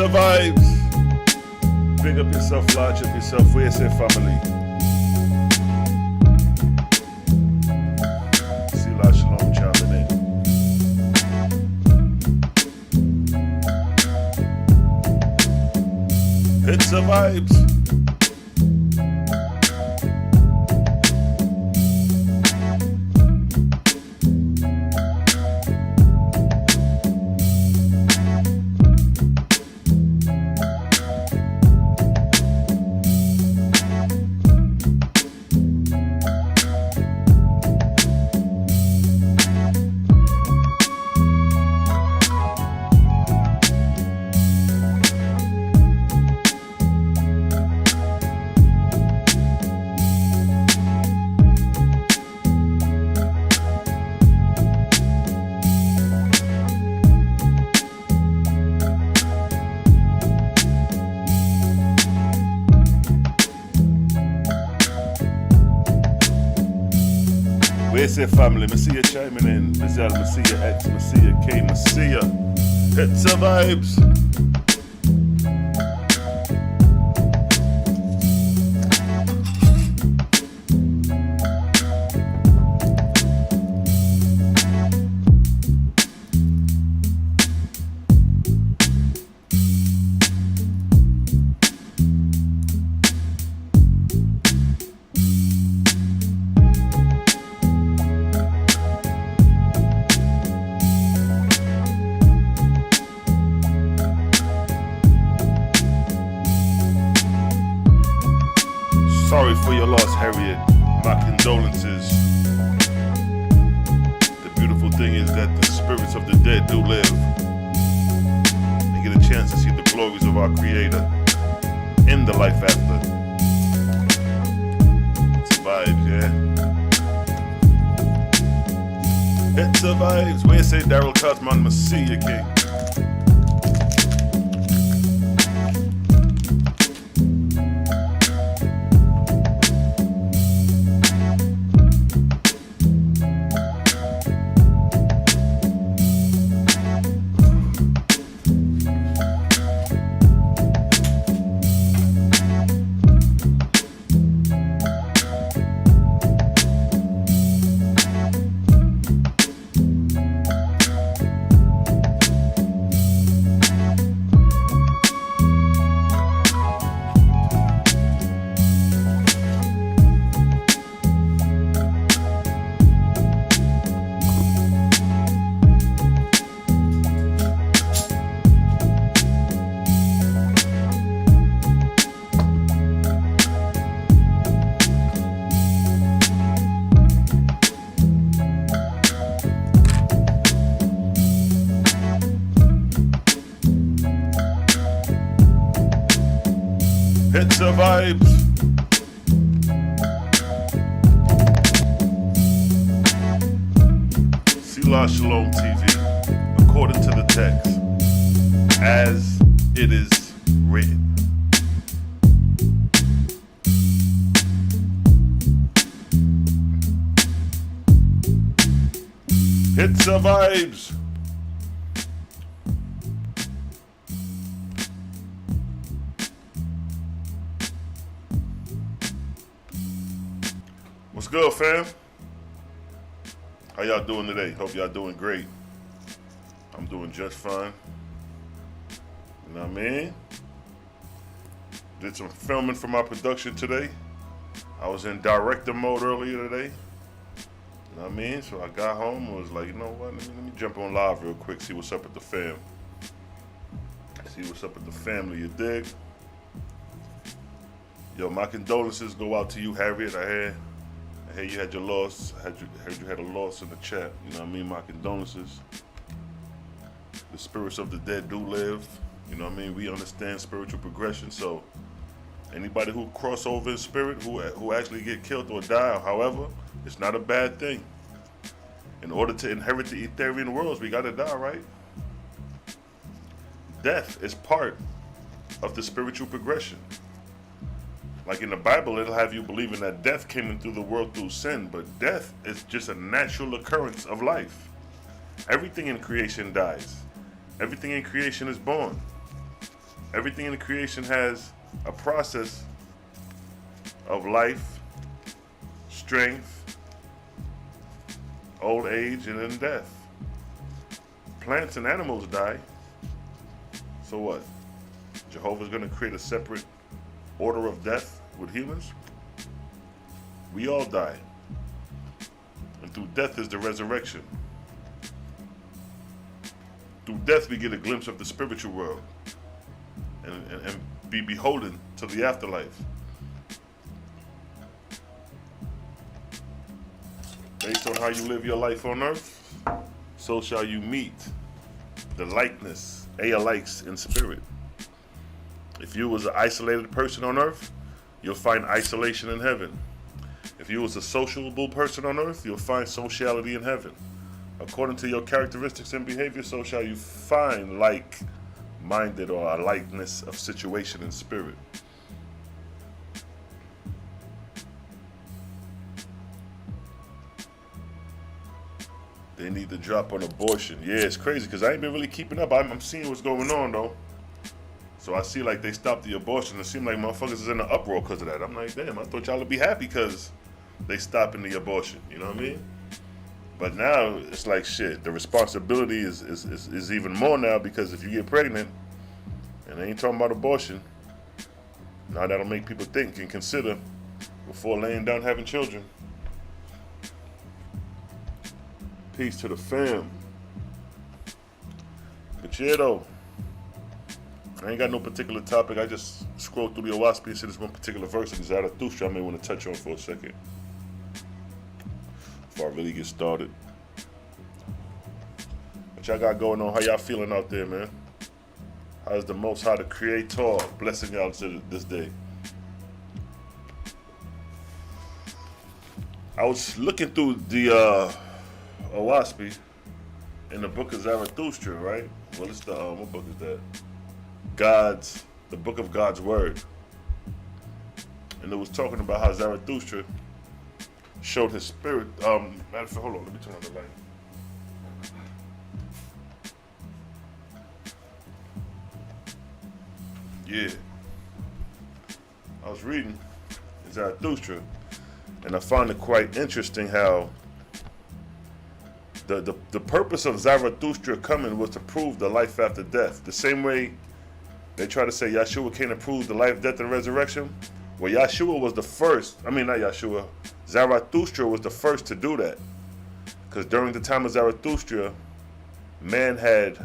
the vibes. Big up yourself, large up yourself. Where's your family? Selah, Shalom, chiming in. It's the vibes. Where's your family? Me see you chiming in. Me see your X, me see your K, me see ya. It's the vibes. Sorry for your loss, Harriet. My condolences. The beautiful thing is that the spirits of the dead do live. They get a chance to see the glories of our Creator in the life after. It's the vibes, yeah? It's the vibes. Where say Daryl Cosman, must see you, King. It's the vibes. Selah Shalom TV, according to the text, as it is written. It's the vibes. What's good, fam? How y'all doing today? Hope y'all doing great. I'm doing just fine. You know what I mean? Did some filming for my production today. I was in director mode earlier today. You know what I mean? So I got home and was like, you know what? Let me jump on live real quick, see what's up with the fam. See what's up with the family, you dig? Yo, my condolences go out to you, Harriet. I heard you had your loss. I heard you had a loss in the chat. You know what I mean? My condolences. The spirits of the dead do live. You know what I mean? We understand spiritual progression. So anybody who cross over in spirit, who actually get killed or die, or however, it's not a bad thing. In order to inherit the Etherean worlds, we gotta die, right? Death is part of the spiritual progression. Like in the Bible, it'll have you believing that death came into the world through sin, but death is just a natural occurrence of life. Everything in creation dies. Everything in creation is born. Everything in the creation has a process of life, strength, old age, and then death. Plants and animals die. So what? Jehovah's going to create a separate order of death with humans? We all die. And through death is the resurrection. Through death we get a glimpse of the spiritual world and be beholden to the afterlife. Based on how you live your life on earth, so shall you meet the likeness, alikes in spirit. If you was an isolated person on earth, you'll find isolation in heaven. If you was a sociable person on earth, you'll find sociality in heaven. According to your characteristics and behavior, so shall you find like-minded or a likeness of situation in spirit. They need to drop on abortion. Yeah, it's crazy because I ain't been really keeping up. I'm seeing what's going on though. So I see like they stopped the abortion. It seems like motherfuckers is in an uproar because of that. I'm like, damn, I thought y'all would be happy because they stopping the abortion. You know what I mean? But now it's like shit. The responsibility is even more now because if you get pregnant and they ain't talking about abortion, now that'll make people think and consider before laying down having children. Peace to the fam. But yeah though, I ain't got no particular topic. I just scrolled through the Oaspe and see this one particular verse in Zarathustra I may want to touch on for a second before I really get started. What y'all got going on? How y'all feeling out there, man? How's the Most High, the Creator, blessing y'all to this day? I was looking through the Oaspe in the book of Zarathustra, right? Well, it's the what book is that? The book of God's Word. And it was talking about how Zarathustra showed his spirit. Matter of fact, hold on, let me turn on the light. Yeah. I was reading Zarathustra, and I found it quite interesting how the purpose of Zarathustra coming was to prove the life after death. The same way they try to say Yeshua came to prove the life, death, and resurrection. Well, Yeshua was the first. I mean, not Yeshua. Zarathustra was the first to do that. Because during the time of Zarathustra, man had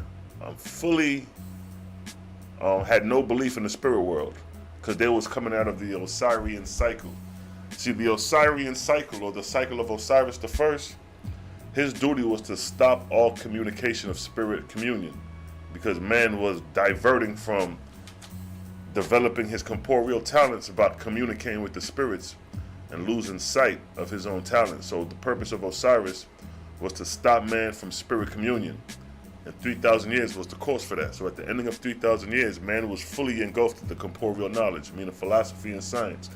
fully had no belief in the spirit world. Because they was coming out of the Osirian cycle. See, the Osirian cycle, or the cycle of Osiris the first, his duty was to stop all communication of spirit communion. Because man was diverting from developing his corporeal talents about communicating with the spirits and losing sight of his own talents. So the purpose of Osiris was to stop man from spirit communion. And 3,000 years was the course for that. So at the ending of 3,000 years, man was fully engulfed in the corporeal knowledge, meaning philosophy and science.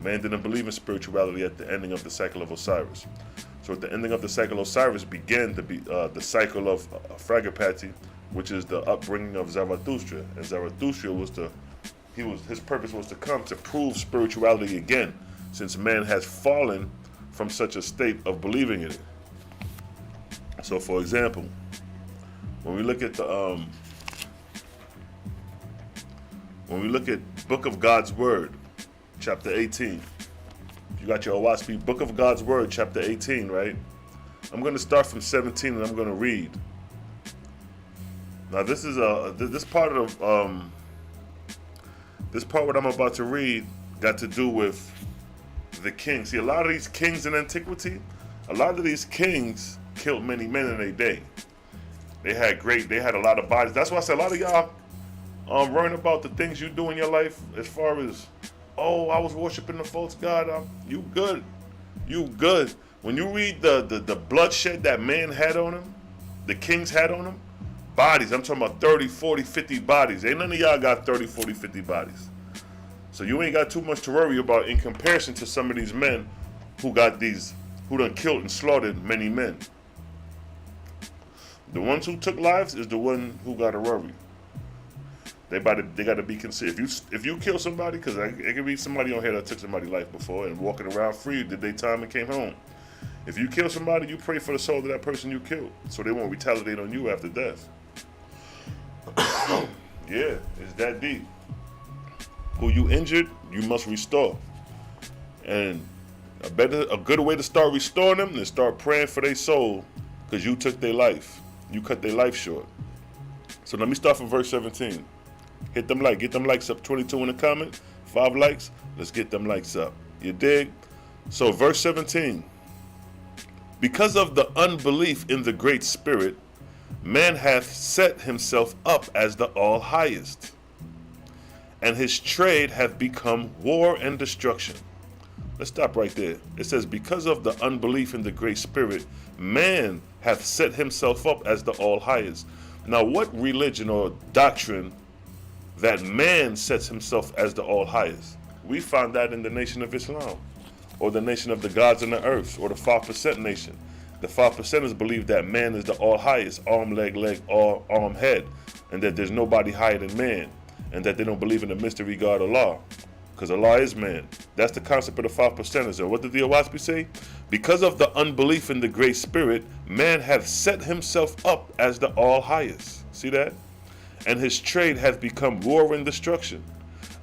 Man didn't believe in spirituality at the ending of the cycle of Osiris. So at the ending of the cycle of Osiris began the cycle of Fragapati, which is the upbringing of Zarathustra. And Zarathustra his purpose was to come to prove spirituality again, since man has fallen from such a state of believing in it. So for example, when we look at the Book of God's Word, chapter 18. You got your Oahspe Book of God's Word, chapter 18, right? I'm going to start from 17 and I'm going to read. Now this is this part what I'm about to read got to do with the king. See, a lot of these kings in antiquity, a lot of these kings killed many men in their day. They had a lot of bodies. That's why I said a lot of y'all worrying about the things you do in your life as far as, oh, I was worshiping the false god. You good. You good. When you read the bloodshed that man had on him, the kings had on him, bodies, I'm talking about 30, 40, 50 bodies. Ain't none of y'all got 30, 40, 50 bodies. So you ain't got too much to worry about in comparison to some of these men who done killed and slaughtered many men. The ones who took lives is the one who got to worry. They got to be considered. If you kill somebody, because it could be somebody on here that took somebody's life before and walking around free, did their time and came home. If you kill somebody, you pray for the soul of that person you killed, so they won't retaliate on you after death. Yeah, it's that deep. Who you injured, you must restore. And a good way to start restoring them is start praying for their soul, because you took their life. You cut their life short. So let me start from verse 17. Get them likes up. 22 in the comment, 5 likes. Let's get them likes up. You dig? So verse 17. Because of the unbelief in the Great Spirit, man hath set himself up as the all-highest, and his trade hath become war and destruction. Let's stop right there. It says, because of the unbelief in the Great Spirit, man hath set himself up as the all-highest. Now, what religion or doctrine that man sets himself as the all-highest? We find that in the Nation of Islam, or the nation of the gods on the earth, or the 5% nation. The 5%ers believe that man is the all-highest, arm, leg, arm, head, and that there's nobody higher than man, and that they don't believe in the mystery God Allah, because Allah is man. That's the concept of the 5%ers. And what did the Oaspe say? Because of the unbelief in the Great Spirit, man hath set himself up as the all-highest. See that? And his trade hath become war and destruction.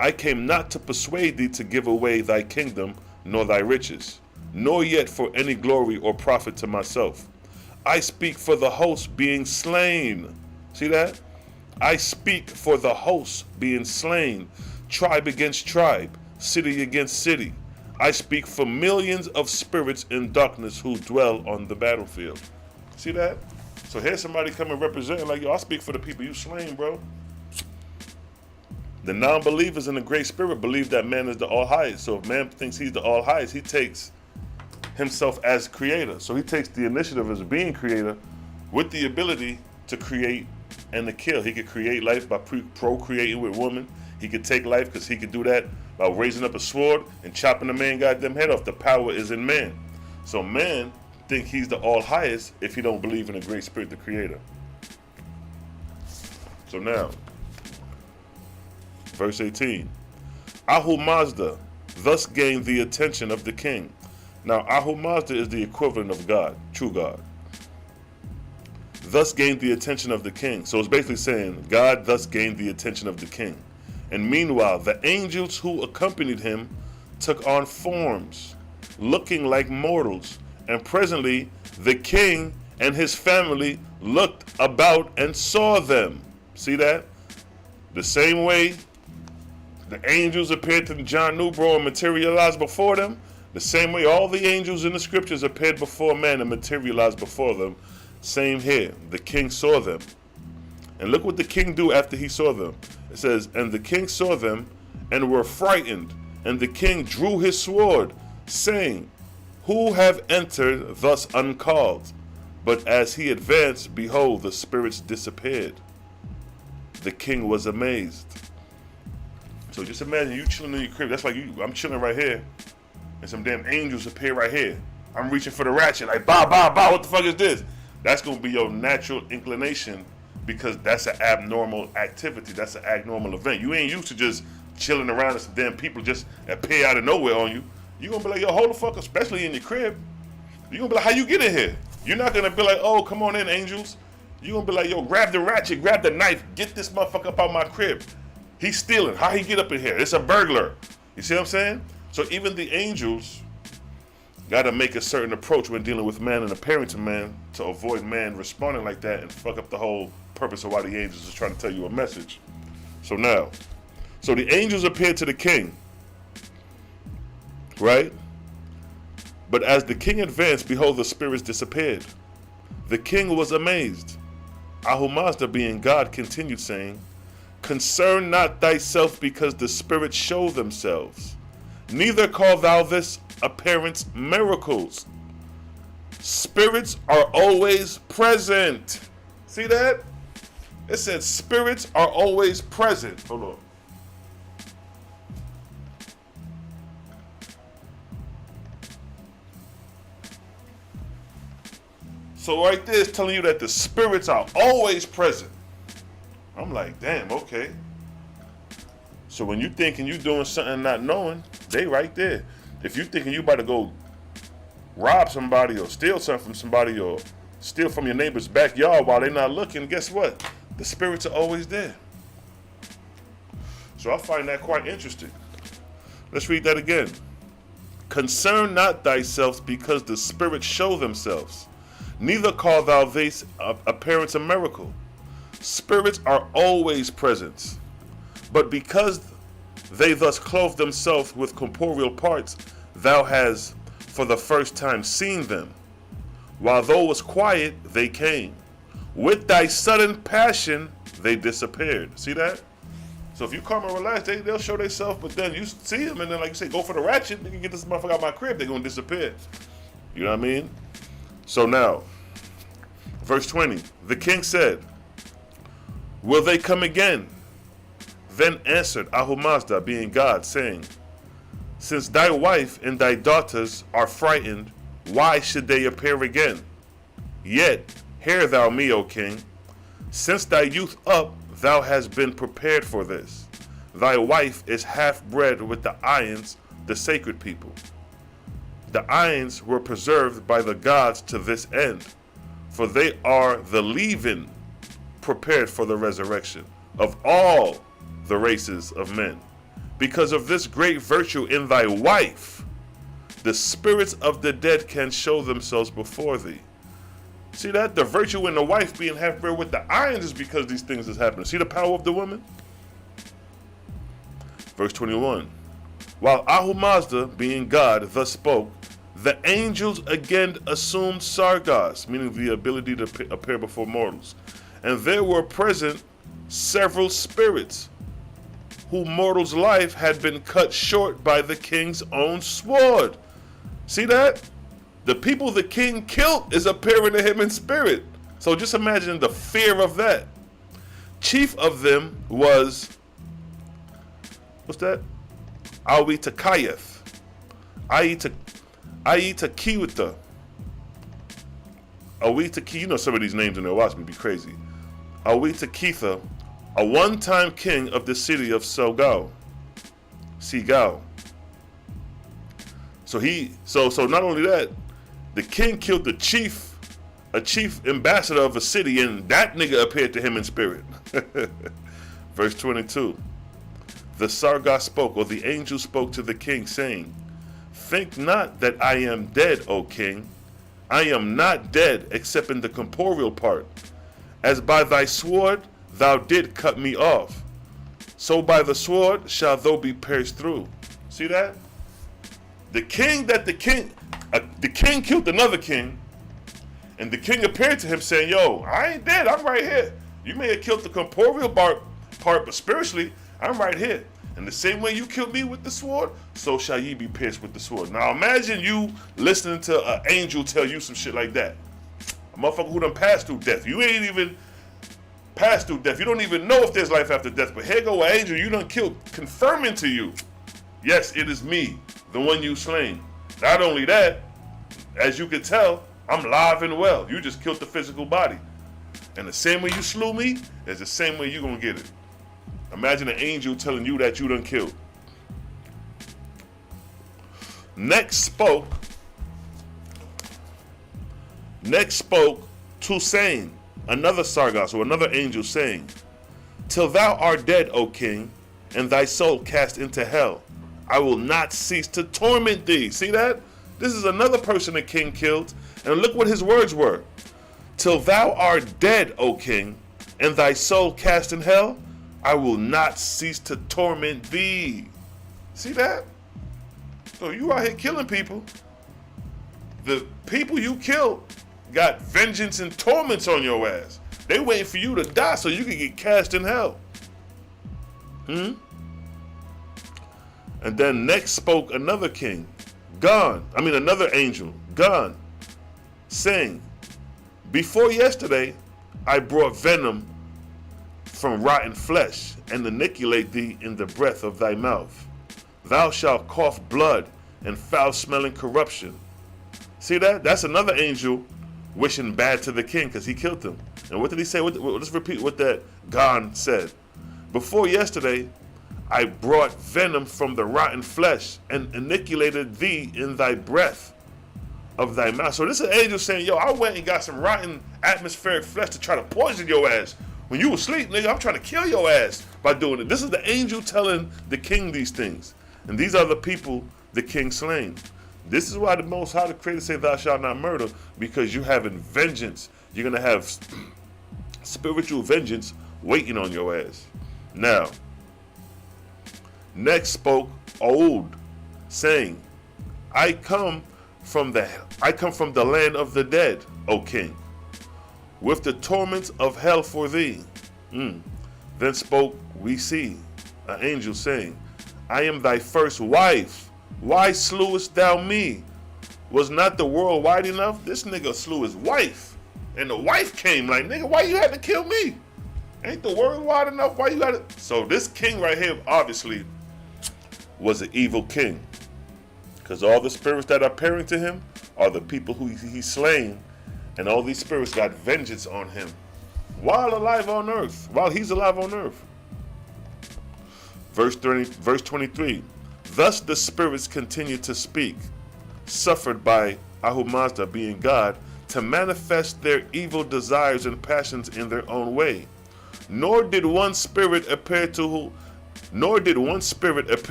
I came not to persuade thee to give away thy kingdom, nor thy riches, nor yet for any glory or profit to myself. I speak for the host being slain. See that? I speak for the host being slain, tribe against tribe, city against city. I speak for millions of spirits in darkness who dwell on the battlefield. See that? So here's somebody coming representing like, yo, I speak for the people you slain, bro. The non-believers in the Great Spirit believe that man is the all-highest. So if man thinks he's the all-highest, he takes himself as creator. So he takes the initiative as being creator with the ability to create and to kill. He could create life by procreating with women. He could take life because he could do that by raising up a sword and chopping the man goddamn head off. The power is in man. So man think he's the all-highest if he don't believe in the Great Spirit, the creator. So now, verse 18. Ahu Mazda thus gained the attention of the king. Now, Ahu Mazda is the equivalent of God, true God. Thus gained the attention of the king. So it's basically saying God thus gained the attention of the king. And meanwhile, the angels who accompanied him took on forms, looking like mortals. And presently, the king and his family looked about and saw them. See that? The same way the angels appeared to John Newbro and materialized before them, the same way all the angels in the scriptures appeared before man and materialized before them. Same here. The king saw them. And look what the king do after he saw them. It says, and the king saw them and were frightened. And the king drew his sword, saying, who have entered thus uncalled? But as he advanced, behold, the spirits disappeared. The king was amazed. So just imagine you chilling in your crib. That's like I'm chilling right here, and some damn angels appear right here. I'm reaching for the ratchet, like, bah, bah, bah, what the fuck is this? That's going to be your natural inclination, because that's an abnormal activity. That's an abnormal event. You ain't used to just chilling around and some damn people just appear out of nowhere on you. You're going to be like, yo, hold the fuck up, especially in your crib. You're going to be like, how you get in here? You're not going to be like, oh, come on in, angels. You're going to be like, yo, grab the ratchet, grab the knife, get this motherfucker up out my crib. He's stealing. How he get up in here? It's a burglar. You see what I'm saying? So even the angels got to make a certain approach when dealing with man and appearing to man to avoid man responding like that and fuck up the whole purpose of why the angels is trying to tell you a message. So now, so the angels appeared to the king, right? But as the king advanced, behold, the spirits disappeared. The king was amazed. Ahu Mazda, being God, continued saying, concern not thyself because the spirits show themselves. Neither call thou this appearance miracles. Spirits are always present. See that? It said spirits are always present. Hold on. So right there is telling you that the spirits are always present. I'm like, damn, okay. So when you thinking you doing something not knowing, they right there. If you thinking you about to go rob somebody or steal something from somebody or steal from your neighbor's backyard while they're not looking, guess what? The spirits are always there. So I find that quite interesting. Let's read that again. Concern not thyself because the spirits show themselves. Neither call thou this appearance a miracle. Spirits are always present. But because they thus clothe themselves with corporeal parts, thou hast for the first time seen them. While thou was quiet, they came. With thy sudden passion, they disappeared. See that? So if you calm and relax, they'll show themselves, but then you see them, and then, like you say, go for the ratchet, they can get this motherfucker out of my crib, they're going to disappear. You know what I mean? So now, verse 20, the king said, will they come again? Then answered Ahumazda, being God, saying, since thy wife and thy daughters are frightened, why should they appear again? Yet, hear thou me, O king, since thy youth up, thou hast been prepared for this. Thy wife is half bred with the Ions, the sacred people. The Ions were preserved by the gods to this end, for they are the leaven prepared for the resurrection of all the races of men. Because of this great virtue in thy wife, the spirits of the dead can show themselves before thee. See that? The virtue in the wife being half bred with the Ions is because these things is happening. See the power of the woman? Verse 21. While Ahumazda, being God, thus spoke, the angels again assumed sargas, meaning the ability to appear before mortals. And there were present several spirits, whose mortal's life had been cut short by the king's own sword. See that? The people the king killed is appearing to him in spirit. So just imagine the fear of that. Chief of them was, what's that? Awitakayeth. Aitakiwita. Awitaki, you know some of these names in the Oaspe be crazy. Awitakitha, a one-time king of the city of Segal. So not only that, the king killed a chief ambassador of a city, and that nigga appeared to him in spirit. Verse 22. The Sargas spoke, or the angel spoke to the king, saying, think not that I am dead, O king. I am not dead, except in the corporeal part. As by thy sword thou did cut me off, so by the sword shalt thou be pierced through. See that? The king killed another king, and the king appeared to him saying, yo, I ain't dead, I'm right here. You may have killed the corporeal part, but spiritually, I'm right here. And the same way you killed me with the sword, so shall ye be pierced with the sword. Now imagine you listening to an angel tell you some shit like that. A motherfucker who done passed through death. You ain't even passed through death. You don't even know if there's life after death. But here go an angel you done killed, confirming to you, yes, it is me, the one you slain. Not only that, as you can tell, I'm alive and well. You just killed the physical body. And the same way you slew me is the same way you gonna get it. Imagine an angel telling you that you done killed. Next spoke Tusain, another Sargas, or another angel, saying, till thou art dead, O king, and thy soul cast into hell, I will not cease to torment thee. See that? This is another person the king killed, and look what his words were. Till thou art dead, O king, and thy soul cast in hell, I will not cease to torment thee. See that? So you out here killing people. The people you killed got vengeance and torments on your ass. They waiting for you to die so you can get cast in hell. And then next spoke another king, another angel, gone, saying, before yesterday I brought venom from rotten flesh, and inoculate thee in the breath of thy mouth. Thou shalt cough blood and foul-smelling corruption. See that? That's another angel wishing bad to the king because he killed him. And what did he say? Let's repeat what that Gan said. Before yesterday, I brought venom from the rotten flesh and inoculated thee in thy breath of thy mouth. So this is an angel saying, yo, I went and got some rotten atmospheric flesh to try to poison your ass. When you were asleep, nigga, I'm trying to kill your ass by doing it. This is the angel telling the king these things. And these are the people the king slain. This is why the Most High, the Creator, say thou shalt not murder, because you're having vengeance. You're going to have spiritual vengeance waiting on your ass. Now, next spoke Old, saying, I come from the land of the dead, O king, with the torments of hell for thee. Then spoke we see an angel saying, I am thy first wife. Why slewest thou me? Was not the world wide enough? This nigga slew his wife. And the wife came like, nigga, why you had to kill me? Ain't the world wide enough? Why you got to? So this king right here obviously was an evil king. Because all the spirits that are appearing to him are the people who he's slain. And all these spirits got vengeance on him while alive on earth, while he's alive on earth. Verse 23. Thus the spirits continued to speak, suffered by Ahura being God, to manifest their evil desires and passions in their own way. Nor did one spirit appear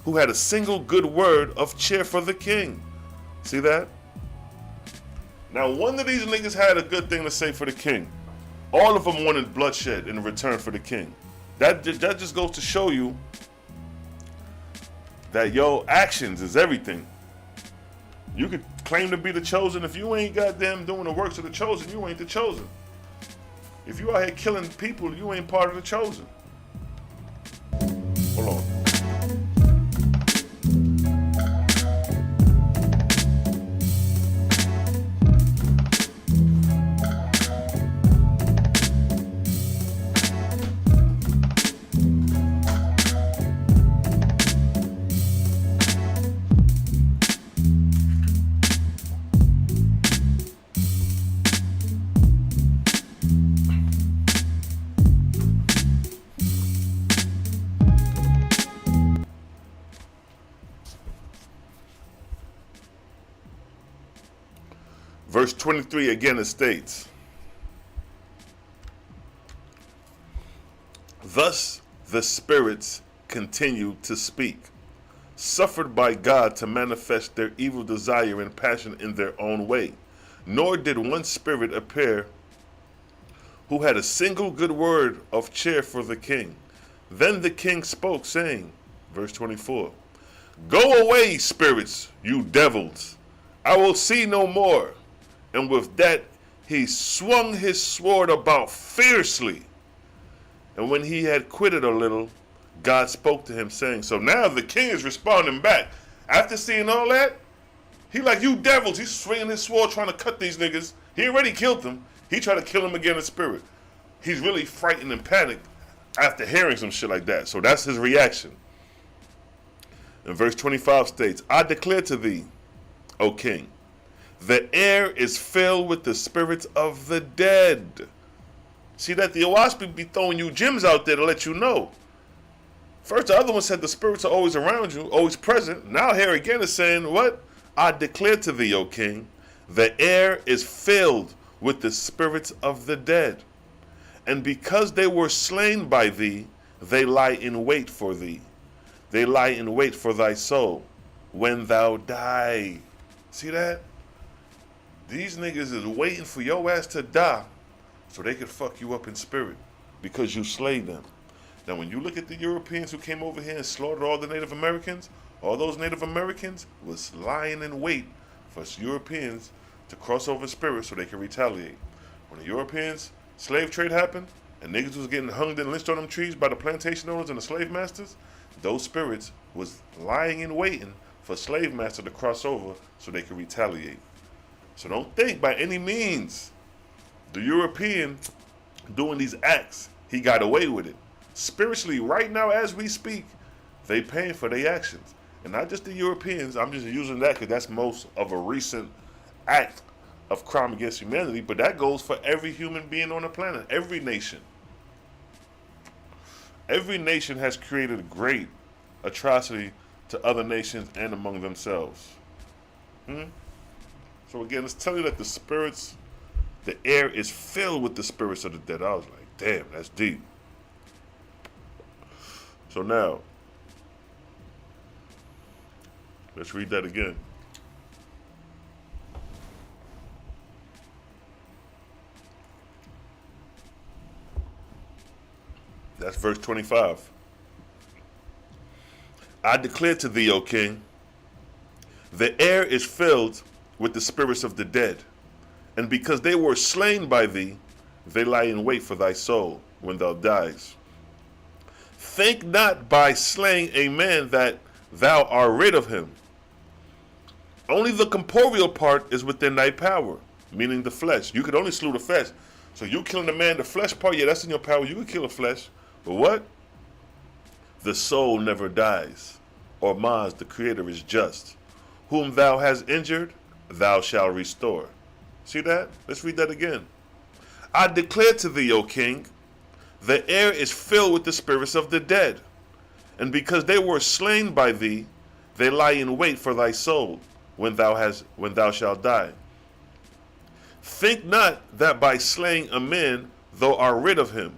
who had a single good word of cheer for the king. See that? Now, one of these niggas had a good thing to say for the king. All of them wanted bloodshed in return for the king. That just goes to show you that your actions is everything. You could claim to be the chosen. If you ain't goddamn doing the works of the chosen, you ain't the chosen. If you out here killing people, you ain't part of the chosen. Hold on. Verse 23 again it states, thus the spirits continued to speak, suffered by God to manifest their evil desire and passion in their own way. Nor did one spirit appear who had a single good word of cheer for the king. Then the king spoke, saying, verse 24, go away, spirits, you devils, I will see no more. And with that, he swung his sword about fiercely. And when he had quitted a little, God spoke to him, saying, so now the king is responding back. After seeing all that, he like, you devils. He's swinging his sword trying to cut these niggas. He already killed them. He tried to kill them again in spirit. He's really frightened and panicked after hearing some shit like that. So that's his reaction. And verse 25 states, I declare to thee, O king, the air is filled with the spirits of the dead. See that? The Oaspe be throwing you gems out there to let you know. First, the other one said the spirits are always around you, always present. Now here again is saying, what? I declare to thee, O king, the air is filled with the spirits of the dead. And because they were slain by thee, they lie in wait for thee. They lie in wait for thy soul when thou die. See that? These niggas is waiting for your ass to die so they can fuck you up in spirit because you slayed them. Now, when you look at the Europeans who came over here and slaughtered all the Native Americans, all those Native Americans was lying in wait for Europeans to cross over spirit so they can retaliate. When the Europeans slave trade happened and niggas was getting hung and lynched on them trees by the plantation owners and the slave masters, those spirits was lying in waiting for slave master to cross over so they could retaliate. So don't think by any means the European doing these acts, he got away with it. Spiritually, right now as we speak, they paying for their actions. And not just the Europeans, I'm just using that because that's most of a recent act of crime against humanity, but that goes for every human being on the planet, every nation. Every nation has created great atrocity to other nations and among themselves. So again, it's telling you that the spirits, the air is filled with the spirits of the dead. I was like, damn, that's deep. So now, let's read that again. That's verse 25. I declare to thee, O king, the air is filled with the spirits of the dead, and because they were slain by thee, they lie in wait for thy soul when thou diest. Think not by slaying a man that thou art rid of him. Only the corporeal part is within thy power, meaning the flesh. You could only slew the flesh. So you killing the man, the flesh part, yeah, that's in your power. You can kill the flesh. But what? The soul never dies. Or Maz, the Creator, is just. Whom thou hast injured, thou shalt restore. See that? Let's read that again. I declare to thee, O king, the air is filled with the spirits of the dead, and because they were slain by thee, they lie in wait for thy soul when thou shalt die. Think not that by slaying a man thou art rid of him.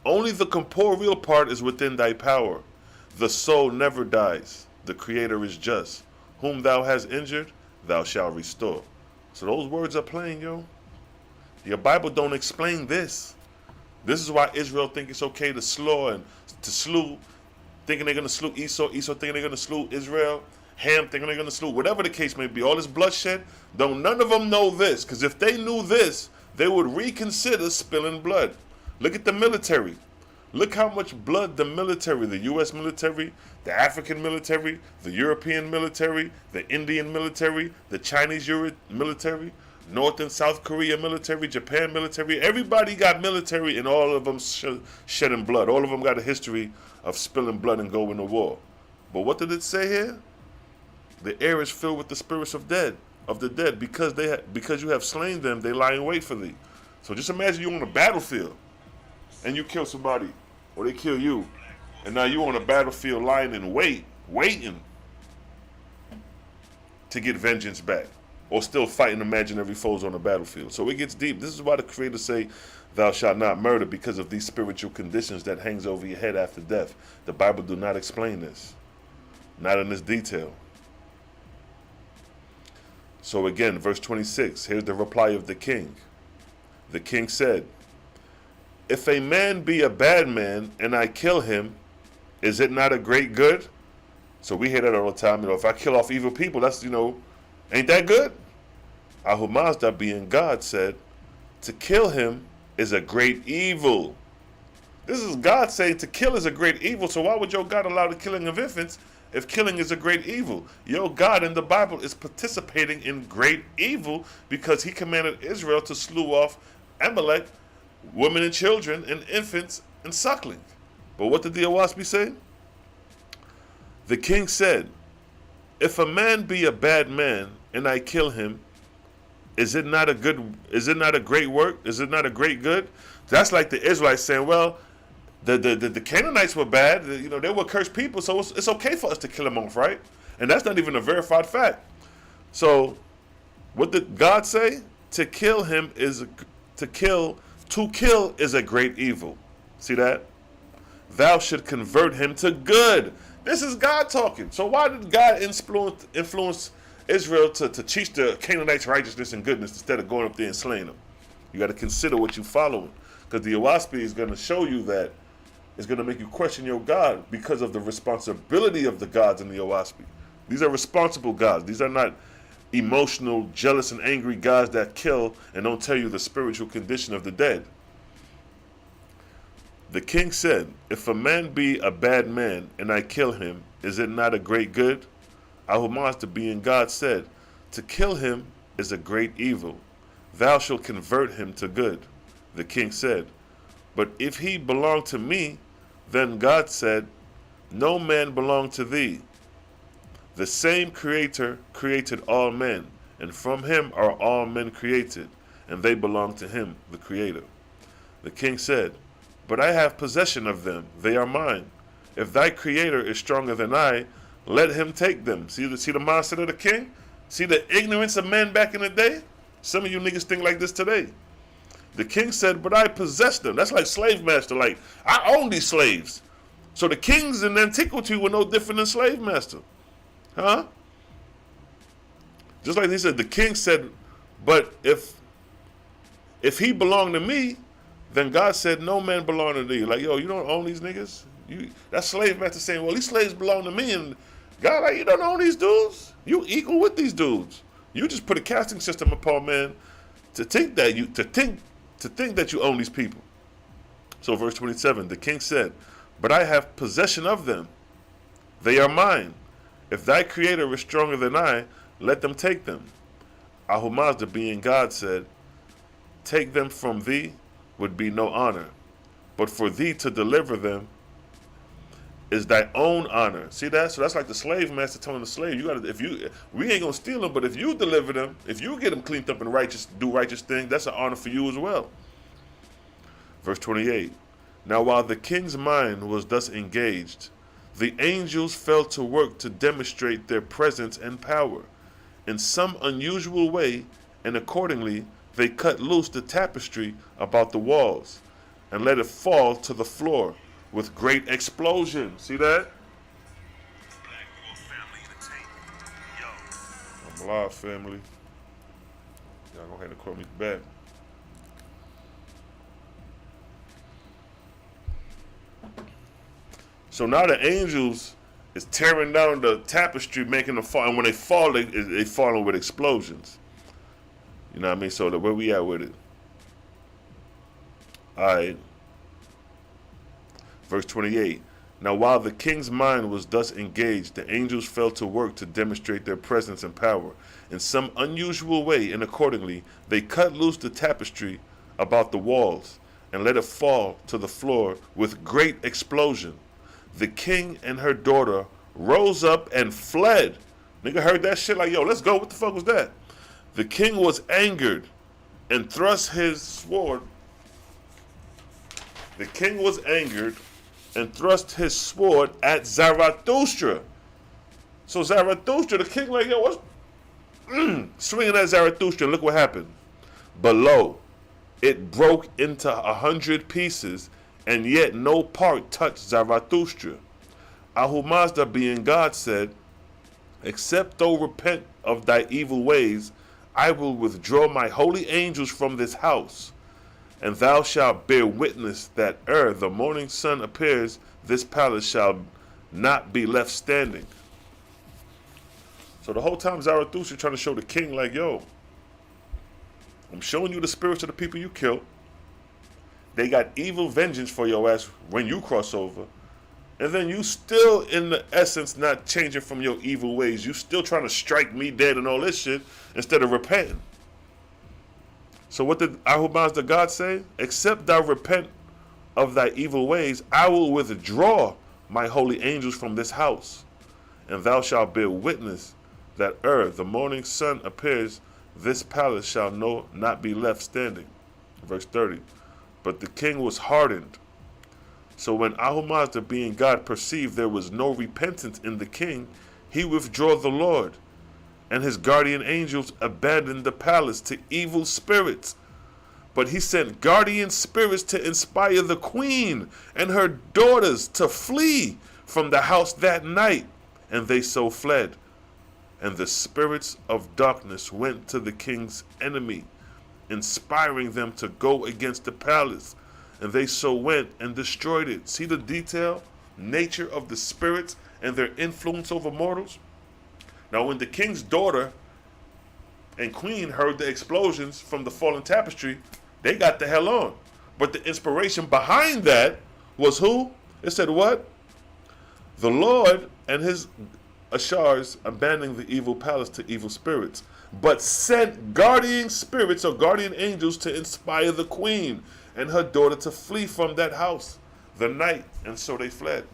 Only the corporeal part is within thy power. The soul never dies. The Creator is just. Whom thou hast injured, thou shalt restore. So those words are plain, yo. Your Bible don't explain this. This is why Israel think it's okay to slew, thinking they're going to slew Esau, Esau thinking they're going to slew Israel, Ham thinking they're going to slew, whatever the case may be. All this bloodshed, none of them know this, because if they knew this, they would reconsider spilling blood. Look at the military. Look how much blood the military, the U.S. military, the African military, the European military, the Indian military, the Chinese military, North and South Korea military, Japan military, everybody got military, and all of them shedding blood. All of them got a history of spilling blood and going to war. But what did it say here? The air is filled with the spirits of the dead, because you have slain them, they lie in wait for thee. So just imagine you're on a battlefield and you kill somebody, or they kill you, and now you're on a battlefield lying in wait, waiting to get vengeance back, or still fighting imaginary foes on the battlefield. So it gets deep. This is why the Creator say, thou shalt not murder, because of these spiritual conditions that hangs over your head after death. The Bible do not explain this, not in this detail. So again, verse 26, here's the reply of the king. The king said, if a man be a bad man, and I kill him, is it not a great good? So we hear that all the time. If I kill off evil people, that's, ain't that good? Ahu Mazda, being God, said, to kill him is a great evil. This is God saying to kill is a great evil. So why would your God allow the killing of infants if killing is a great evil? Your God in the Bible is participating in great evil because he commanded Israel to slew off Amalek, women and children and infants and suckling. But what did the Oaspe say? The king said, if a man be a bad man and I kill him, is it not a great work? Is it not a great good? That's like the Israelites saying, well, the Canaanites were bad, they were cursed people, so it's okay for us to kill them off, right? And that's not even a verified fact. So what did God say? To kill is a great evil. See that? Thou should convert him to good. This is God talking. So why did God influence Israel to teach the Canaanites righteousness and goodness instead of going up there and slaying them? You got to consider what you're following, because the Oaspe is going to show you that it's going to make you question your God because of the responsibility of the gods in the Oaspe. These are responsible gods. These are not emotional, jealous, and angry gods that kill and don't tell you the spiritual condition of the dead. The king said, if a man be a bad man and I kill him, is it not a great good? Ahu Mazda, being God, said, to kill him is a great evil. Thou shalt convert him to good. The king said, but if he belong to me, then God said, no man belong to thee. The same Creator created all men, and from him are all men created, and they belong to him, the Creator. The king said, but I have possession of them. They are mine. If thy creator is stronger than I, let him take them. See the mindset of the king? See the ignorance of men back in the day? Some of you niggas think like this today. The king said, but I possess them. That's like slave master. Like, I own these slaves. So the kings in antiquity were no different than slave master. Huh? Just like he said, the king said, but if he belonged to me, then God said, no man belong to thee. Like, yo, you don't own these niggas? That slave master saying, well, these slaves belong to me. And God, like, you don't own these dudes. You equal with these dudes. You just put a casting system upon man to think that you own these people. So verse 27, the king said, but I have possession of them. They are mine. If thy creator is stronger than I, let them take them. Ahumazda, being God, said, take them from thee would be no honor, but for thee to deliver them is thy own honor. See that? So that's like the slave master telling the slave, we ain't gonna steal them, but if you deliver them, if you get them cleaned up and do righteous things, that's an honor for you as well. Verse 28. Now while the king's mind was thus engaged, the angels fell to work to demonstrate their presence and power in some unusual way, and accordingly they cut loose the tapestry about the walls and let it fall to the floor with great explosion. See that? I'm live, family. Y'all go ahead and call me back. So now the angels is tearing down the tapestry, making them fall. And when they fall, they falling with explosions. You know what I mean? So where we at with it? All right. Verse 28. Now while the king's mind was thus engaged, the angels fell to work to demonstrate their presence and power in some unusual way, and accordingly they cut loose the tapestry about the walls and let it fall to the floor with great explosion. The king and her daughter rose up and fled. Nigga heard that shit like, yo, let's go. What the fuck was that? The king was angered and thrust his sword. The king was angered and thrust his sword at Zarathustra. So Zarathustra, the king like, yo, what's swinging at Zarathustra, and look what happened. Below, it broke into 100 pieces, and yet no part touched Zarathustra. Ahumazda, being God, said, except thou repent of thy evil ways, I will withdraw my holy angels from this house, and thou shalt bear witness that ere the morning sun appears, this palace shall not be left standing. So the whole time Zarathustra trying to show the king like, yo, I'm showing you the spirits of the people you killed. They got evil vengeance for your ass when you cross over. And then you still, in the essence, not changing from your evil ways. You still trying to strike me dead and all this shit instead of repenting. So what did Ahumazda God say? Except thou repent of thy evil ways, I will withdraw my holy angels from this house. And thou shalt bear witness that ere the morning sun appears, this palace shall not be left standing. Verse 30. But the king was hardened. So when Ahumazda, being God, perceived there was no repentance in the king, he withdrew the Lord, and his guardian angels abandoned the palace to evil spirits. But he sent guardian spirits to inspire the queen and her daughters to flee from the house that night, and they so fled. And the spirits of darkness went to the king's enemy, inspiring them to go against the palace, and they so went and destroyed it. See the detail, nature of the spirits and their influence over mortals? Now when the king's daughter and queen heard the explosions from the fallen tapestry, they got the hell on. But the inspiration behind that was who? It said what? The Lord and his Ashars abandoning the evil palace to evil spirits, but sent guardian spirits or guardian angels to inspire the queen and her daughter to flee from that house the night, and so they fled.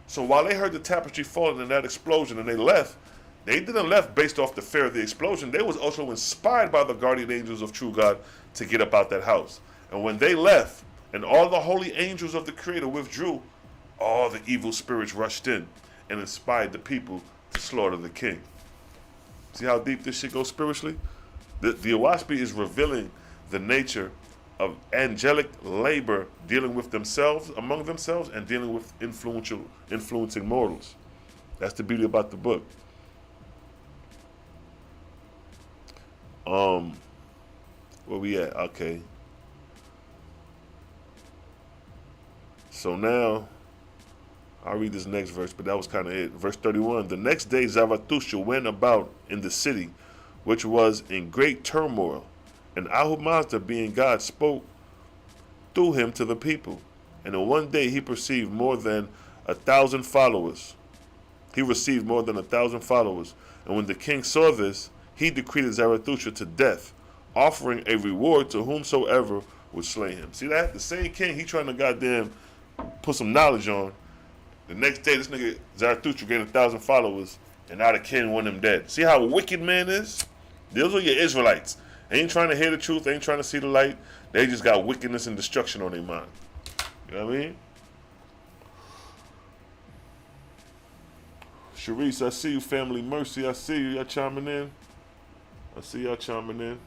So while they heard the tapestry falling in that explosion and they left, they didn't left based off the fear of the explosion. They was also inspired by the guardian angels of true God to get up out that house. And when they left, And all the holy angels of the Creator withdrew. All the evil spirits rushed in and inspired the people to slaughter the king. See how deep this shit goes spiritually? The Oahspe is revealing the nature of angelic labor dealing with themselves, among themselves, and dealing with influencing mortals. That's the beauty about the book. Where we at? Okay. So now, I'll read this next verse, but that was kind of it. Verse 31, the next day Zarathustra went about in the city, which was in great turmoil, and Ahura being God spoke through him to the people. And in one day he perceived more than 1,000 followers. He received more than 1,000 followers. And when the king saw this, he decreed Zarathustra to death, offering a reward to whomsoever would slay him. See that? The same king he trying to goddamn put some knowledge on. The next day, this nigga Zarathustra gained 1,000 followers, and now the king want him dead. See how wicked man is? Those are your Israelites. They ain't trying to hear the truth. They ain't trying to see the light. They just got wickedness and destruction on their mind. You know what I mean? Sharice, I see you. Family Mercy, I see you. Y'all chiming in. I see y'all chiming in.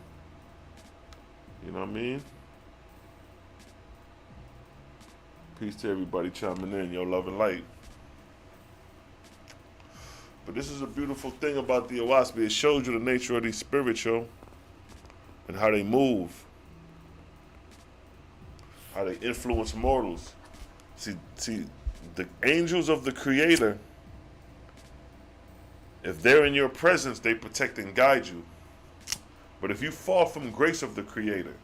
You know what I mean? Peace to everybody chiming in. Yo, love and light. But this is a beautiful thing about the Oahspe. It shows you the nature of these spirits, yo, and how they move, how they influence mortals. See, the angels of the Creator, if they're in your presence, they protect and guide you. But if you fall from grace of the Creator,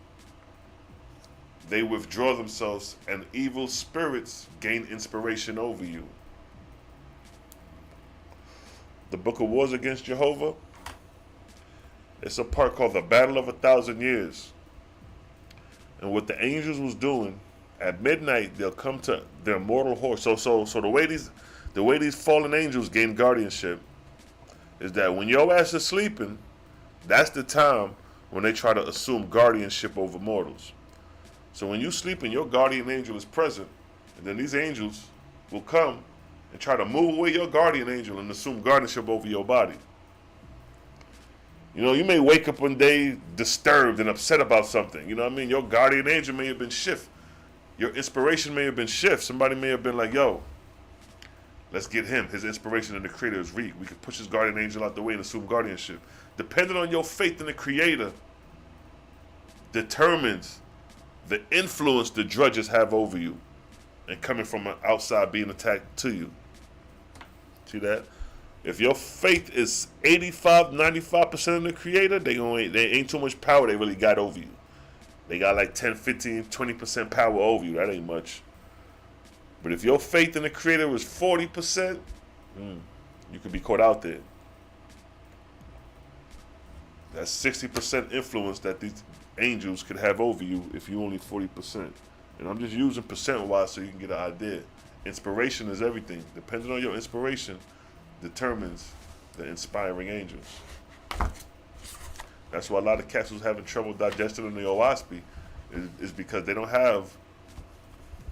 they withdraw themselves, and evil spirits gain inspiration over you. The Book of Wars against Jehovah, it's a part called the Battle of 1,000 Years. And what the angels was doing, at midnight they'll come to their mortal horse. So the way these fallen angels gain guardianship is that when your ass is sleeping, that's the time when they try to assume guardianship over mortals. So when you sleeping, your guardian angel is present, and then these angels will come and try to move away your guardian angel and assume guardianship over your body. You know, you may wake up one day disturbed and upset about something. You know what I mean? Your guardian angel may have been shift. Your inspiration may have been shift. Somebody may have been like, yo, let's get him. His inspiration in the Creator is weak. We could push his guardian angel out the way and assume guardianship. Depending on your faith in the Creator determines the influence the drudges have over you and coming from outside being attacked to you. See that? If your faith is 85, 95% in the Creator, they ain't too much power they really got over you. They got like 10, 15, 20% power over you. That ain't much. But if your faith in the Creator was 40%, you could be caught out there. That's 60% influence that these angels could have over you if you only 40%. And I'm just using percent-wise so you can get an idea. Inspiration is everything. Depending on your inspiration determines the inspiring angels. That's why a lot of cats who's having trouble digesting in the Oahspe is because they don't have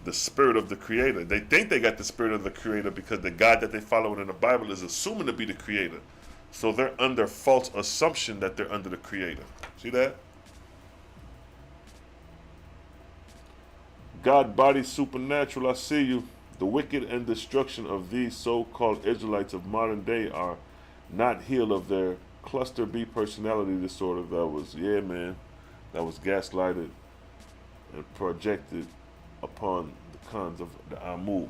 the spirit of the Creator. They think they got the spirit of the Creator because the God that they follow in the Bible is assuming to be the Creator. So they're under false assumption that they're under the Creator. See that? God body supernatural, I see you. The wicked and destruction of these so-called Israelites of modern day are not healed of their cluster B personality disorder that was gaslighted and projected upon the cons of the Amu.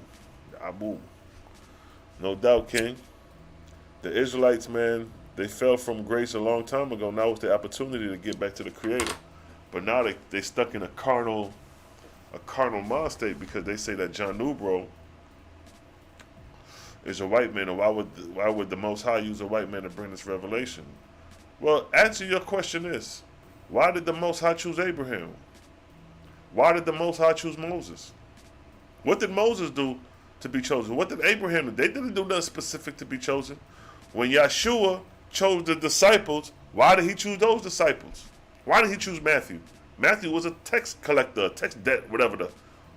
No doubt, King. The Israelites, man, they fell from grace a long time ago. Now it's the opportunity to get back to the Creator. But now they stuck in a carnal mind state because they say that John Nubro is a white man, and why would the Most High use a white man to bring this revelation? Well, answer your question is, why did the Most High choose Abraham? Why did the Most High choose Moses? What did Moses do to be chosen? What did Abraham do? They didn't do nothing specific to be chosen. When Yeshua chose the disciples, why did he choose those disciples? Why did he choose Matthew? Matthew was a tax collector, tax debt, whatever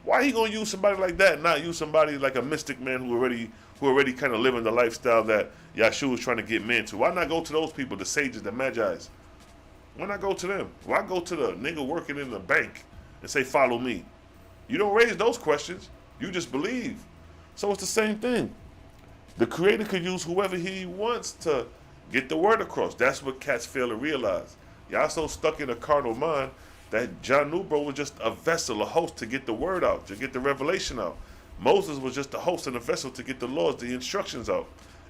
Why he gonna use somebody like that and not use somebody like a mystic man who already kind of living the lifestyle that Yahshua is trying to get men to? Why not go to those people, the sages, the magi's? Why not go to them? Why go to the nigga working in the bank and say, follow me? You don't raise those questions. You just believe. So it's the same thing. The Creator could use whoever he wants to get the word across. That's what cats fail to realize. Y'all so stuck in a carnal mind that John Newbro was just a vessel, a host to get the word out, to get the revelation out. Moses was just a host and a vessel to get the laws, the instructions out.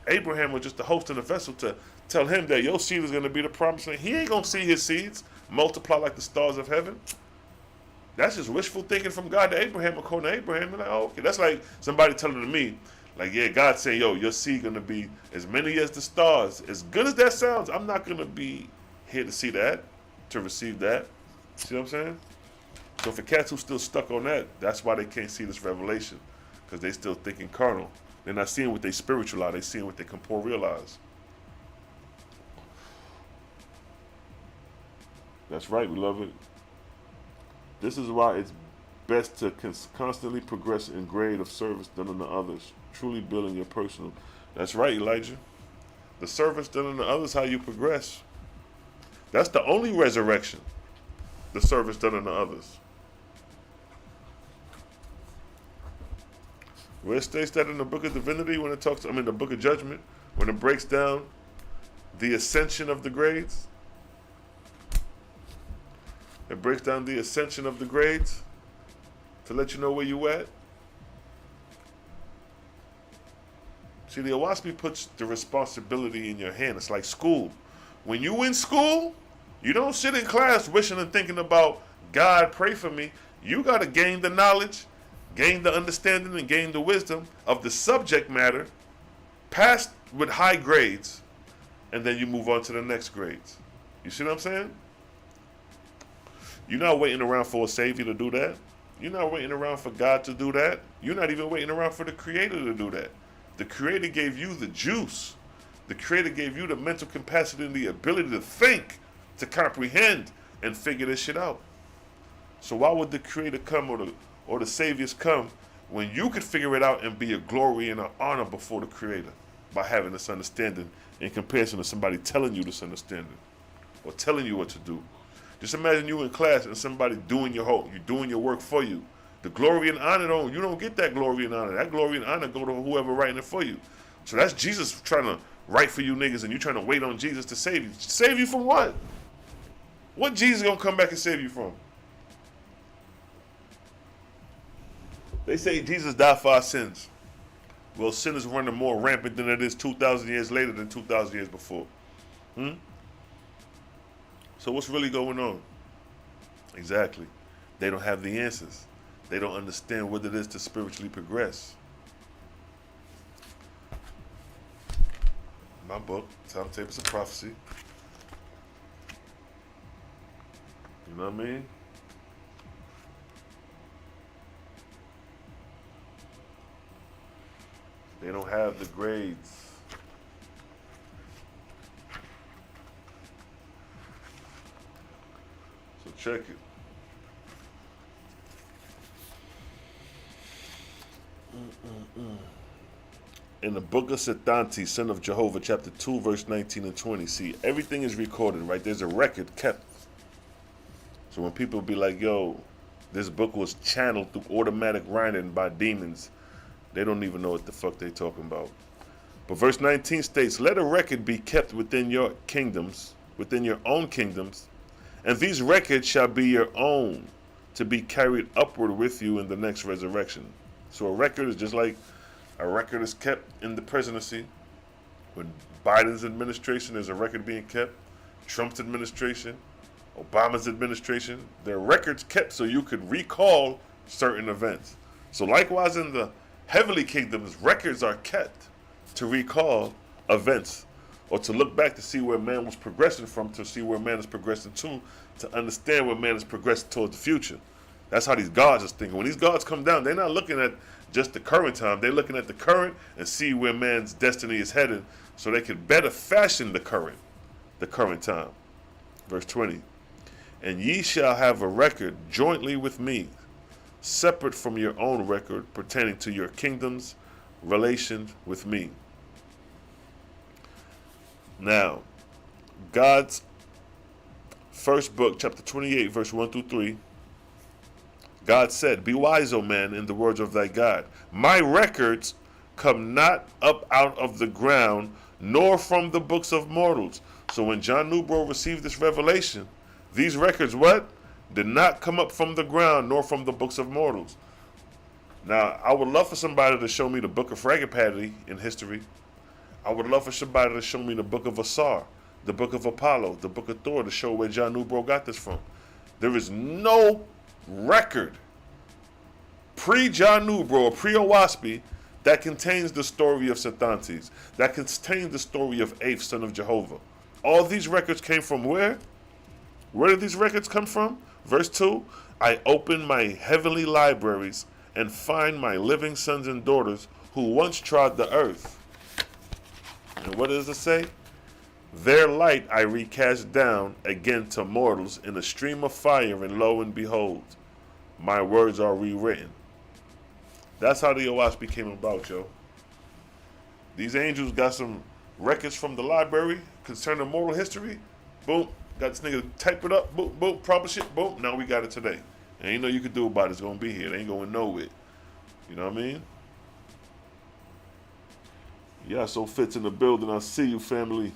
Abraham was just a host and a vessel to tell him that your seed is going to be the promised land. He ain't going to see his seeds multiply like the stars of heaven. That's just wishful thinking from God to Abraham, according to Abraham. They're like, oh, okay. That's like somebody telling to me, like, yeah, God saying, yo, your seed going to be as many as the stars. As good as that sounds, I'm not going to be here to see that, to receive that. See what I'm saying? So for cats who still stuck on that, that's why they can't see this revelation, because they still thinking carnal. They're not seeing what they spiritual are. They're seeing what they corporeal realize. That's right, beloved. This is why it's best to constantly progress in grade of service done unto others, truly building your personal. That's right, Elijah. The service done unto others, how you progress. That's the only resurrection. The service done unto others. Where it states that in the book of divinity, when it talks, the book of judgment, when it breaks down the ascension of the grades. It breaks down the ascension of the grades to let you know where you at. See, the Oahspe puts the responsibility in your hand. It's like school. When you in school, you don't sit in class wishing and thinking about, God, pray for me. You got to gain the knowledge, gain the understanding, and gain the wisdom of the subject matter, pass with high grades, and then you move on to the next grades. You see what I'm saying? You're not waiting around for a Savior to do that. You're not waiting around for God to do that. You're not even waiting around for the Creator to do that. The Creator gave you the juice. The Creator gave you the mental capacity and the ability to think, to comprehend, and figure this shit out. So why would the Creator come or the Saviors come when you could figure it out and be a glory and an honor before the Creator by having this understanding in comparison to somebody telling you this understanding or telling you what to do? Just imagine you in class and somebody doing your work for you. The glory and honor, you don't get that glory and honor. That glory and honor go to whoever writing it for you. So that's Jesus trying to write for you niggas, and you trying to wait on Jesus to save you. Save you from what? What Jesus gonna come back and save you from? They say Jesus died for our sins. Well, sin is running more rampant than it is 2,000 years later than 2,000 years before. So what's really going on? Exactly. They don't have the answers. They don't understand what it is to spiritually progress. My book, Timetables of Prophecy. You know what I mean? They don't have the grades. So check it. In the book of Sethanti, son of Jehovah, chapter 2, verse 19 and 20. See, everything is recorded, right? There's a record kept. So when people be like, yo, this book was channeled through automatic writing by demons, they don't even know what the fuck they talking about. But verse 19 states, let a record be kept within your kingdoms, within your own kingdoms, and these records shall be your own, to be carried upward with you in the next resurrection. So a record is just like a record is kept in the presidency. When Biden's administration, there's a record being kept. Trump's administration, Obama's administration, there are records kept so you could recall certain events. So likewise in the heavenly kingdoms, records are kept to recall events or to look back to see where man was progressing from, to see where man is progressing to understand where man is progressing towards the future. That's how these gods are thinking. When these gods come down, they're not looking at just the current time. They're looking at the current and see where man's destiny is headed so they can better fashion the current time. Verse 20. And ye shall have a record jointly with me. separate from your own record pertaining to your kingdom's relation with me. Now, God's first book, chapter 28, verse 1 through 3, God said, "Be wise, O man, in the words of thy God. My records come not up out of the ground, nor from the books of mortals." So when John Newbro received this revelation, these records, what? Did not come up from the ground, nor from the books of mortals. Now, I would love for somebody to show me the book of Fragapatty in history. I would love for somebody to show me the book of Asar, the book of Apollo, the book of Thor, to show where John Newbro got this from. There is no record pre-John Newbro or pre-Oahspe that contains the story of Sethantes, that contains the story of Eighth, son of Jehovah. All these records came from where? Where did these records come from? Verse 2, I open my heavenly libraries and find my living sons and daughters who once trod the earth. And what does it say? Their light I recast down again to mortals in a stream of fire, and lo and behold, my words are rewritten. That's how the Oahspe came about, yo. These angels got some records from the library concerning moral history. Boom. Got this nigga type it up. Boom, boom. Publish it. Boom. Now we got it today. And ain't no you could do about it. It's going to be here. It ain't going nowhere. You know what I mean? Yeah, so Fits in the building. I see you, family.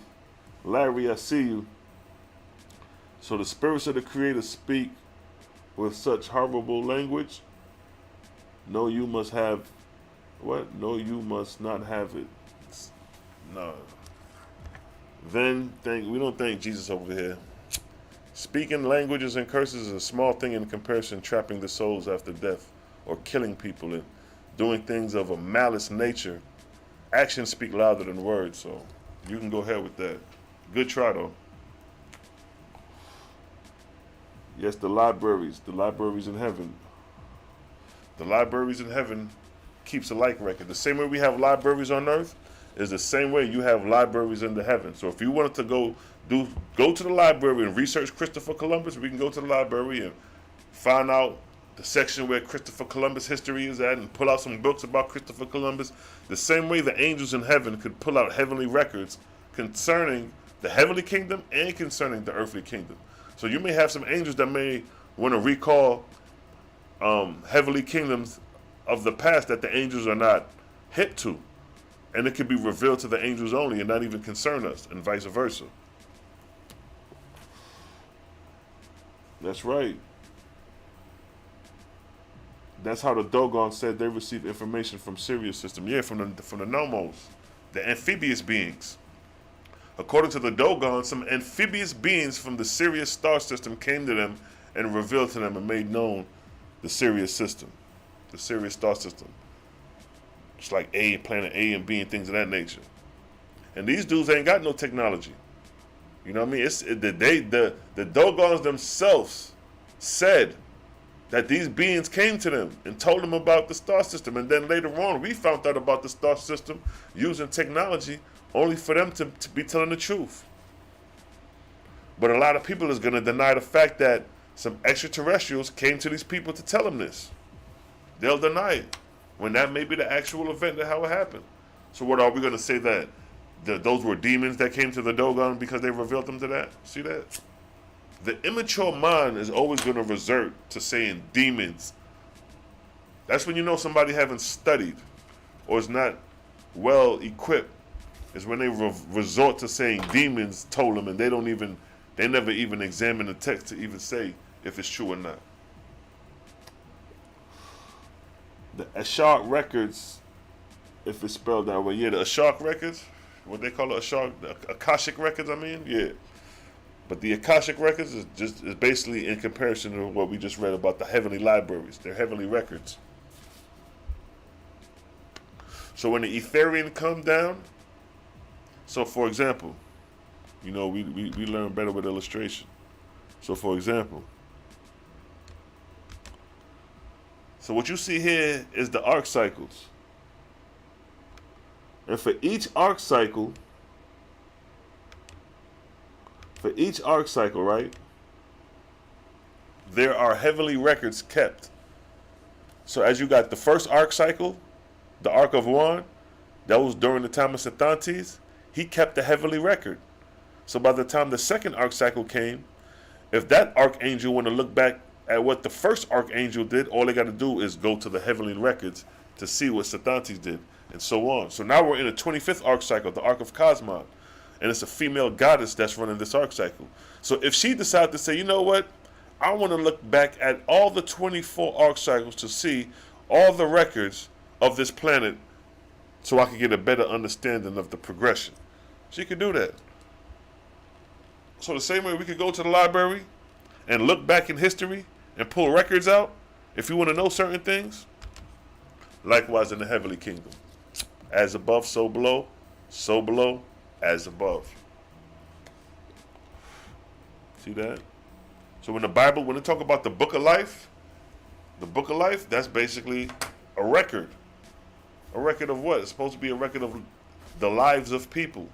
Larry, I see you. So the spirits of the Creator speak with such horrible language. No, you must have what? No, you must not have it. No. Then we don't thank Jesus over here. Speaking languages and curses is a small thing in comparison, trapping the souls after death or killing people and doing things of a malice nature. Actions speak louder than words, so you can go ahead with that. Good try, though. Yes, the libraries in heaven. The libraries in heaven keeps a like record. The same way we have libraries on earth is the same way you have libraries in the heaven. So if you wanted to go to the library and research Christopher Columbus, we can go to the library and find out the section where Christopher Columbus history is at and pull out some books about Christopher Columbus. The same way the angels in heaven could pull out heavenly records concerning the heavenly kingdom and concerning the earthly kingdom. So you may have some angels that may want to recall heavenly kingdoms of the past that the angels are not hip to. And it could be revealed to the angels only and not even concern us, and vice versa. That's right. That's how the Dogon said they received information from Sirius system. Yeah, from the Nomos, the amphibious beings. According to the Dogon, some amphibious beings from the Sirius star system came to them and revealed to them and made known the Sirius system, the Sirius star system. It's like planet A and B and things of that nature. And these dudes ain't got no technology. You know what I mean? The Dogons themselves said that these beings came to them and told them about the star system. And then later on, we found out about the star system using technology only for them to be telling the truth. But a lot of people is going to deny the fact that some extraterrestrials came to these people to tell them this. They'll deny it, when that may be the actual event of how it happened. So what are we going to say, that those were demons that came to the Dogon because they revealed them to that? See that? The immature mind is always going to resort to saying demons. That's when you know somebody haven't studied or is not well equipped, is when they resort to saying demons told them, and they never even examine the text to even say if it's true or not. The Ashok records, if it's spelled that way, yeah, the Ashok records, what they call it, Ashok, the Akashic records, I mean, yeah. But the Akashic records is basically in comparison to what we just read about the heavenly libraries. They're heavenly records. So when the Etherean come down, so for example, you know, we learn better with illustration. So for example, so what you see here is the arc cycles. And for each arc cycle, right, there are heavenly records kept. So as you got the first arc cycle, the Ark of One, that was during the time of Sathantes, he kept the heavenly record. So by the time the second arc cycle came, if that archangel want to look back at what the first archangel did, all they got to do is go to the heavenly records to see what Sathantes did, and so on. So now we're in the 25th arc cycle, the Ark of Cosmon, and it's a female goddess that's running this arc cycle. So if she decided to say, you know what, I want to look back at all the 24 arc cycles to see all the records of this planet so I can get a better understanding of the progression, she could do that. So the same way we could go to the library and look back in history and pull records out if you want to know certain things, likewise in the heavenly kingdom. As above, so below, as above. See that? So when the Bible, when they talk about the book of life, that's basically a record. A record of what? It's supposed to be a record of the lives of people.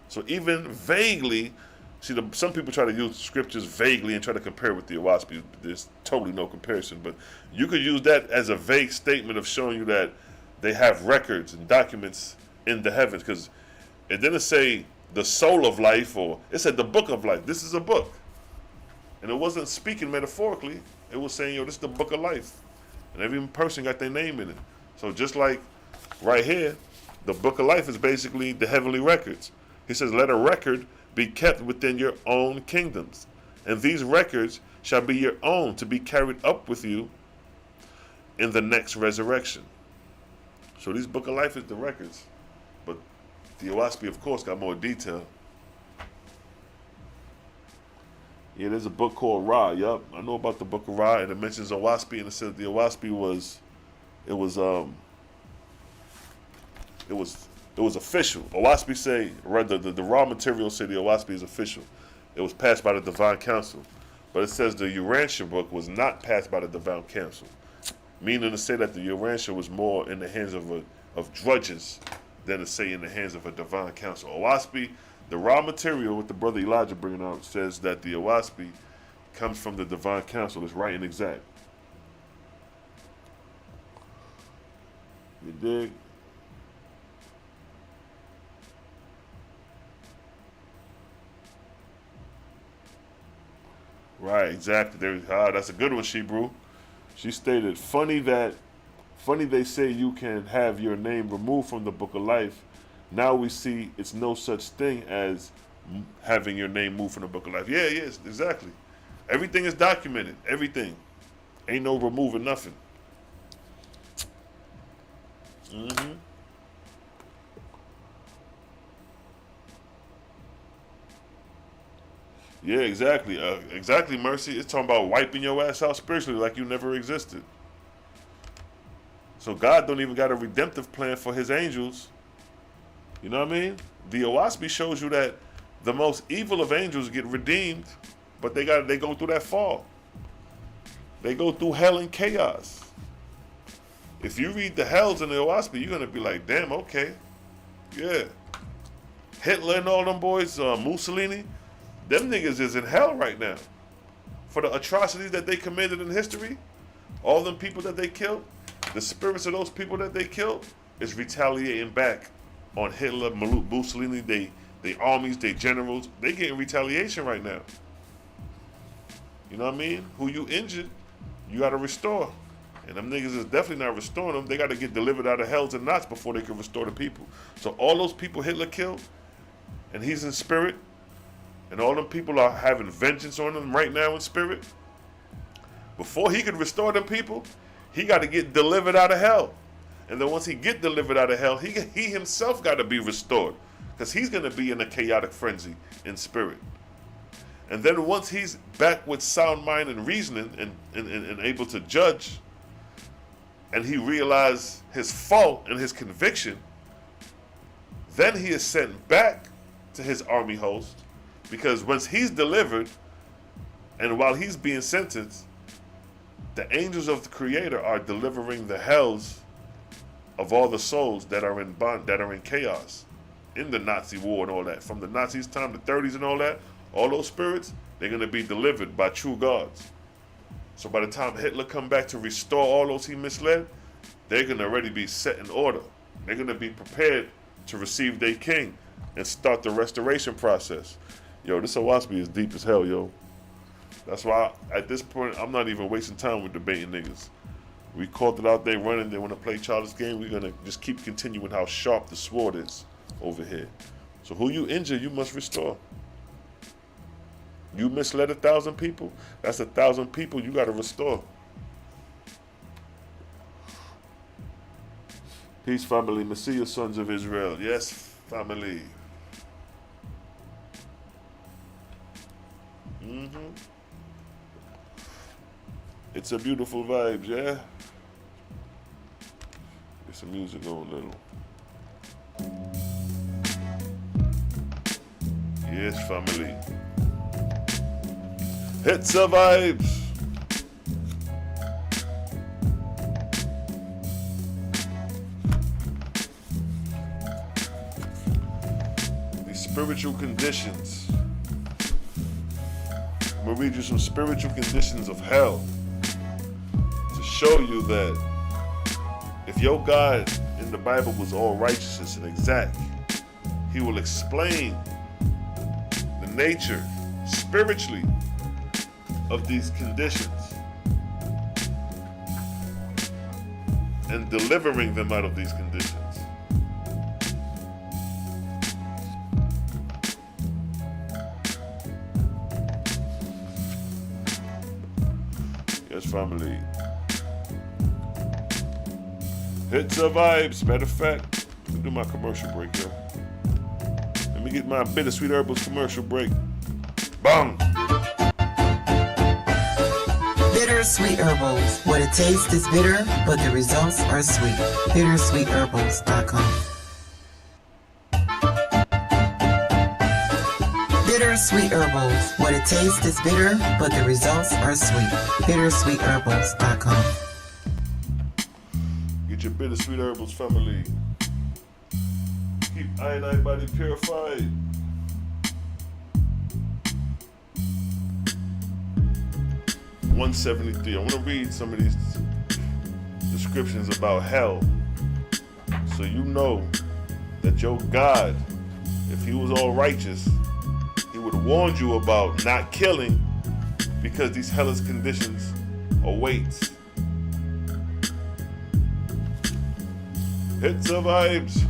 So even vaguely, some people try to use scriptures vaguely and try to compare with the Oahspe. There's totally no comparison, but you could use that as a vague statement of showing you that they have records and documents in the heavens, because it didn't say the soul of life, or it said the book of life. This is a book. And it wasn't speaking metaphorically. It was saying, yo, this is the book of life. And every person got their name in it. So just like right here, the book of life is basically the heavenly records. He says, let a record be kept within your own kingdoms, and these records shall be your own to be carried up with you in the next resurrection. So this book of life is the records, but the Oahspe, of course, got more detail. Yeah, there's a book called Ra. Yup, I know about the book of Ra, and it mentions Oahspe, and it says the Oahspe was official. Oahspe say, the raw material say the Oahspe is official. It was passed by the Divine Council. But it says the URANTIA book was not passed by the Divine Council. Meaning to say that the URANTIA was more in the hands of drudges than to say in the hands of a Divine Council. Oahspe, the raw material, what the brother Elijah bringing out, says that the Oahspe comes from the Divine Council. It's right and exact. You dig? Right, exactly. That's a good one, Shebrew. She stated, funny they say you can have your name removed from the book of life. Now we see it's no such thing as having your name moved from the book of life. Yeah, yes, exactly. Everything is documented. Everything. Ain't no removing nothing. Mm-hmm. Yeah, exactly. Exactly, Mercy. It's talking about wiping your ass out spiritually like you never existed. So God don't even got a redemptive plan for his angels. You know what I mean? The Oahspe shows you that the most evil of angels get redeemed, but they go through that fall. They go through hell and chaos. If you read the hells in the Oahspe, you're gonna be like, damn, okay. Yeah. Hitler and all them boys, Mussolini, them niggas is in hell right now. For the atrocities that they committed in history, all them people that they killed, the spirits of those people that they killed is retaliating back on Hitler, Mussolini, they armies, they generals. They getting retaliation right now. You know what I mean? Who you injured, you got to restore. And them niggas is definitely not restoring them. They got to get delivered out of hells and knots before they can restore the people. So all those people Hitler killed, and he's in spirit, and all them people are having vengeance on them right now in spirit, before he could restore them people, he got to get delivered out of hell. And then once he get delivered out of hell, he himself got to be restored, because he's going to be in a chaotic frenzy in spirit. And then once he's back with sound mind and reasoning and able to judge, and he realized his fault and his conviction, then he is sent back to his army host, because once he's delivered and while he's being sentenced, the angels of the Creator are delivering the hells of all the souls that are in bond, that are in chaos, in the Nazi war and all that. From the Nazis' time, the 30s and all that, all those spirits, they're going to be delivered by true gods. So by the time Hitler come back to restore all those he misled, they're going to already be set in order. They're going to be prepared to receive their king and start the restoration process. Yo, this Oahspe is deep as hell, yo. That's why, at this point, I'm not even wasting time with debating niggas. We called it out there running. They want to play childish game. We're going to just keep continuing how sharp the sword is over here. So who you injure, you must restore. You misled 1,000 people, that's 1,000 people you got to restore. Peace, family. Messiah, sons of Israel. Yes, family. It's a beautiful vibes, yeah? Get some music on, little. Yes, family. It's a vibes. These spiritual conditions. I'm going to read you some spiritual conditions of hell to show you that if your God in the Bible was all righteousness and exact, he will explain the nature spiritually of these conditions and delivering them out of these conditions. Yes, family. Hits a vibes. Matter of fact, let me do my commercial break here. Let me get my bittersweet herbals commercial break. Bang! Bittersweet herbals. What it tastes is bitter, but the results are sweet. Bittersweetherbals.com. Bittersweet herbals. What it tastes is bitter, but the results are sweet. Bittersweetherbals.com. Get your bittersweet herbals, family. Keep I body purified. .173. I want to read some of these descriptions about hell so you know that your God, if he was all righteous, he would have warned you about not killing because these hellish conditions awaits. Hits the vibes.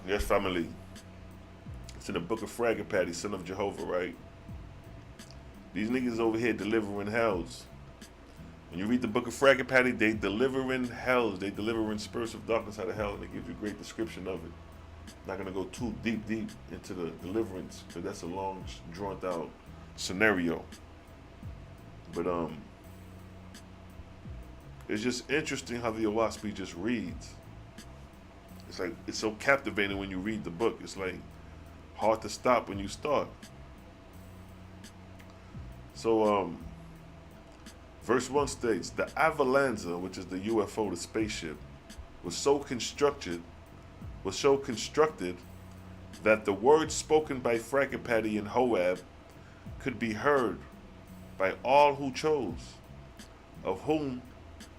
Yes, family. It's in the book of Fragapati, son of Jehovah, right? These niggas over here delivering hells. When you read the book of Fragapati, they delivering hells. They delivering spirits of darkness out of hell, and they give you a great description of it. Not going to go too deep into the deliverance, because that's a long, drawn-out scenario. But it's just interesting how the Oahspe just reads. It's like, it's so captivating when you read the book. It's like hard to stop when you start. So, verse 1 states, the Avalanza, which is the UFO, the spaceship, was so constructed that the words spoken by Fragapati and Hoab could be heard by all who chose, of whom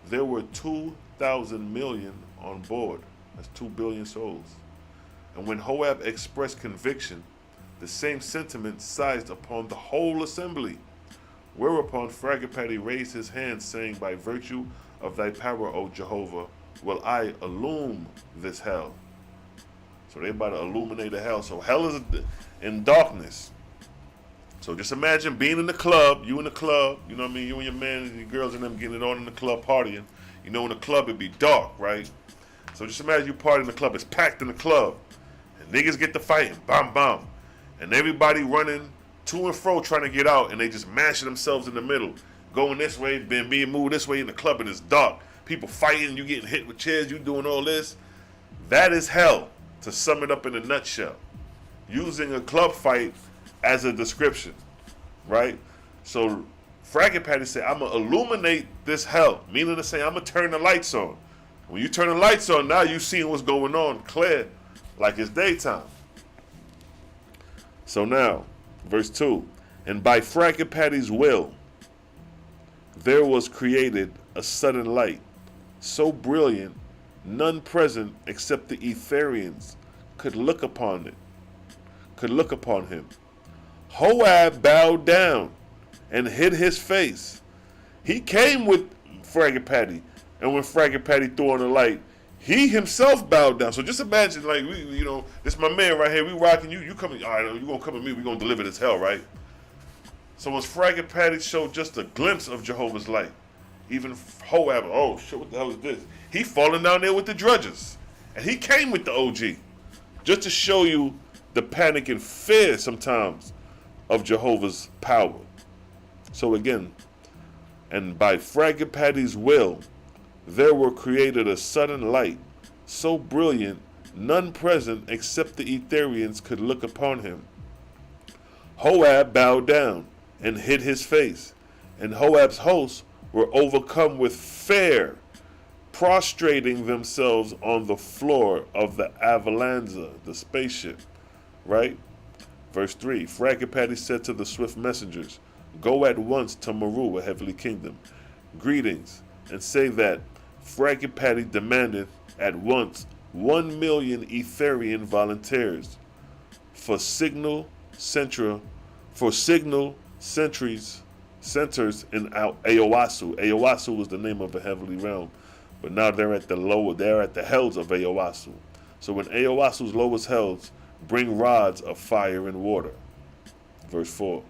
there were 2,000 million on board. That's 2 billion souls. And when Hoab expressed conviction, the same sentiment seized upon the whole assembly. Whereupon Fragapati raised his hand, saying, by virtue of thy power, O Jehovah, will I illume this hell. So they're about to illuminate the hell. So hell is in darkness. So just imagine being in the club, you in the club, you know what I mean? You and your man and your girls and them getting it on in the club partying. You know, in the club it'd be dark, right? So just imagine you party in the club, it's packed in the club. And niggas get to fighting, bam, bam. And everybody running to and fro trying to get out, and they just mashing themselves in the middle, going this way, being moved this way in the club, and it's dark. People fighting, you getting hit with chairs, you doing all this. That is hell, to sum it up in a nutshell. Using a club fight as a description, right? So Fraggle Patty said, I'm going to illuminate this hell, meaning to say I'm going to turn the lights on. When you turn the lights on, now you seeing what's going on clear, like it's daytime. So now, verse 2, and by Fraggle Patty's will, there was created a sudden light, so brilliant, none present except the Ethereans could look upon it, could look upon him. Hoab bowed down and hid his face. He came with Fraggle Patty, and when Fraggle Patty threw on the light, he himself bowed down. So just imagine, like, this my man right here, we rocking you, you coming, all right, you gonna come with me, we gonna deliver this hell, right? So when Fraggle Patty showed just a glimpse of Jehovah's light, even Hoab, oh shit, what the hell is this? He falling down there with the drudges. And he came with the OG. Just to show you the panic and fear sometimes of Jehovah's power. So again, and by Fraggle Patty's will, there were created a sudden light, so brilliant, none present except the Ethereans could look upon him. Hoab bowed down and hid his face, and Hoab's hosts were overcome with fear, prostrating themselves on the floor of the Avalanza, the spaceship, right? Verse 3, Fraggle Patty said to the swift messengers, go at once to Meru, a heavenly kingdom. Greetings, and say that Fraggle Patty demanded at once 1 million Etherean volunteers for signal centers in Oahspe. Oahspe was the name of a heavenly realm, but now they're at the hells of Oahspe. So in Oahspe's lowest hells, bring rods of fire and water. Verse 4.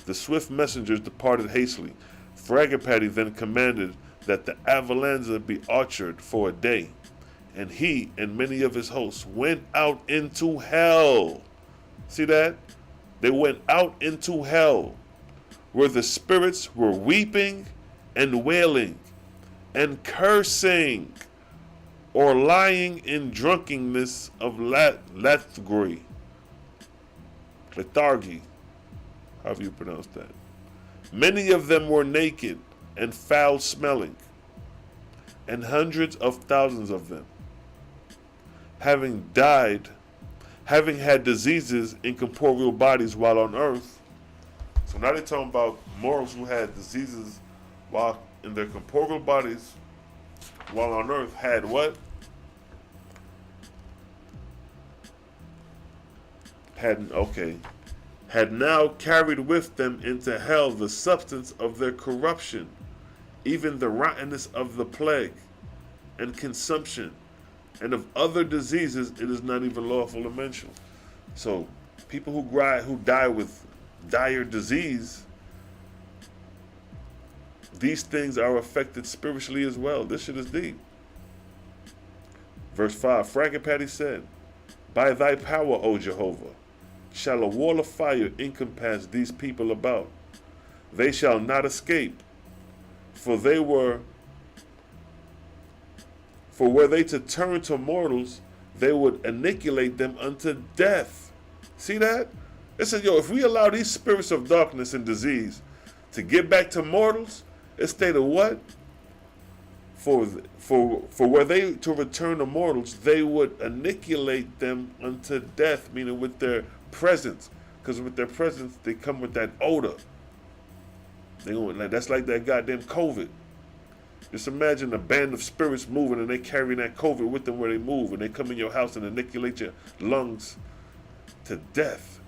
The swift messengers departed hastily. Fraggle Patty then commanded that the Avalanza be archered for a day, and he and many of his hosts went out into hell. See that? They went out into hell, where the spirits were weeping and wailing and cursing, or lying in drunkenness of lethargy, however you pronounce that. Many of them were naked and foul-smelling, and hundreds of thousands of them, having had diseases in corporeal bodies while on earth. So now they're talking about mortals who had diseases while in their corporeal bodies while on earth had what? Had now carried with them into hell the substance of their corruption, even the rottenness of the plague and consumption, and of other diseases it is not even lawful to mention. So people who die with dire disease, these things are affected spiritually as well. This shit is deep. Verse 5, Fraggle Patty said, by thy power, O Jehovah, shall a wall of fire encompass these people about. They shall not escape, for were they to turn to mortals, they would annihilate them unto death. See that? It says, if we allow these spirits of darkness and disease to get back to mortals, it stated what? For were they to return to mortals, they would annihilate them unto death, meaning with their presence. Because with their presence, they come with that odor. That's like that goddamn COVID. Just imagine a band of spirits moving and they carrying that COVID with them where they move, and they come in your house and annihilate your lungs to death.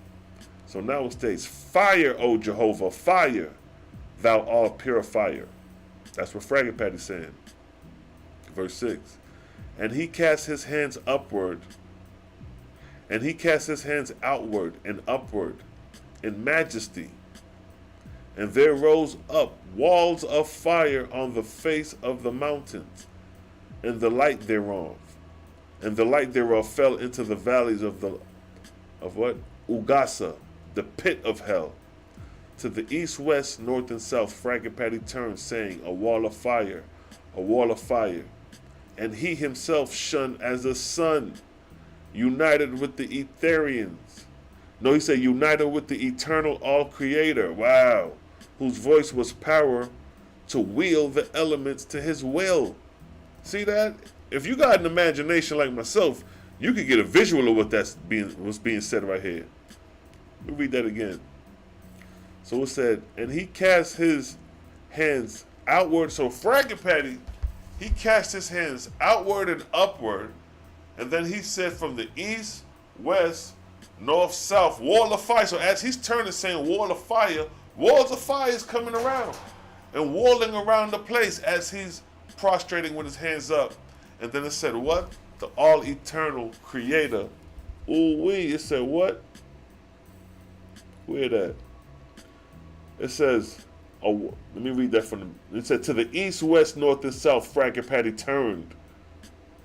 So now it states, fire, O Jehovah, fire, thou art purifier. That's what Fraggle Patty's saying. Verse 6. And he cast his hands upward, and he cast his hands outward and upward in majesty. And there rose up walls of fire on the face of the mountains, and the light thereof. And the light thereof fell into the valleys of what? Ugasa, the pit of hell. To the east, west, north, and south, Fragapati turned, saying, a wall of fire, a wall of fire. And he himself shone as a sun, united with the Ethereans. No, he said, united with the eternal all-creator, wow, whose voice was power to wield the elements to his will. See that? If you got an imagination like myself, you could get a visual of what's being said right here. Let me read that again. So it said, and he cast his hands outward. So Fragapati, he cast his hands outward and upward. And then he said from the east, west, north, south, wall of fire. So as he's turning saying wall of fire, walls of fire is coming around and walling around the place as he's prostrating with his hands up. And then it said what? The all-eternal creator. Ooh-wee, it said what? Where that? It says, oh, let me read that from the, it said, to the east, west, north, and south, Fragapati turned,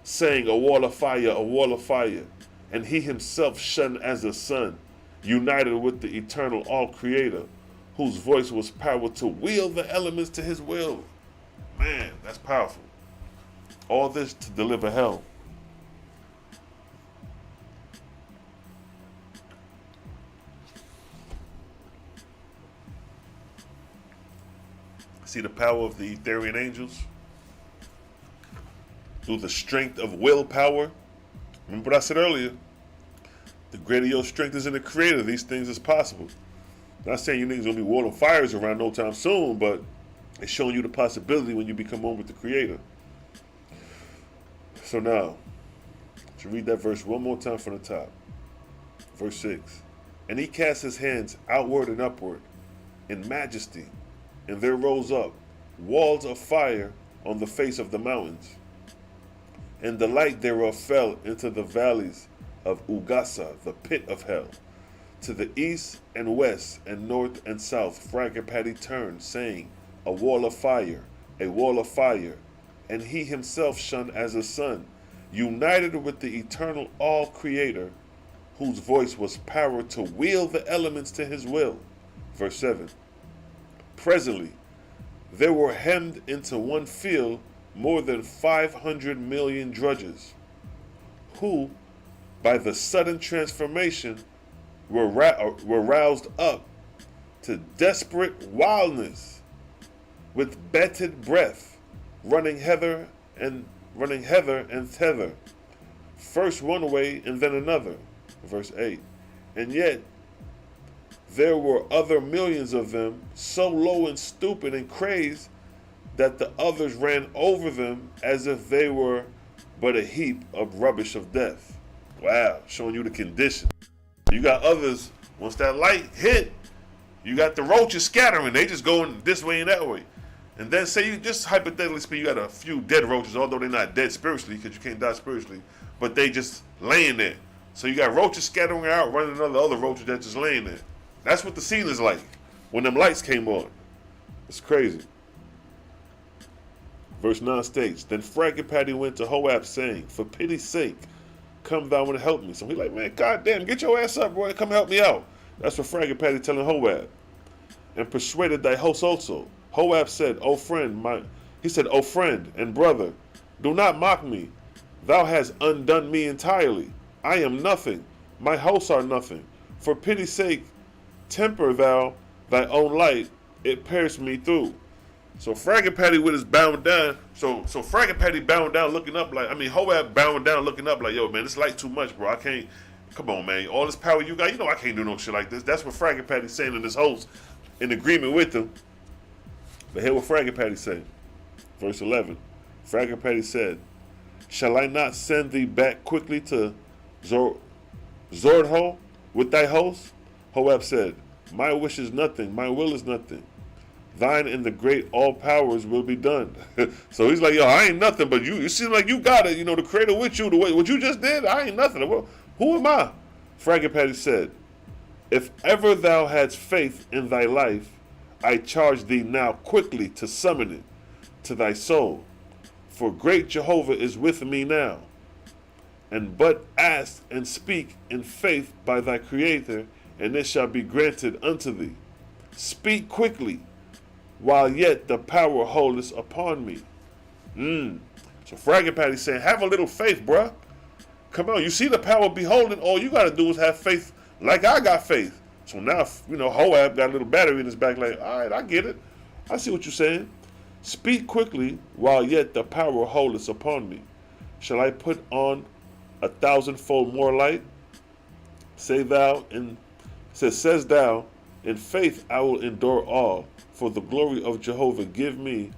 saying, a wall of fire, a wall of fire. And he himself shone as a sun, united with the eternal all-creator, whose voice was power to wield the elements to his will. Man, that's powerful. All this to deliver hell. See the power of the Etherean angels? Through the strength of willpower. Remember what I said earlier? The greater your strength is in the creator, these things is possible. Not saying you niggas gonna be wall fires around no time soon, but it's showing you the possibility when you become one with the creator. So now, to read that verse one more time from the top. Verse 6. And he cast his hands outward and upward in majesty, and there rose up walls of fire on the face of the mountains. And the light thereof fell into the valleys of Ugasa, the pit of hell. To the east and west and north and south, Fragapati turned, saying, a wall of fire, a wall of fire. And he himself shone as a sun, united with the eternal all-creator, whose voice was power to wield the elements to his will. Verse 7. Presently, there were hemmed into one field more than 500 million drudges, who, by the sudden transformation, were roused up to desperate wildness, with bated breath, running hither and thither, first one way and then another. Verse 8. And yet there were other millions of them, so low and stupid and crazed that the others ran over them as if they were but a heap of rubbish of death. Wow, showing you the condition. You got others, once that light hit, you got the roaches scattering. They just going this way and that way. And then say you just hypothetically speaking, you got a few dead roaches, although they're not dead spiritually because you can't die spiritually, but they just laying there. So you got roaches scattering out, running other roaches that's just laying there. That's what the scene is like when them lights came on. It's crazy. Verse 9 states, then Fragapati went to Oahspe, saying, for pity's sake, come thou and help me. So he's like, man, goddamn, get your ass up, boy, come help me out. That's what Fragapati telling Oahspe. And persuaded thy host also. Oahspe said, O friend and brother, do not mock me. Thou hast undone me entirely. I am nothing. My hosts are nothing. For pity's sake, temper thou thy own light. It pierced me through. So Fragapati with his bowing down. So Fragapati bowing down, looking up like, Oahspe bowing down, looking up like, yo, man, this light too much, bro. I can't. Come on, man. All this power you got, you know I can't do no shit like this. That's what Fragapati's saying in his host, in agreement with him. But hear what Fragapati said. Verse 11. Fragapati said, shall I not send thee back quickly to Zordho with thy host? Oahspe said, my wish is nothing, my will is nothing. Thine and the great all powers will be done. So he's like, yo, I ain't nothing, but you seem like you got it, the creator with you, the way what you just did, I ain't nothing. Well, who am I? Fragapati said, if ever thou hadst faith in thy life, I charge thee now quickly to summon it to thy soul. For great Jehovah is with me now. And but ask and speak in faith by thy creator, and it shall be granted unto thee. Speak quickly, while yet the power holdeth upon me. So Fraggle Patty's saying, have a little faith, bruh. Come on, you see the power beholding, all you got to do is have faith like I got faith. So now, Hoab got a little battery in his back like, all right, I get it. I see what you're saying. Speak quickly, while yet the power holdeth upon me. Shall I put on 1,000-fold more light? Says thou, in faith I will endure all. For the glory of Jehovah give me,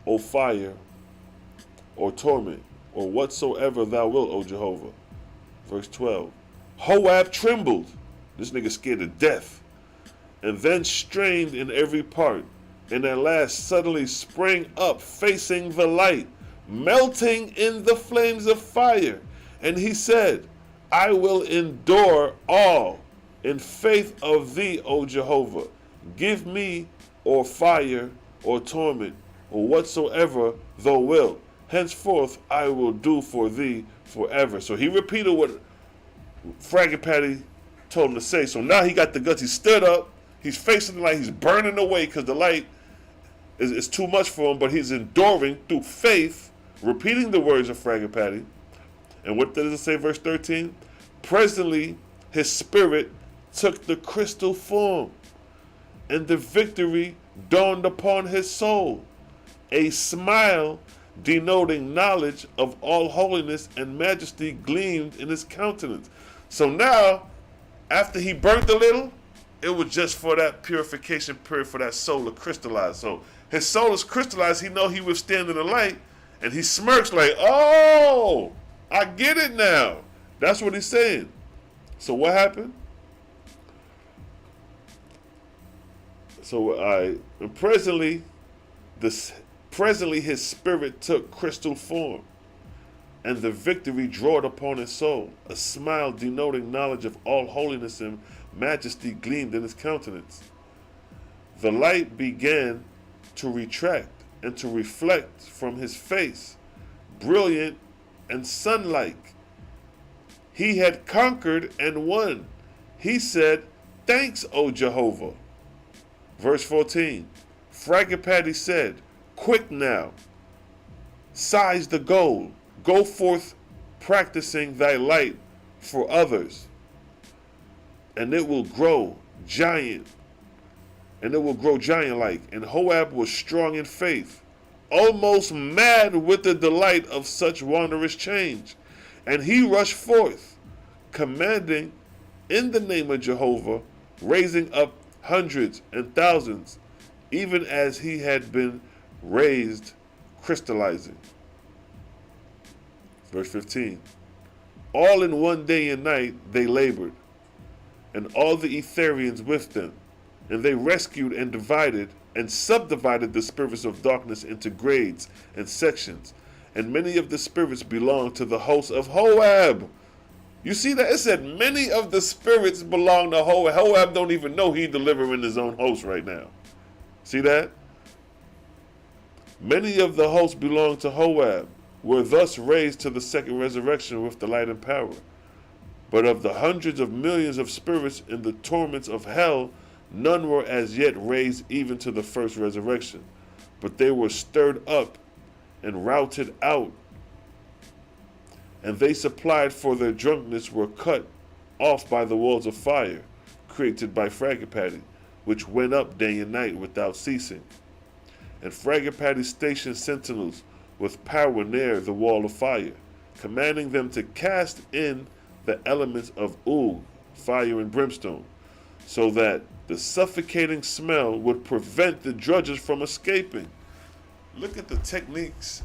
O fire, or torment, or whatsoever thou wilt, O Jehovah. Verse 12. Hoab trembled. This nigga scared to death. And then strained in every part. And at last suddenly sprang up, facing the light, melting in the flames of fire. And he said, I will endure all in faith of thee, O Jehovah. Give me or fire or torment, or whatsoever thou wilt. Henceforth I will do for thee forever. So he repeated what Fraggle Patty told him to say. So now he got the guts. He stood up. He's facing the light. He's burning away because the light is too much for him. But he's enduring through faith, repeating the words of Fraggle Patty. And what does it say, verse 13? Presently his spirit took the crystal form, and the victory dawned upon his soul. A smile denoting knowledge of all holiness and majesty gleamed in his countenance. So now, after he burnt a little, it was just for that purification period for that soul to crystallize. So his soul is crystallized. He know he was standing in the light, and he smirks like, oh, I get it now. That's what he's saying. So what happened? So presently his spirit took crystal form, and the victory drawed upon his soul. A smile denoting knowledge of all holiness and majesty gleamed in his countenance. The light began to retract and to reflect from his face, brilliant and sun-like. He had conquered and won. He said, thanks, O Jehovah. Verse 14, Fraggle Patty said, quick now, seize the goal, go forth practicing thy light for others, and it will grow giant, and it will grow giant-like. And Hoab was strong in faith, almost mad with the delight of such wondrous change. And he rushed forth, commanding in the name of Jehovah, raising up hundreds and thousands, even as he had been raised, crystallizing. Verse 15. All in one day and night they labored, and all the Etherians with them, and they rescued and divided and subdivided the spirits of darkness into grades and sections, and many of the spirits belonged to the host of Hoab. You see that? It said many of the spirits belong to Hoab. Hoab don't even know he's delivering his own host right now. See that? Many of the hosts belong to Hoab, were thus raised to the second resurrection with the light and power. But of the hundreds of millions of spirits in the torments of hell, none were as yet raised even to the first resurrection. But they were stirred up and routed out, and they supplied for their drunkenness were cut off by the walls of fire, created by Fraggle Patty, which went up day and night without ceasing. And Fraggle Patty stationed sentinels with power near the wall of fire, commanding them to cast in the elements of fire and brimstone, so that the suffocating smell would prevent the drudges from escaping. Look at the techniques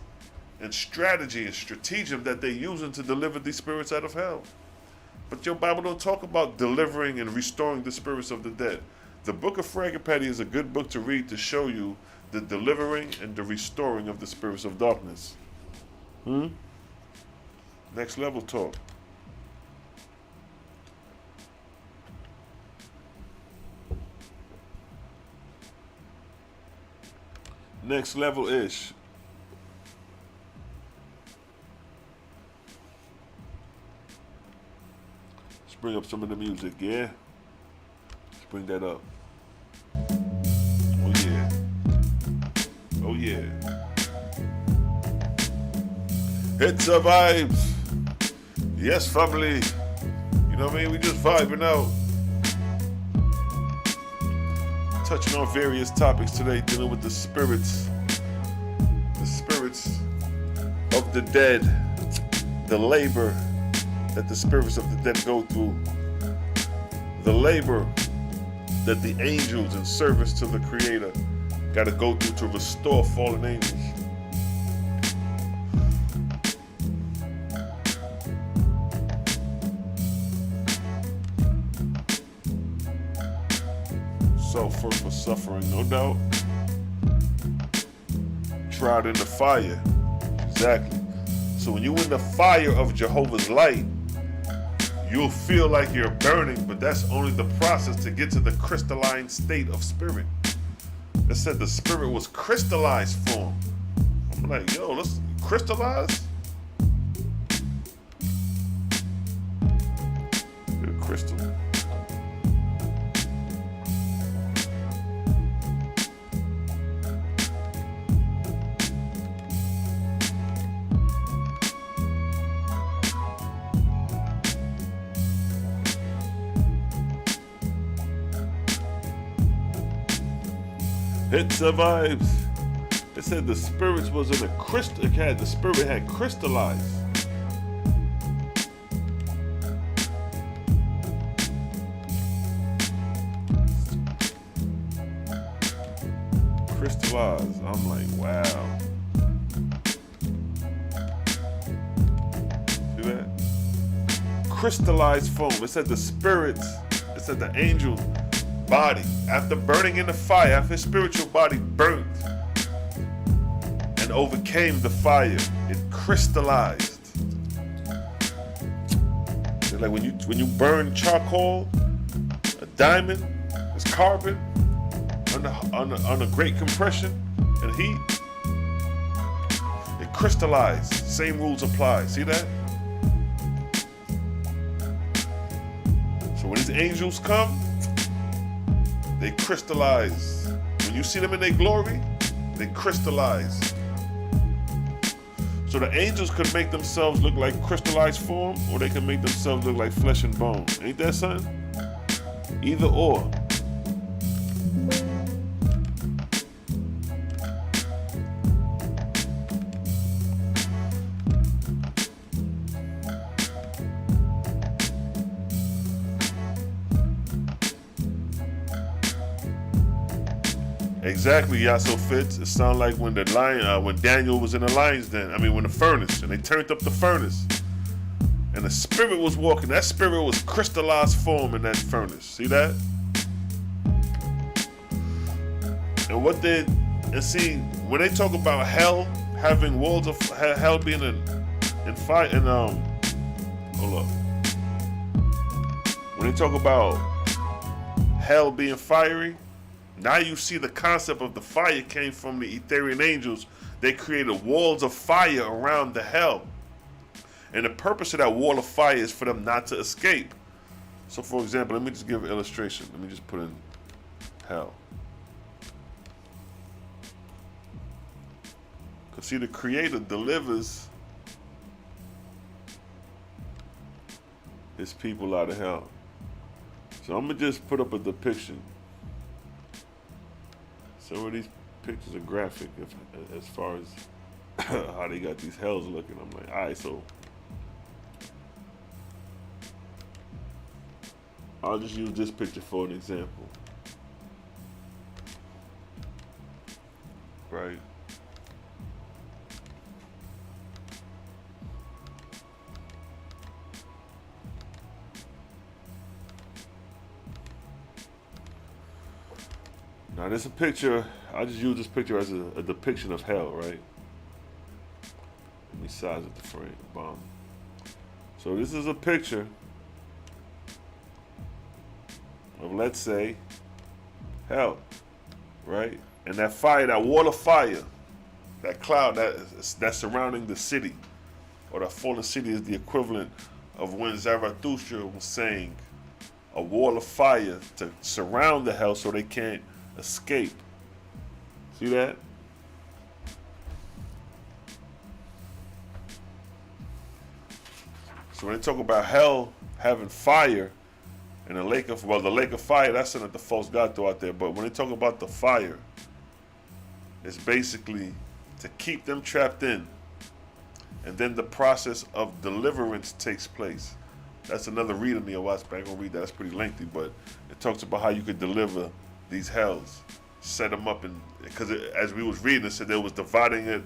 and strategy and stratagem that they're using to deliver these spirits out of hell. But your Bible don't talk about delivering and restoring the spirits of the dead. The book of Fraggle Patty is a good book to read to show you the delivering and the restoring of the spirits of darkness. Next level talk. Next level ish. Let's bring up some of the music, yeah? Let's bring that up. yeah. It's a vibes. Yes, family. You know what I mean? We just vibing out. Touching on various topics today, dealing with the spirits of the dead, the labor that the spirits of the dead go through, the labor that the angels in service to the Creator got to go through to restore fallen angels. Suffer for suffering, no doubt. Tried in the fire. Exactly. So when you're in the fire of Jehovah's light, you'll feel like you're burning, but that's only the process to get to the crystalline state of spirit. It said the spirit was crystallized form. I'm like, yo, let's crystallize? Get a crystal. It survives. It said the spirits was in a crystal. The spirit had crystallized. Crystallized. I'm like, wow. See that? Crystallized foam. It said the spirits. It said the angel body, after burning in the fire, after his spiritual body burnt and overcame the fire, it crystallized. So like when you burn charcoal, a diamond, it's carbon under great compression and heat, it crystallized. Same rules apply. See that? So when these angels come, they crystallize. When you see them in their glory, they crystallize. So the angels could make themselves look like crystallized form, or they can make themselves look like flesh and bone. Ain't that something? Either or. Exactly, Yasso Fitz. It sounded like when the lion, when Daniel was in the lion's den. When the furnace, and they turned up the furnace, and the spirit was walking. That spirit was crystallized form in that furnace. See that? And see, when they talk about hell having walls of hell being in fire, and hold up. When they talk about hell being fiery. Now you see the concept of the fire came from the Etherean angels. They created walls of fire around the hell. And the purpose of that wall of fire is for them not to escape. So for example, let me just give an illustration. Let me just put in hell. Because see, the Creator delivers his people out of hell. So I'm going to just put up a depiction. Some of these pictures are graphic as far as how they got these hells looking. I'm like, all right, so I'll just use this picture for an example. Right? Now there's a picture, I just use this picture as a depiction of hell, right? Let me size it to frame, bomb. So this is a picture of, let's say, hell, right? And that fire, that wall of fire, that cloud that's surrounding the city, or the fallen city, is the equivalent of when Zarathustra was saying a wall of fire to surround the hell so they can't escape. See that? So when they talk about hell having fire and the lake of fire, that's something that the false god threw out there. But when they talk about the fire, it's basically to keep them trapped in. And then the process of deliverance takes place. That's another read in the Oaspe. I ain't gonna read that. That's pretty lengthy, but it talks about how you could deliver these hells, set them up, and because as we was reading, it said there was dividing it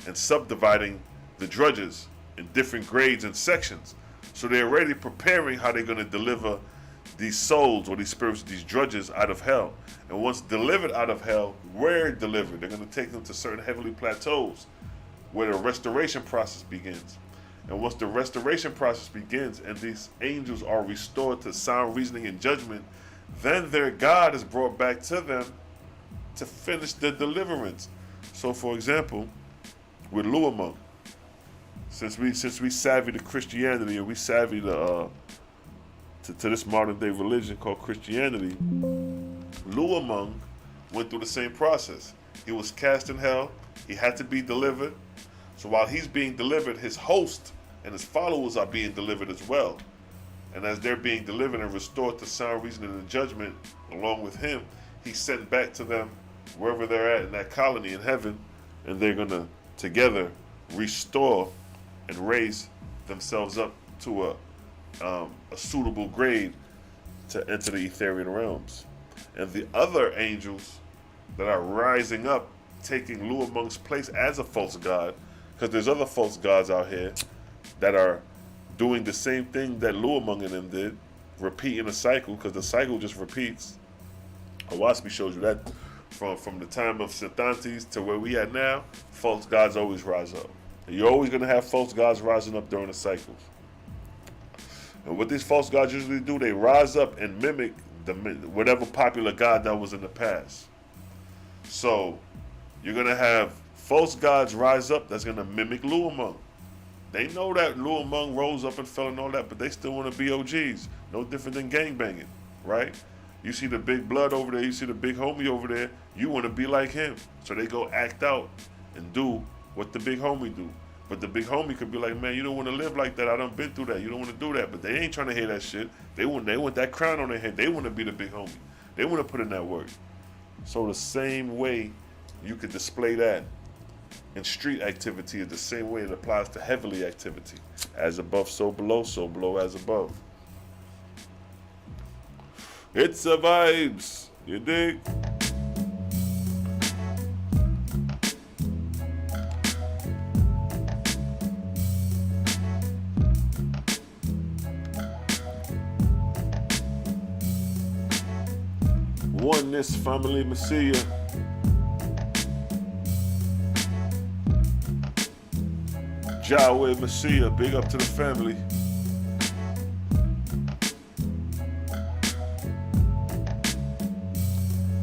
and subdividing the drudges in different grades and sections. So they're already preparing how they're gonna deliver these souls or these spirits, these drudges out of hell. And once delivered out of hell, where delivered, they're gonna take them to certain heavenly plateaus where the restoration process begins. And once the restoration process begins and these angels are restored to sound reasoning and judgment, then their God is brought back to them to finish the deliverance. So for example, with Luamung, since we savvy to Christianity and we savvy to this modern day religion called Christianity, Luamung went through the same process. He was cast in hell, he had to be delivered. So while he's being delivered, his host and his followers are being delivered as well. And as they're being delivered and restored to sound reasoning and judgment along with him, he's sent back to them wherever they're at in that colony in heaven, and they're going to together restore and raise themselves up to a suitable grade to enter the Etherean realms. And the other angels that are rising up, taking Luamung's place as a false god, because there's other false gods out here that are doing the same thing that Luamung and them did, repeating a cycle, because the cycle just repeats. Oaspe shows you that from the time of Sathantes to where we at now, false gods always rise up. And you're always going to have false gods rising up during the cycles. And what these false gods usually do, they rise up and mimic whatever popular god that was in the past. So you're going to have false gods rise up that's going to mimic Luamung. They know that Luamung rose up and fell and all that, but they still want to be OGs. No different than gangbanging, right? You see the big blood over there, you see the big homie over there, you want to be like him. So they go act out and do what the big homie do. But the big homie could be like, man, you don't want to live like that. I done been through that. You don't want to do that. But they ain't trying to hear that shit. They want that crown on their head. They want to be the big homie. They want to put in that work. So the same way you could display that in street activity is the same way it applies to heavenly activity. As above, so below as above. It's a vibes, you dig? Oneness, family, Messiah. Yahweh, Messiah, big up to the family.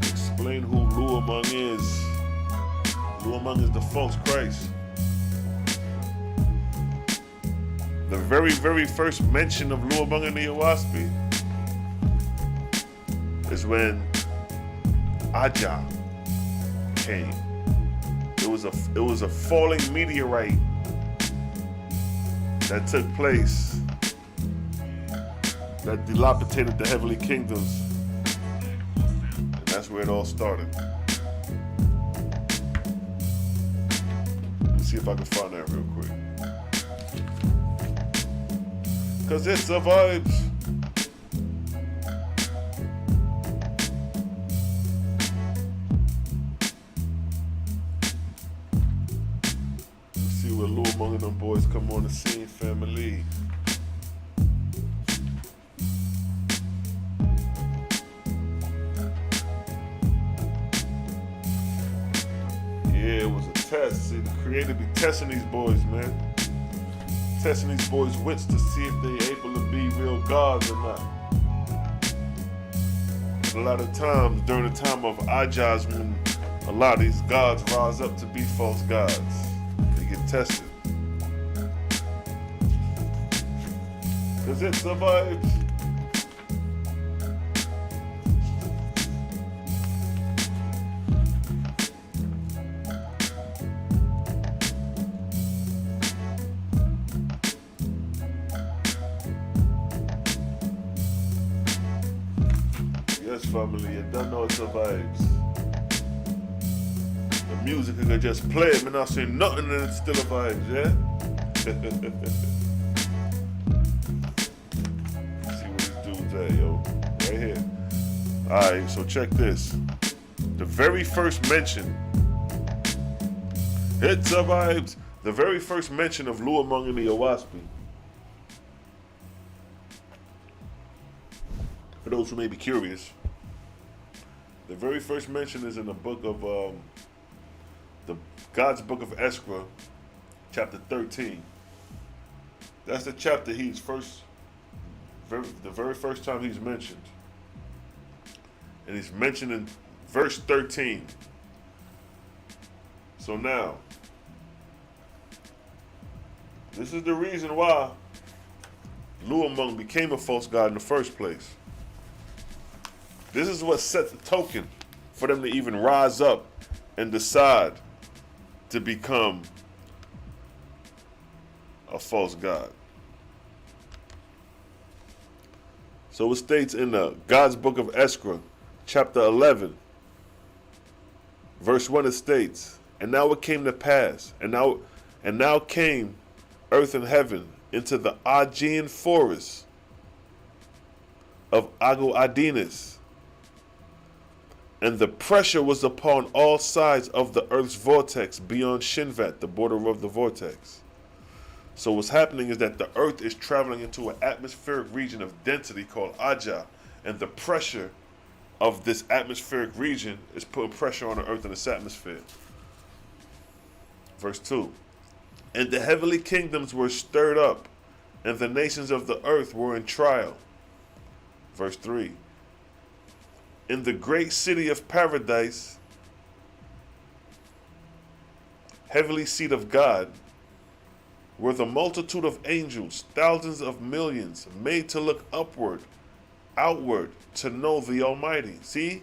Explain who Luamung is. Luamung is the false Christ. The very, very first mention of Luamung in the Oaspe is when Aja came. It was a falling meteorite that took place that dilapidated the heavenly kingdoms, and that's where it all started. Let's see if I can find that real quick, cause it's the vibes. Luamung and them boys come on the scene, family. Yeah, it was a test. See, the creator be testing these boys, man. Testing these boys' wits to see if they able to be real gods or not. A lot of times, during the time of Ajas, when a lot of these gods rise up to be false gods, they get tested. Cause it's the vibes. family. You don't know it's the vibes. The music, you can just play it, man. I say nothing and it's still a vibes, yeah? See what this dude's at, yo. Right here. Alright, so check this. The very first mention. It's a vibes. The very first mention of Luamung in the Oahspe. For those who may be curious, the very first mention is in the book of the God's Book of Esra, chapter 13. That's the chapter the very first time he's mentioned, and he's mentioned in verse 13. So now, this is the reason why Luamung became a false god in the first place. This is what set the token for them to even rise up and decide to become a false god. So it states in the God's Book of Esra, chapter 11, verse 1, it states, "And now it came to pass, and now came earth and heaven into the Aegean forest of Ago-Adinis. And the pressure was upon all sides of the earth's vortex beyond Shinvat, the border of the vortex." So what's happening is that the earth is traveling into an atmospheric region of density called Aja. And the pressure of this atmospheric region is putting pressure on the earth and its atmosphere. Verse 2. "And the heavenly kingdoms were stirred up, and the nations of the earth were in trial." Verse 3. "In the great city of paradise, heavenly seat of God, were the multitude of angels, thousands of millions, made to look upward, outward, to know the Almighty." See?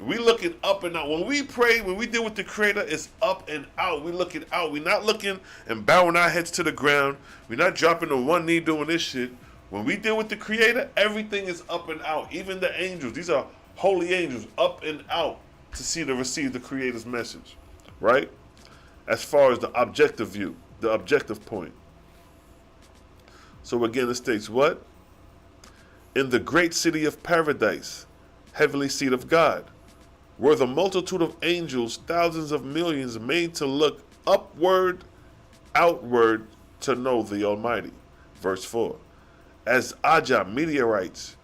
We looking up and out. When we pray, when we deal with the Creator, it's up and out. We looking out. We're not looking and bowing our heads to the ground. We're not dropping to one knee doing this shit. When we deal with the Creator, everything is up and out. Even the angels. These are holy angels, up and out to receive the Creator's message. Right? As far as the objective view, the objective point. So again, it states what? "In the great city of paradise, heavenly seat of God, were the multitude of angels, thousands of millions, made to look upward, outward, to know the Almighty." Verse 4. "As Aja meteorites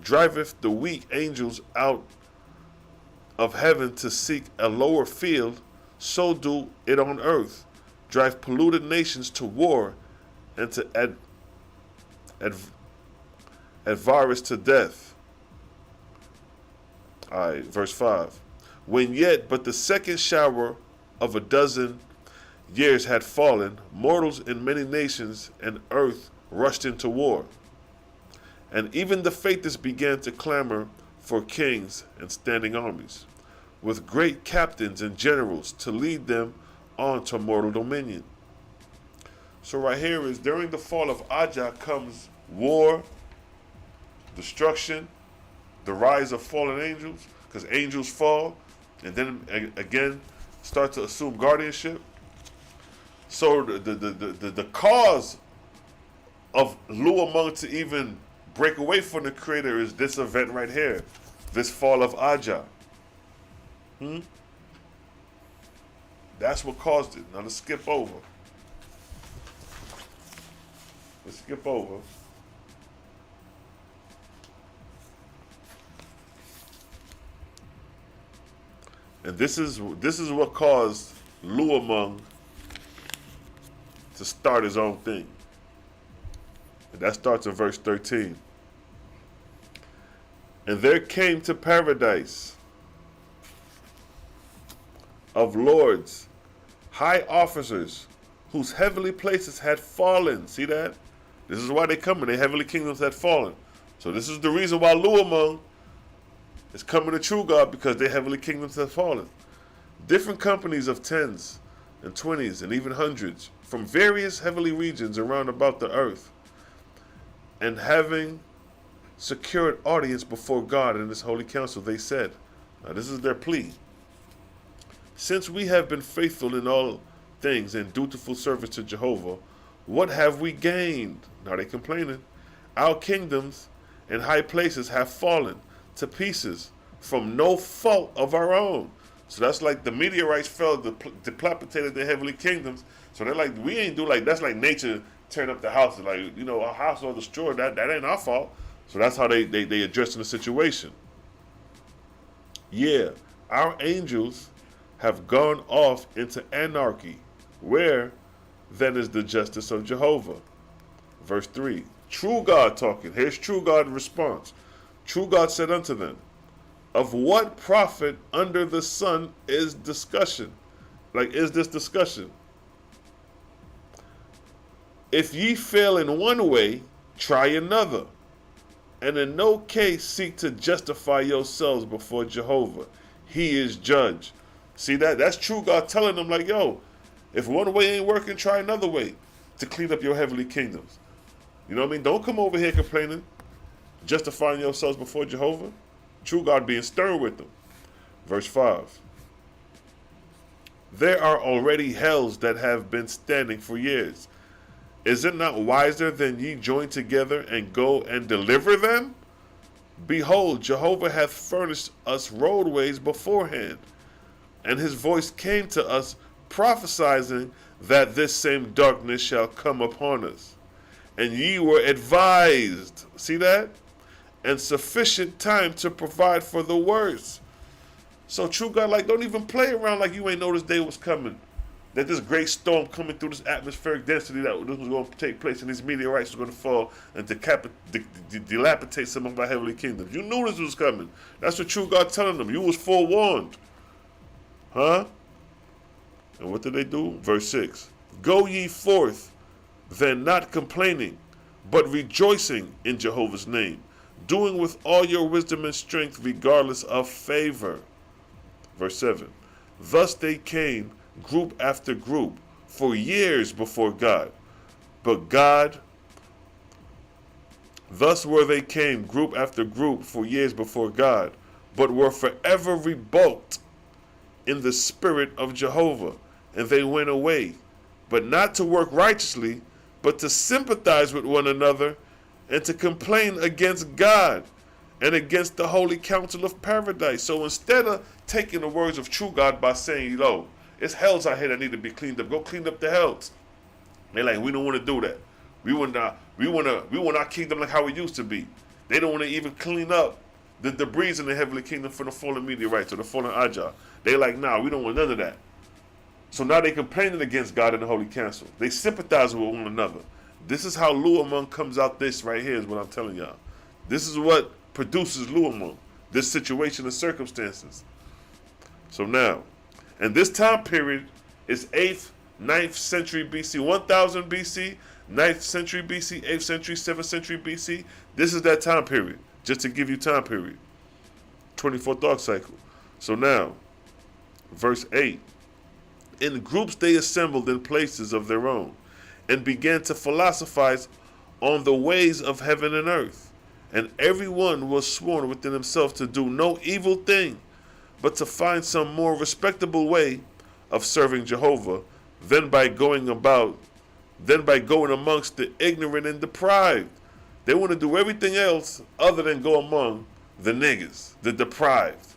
driveth the weak angels out of heaven to seek a lower field, so do it on earth, drive polluted nations to war and to advise to death." Alright, verse 5. "When yet but the second shower of a dozen years had fallen, mortals in many nations and earth rushed into war. And even the faithless began to clamor for kings and standing armies, with great captains and generals to lead them on to mortal dominion." So right here is during the fall of Aja comes war, destruction, the rise of fallen angels, because angels fall and then again start to assume guardianship. So the cause of Luamung to even break away from the Creator is this event right here, this fall of Aja. That's what caused it. Now let's skip over. And this is what caused Luamung to start his own thing. And that starts in verse 13. "And there came to paradise of lords, high officers, whose heavenly places had fallen." See that? This is why they come in. Their heavenly kingdoms had fallen. So this is the reason why Luamung is coming to true God, because their heavenly kingdoms have fallen. "Different companies of tens and 20s and even hundreds from various heavenly regions around about the earth, and having secured audience before God and his holy council. They said, now this is their plea, since we have been faithful in all things and dutiful service to Jehovah, what have we gained? Now they're complaining. Our kingdoms and high places have fallen to pieces from no fault of our own. So that's like the meteorites fell, dilapidated the heavenly kingdoms. So they're like, we ain't do like, that's like nature tearing up the house. Like, you know, our house all destroyed. That ain't our fault. So that's how they addressing the situation. Yeah, our angels have gone off into anarchy. Where then is the justice of Jehovah? Verse 3. True God talking. Here's true God response. True God said unto them, of what profit under the sun is discussion? Like, is this discussion? If ye fail in one way, try another. And in no case seek to justify yourselves before Jehovah. He is judge. See that? That's true God telling them, like, yo, if one way ain't working, try another way to clean up your heavenly kingdoms. You know what I mean? Don't come over here complaining, justifying yourselves before Jehovah. True God being stern with them. Verse 5. There are already hells that have been standing for years. Is it not wiser than ye join together and go and deliver them? Behold, Jehovah hath furnished us roadways beforehand, and his voice came to us, prophesying that this same darkness shall come upon us. And ye were advised, see that? And sufficient time to provide for the worst. So true God, like, don't even play around like you ain't know this day was coming. That this great storm coming through this atmospheric density that this was going to take place and these meteorites were going to fall and dilapidate some of our heavenly kingdoms. You knew this was coming. That's what true God telling them. You was forewarned. Huh? And what did they do? Verse 6. Go ye forth, then not complaining, but rejoicing in Jehovah's name, doing with all your wisdom and strength regardless of favor. Verse 7. Thus they came, group after group, for years before God. But God, thus were they came, group after group, for years before God, but were forever rebuked in the spirit of Jehovah. And they went away, but not to work righteously, but to sympathize with one another, and to complain against God and against the holy council of paradise. So instead of taking the words of true God by saying, you know, it's hells out here that need to be cleaned up, go clean up the hells. They're like, we don't want to do that. We want our kingdom like how it used to be. They don't want to even clean up the debris in the heavenly kingdom from the fallen meteorites or the fallen Ajah. They like, nah, we don't want none of that. So now they complaining against God and the holy council. They sympathize with one another. This is how Luamon comes out. This right here is what I'm telling y'all. This is what produces Luamon. This situation and circumstances. So now, and this time period is 8th, 9th century BC, 1000 BC, 9th century BC, 8th century, 7th century BC. This is that time period, just to give you time period. 24th dark cycle. So now, verse 8. In groups they assembled in places of their own, and began to philosophize on the ways of heaven and earth. And every one was sworn within himself to do no evil thing, but to find some more respectable way of serving Jehovah than by going amongst the ignorant and deprived. They want to do everything else other than go among the niggas, the deprived.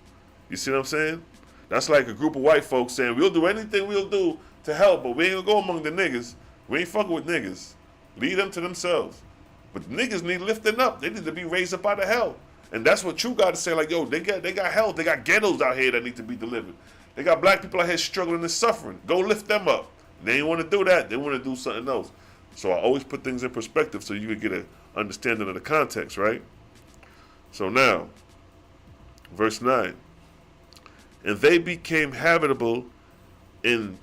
You see what I'm saying? That's like a group of white folks saying, we'll do anything we'll do to help, but we ain't gonna go among the niggas. We ain't fucking with niggas. Leave them to themselves. But niggas need lifting up. They need to be raised up out of hell. And that's what true God is saying, like, yo, they got hell. They got ghettos out here that need to be delivered. They got black people out here struggling and suffering. Go lift them up. They ain't want to do that. They want to do something else. So I always put things in perspective so you can get an understanding of the context, right? So now, verse 9. And they became habitable in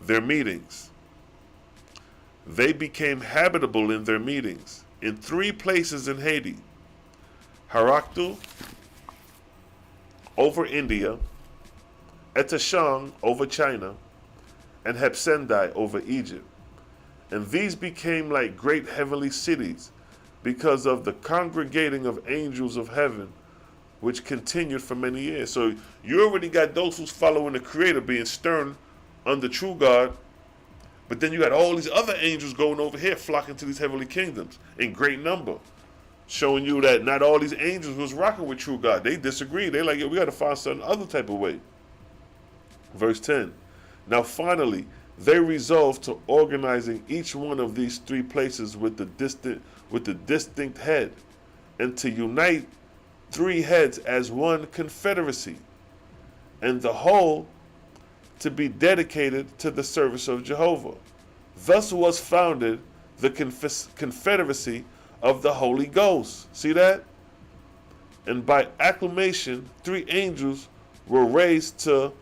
their meetings. They became habitable in their meetings in 3 places in Haiti. Haraktu over India, Etashang over China, and Hepsendai over Egypt. And these became like great heavenly cities, because of the congregating of angels of heaven, which continued for many years. So you already got those who's following the Creator being stern under true God, but then you got all these other angels going over here flocking to these heavenly kingdoms in great number, showing you that not all these angels was rocking with true God. They disagree. They like, yeah, we got to find some other type of way. Verse 10. Now finally, they resolved to organizing each one of these three places with the distinct head, and to unite three heads as one confederacy, and the whole to be dedicated to the service of Jehovah. Thus was founded the confederacy of the Holy Ghost. See that? And by acclamation, three angels were raised to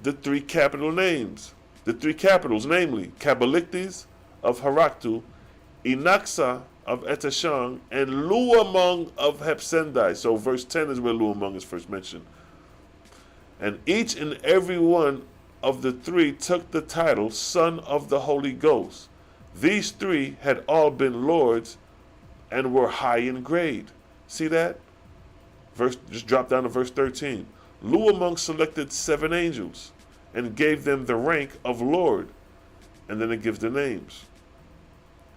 the three capital names. The three capitals, namely, Kabbalichtes of Haraktu, Inaxa of Etashang, and Luamung of Hepsendai. So verse 10 is where Luamung is first mentioned. And each and every one of the three took the title Son of the Holy Ghost. These three had all been lords and were high in grade. See that? Just drop down to verse 13. Luamung selected 7 angels and gave them the rank of Lord. And then it gives the names.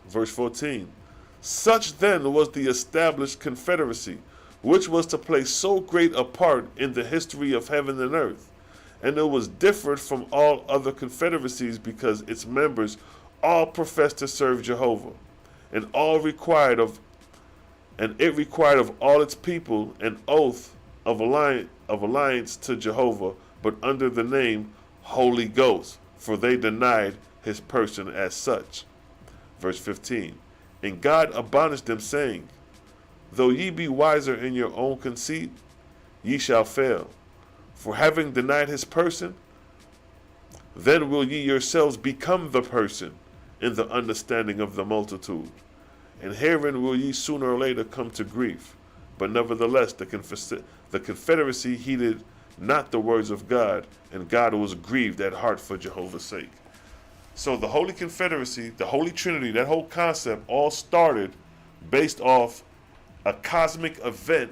Verse 14. Such then was the established confederacy, which was to play so great a part in the history of heaven and earth. And it was different from all other confederacies because its members all professed to serve Jehovah, and it required of all its people an oath of alliance to Jehovah, but under the name Holy Ghost, for they denied his person as such. Verse 15. And God admonished them, saying, Though ye be wiser in your own conceit, ye shall fail. For having denied his person, then will ye yourselves become the person in the understanding of the multitude. And herein will ye sooner or later come to grief. But nevertheless, the confederacy heeded not the words of God, and God was grieved at heart for Jehovah's sake. So the Holy Confederacy, the Holy Trinity, that whole concept all started based off a cosmic event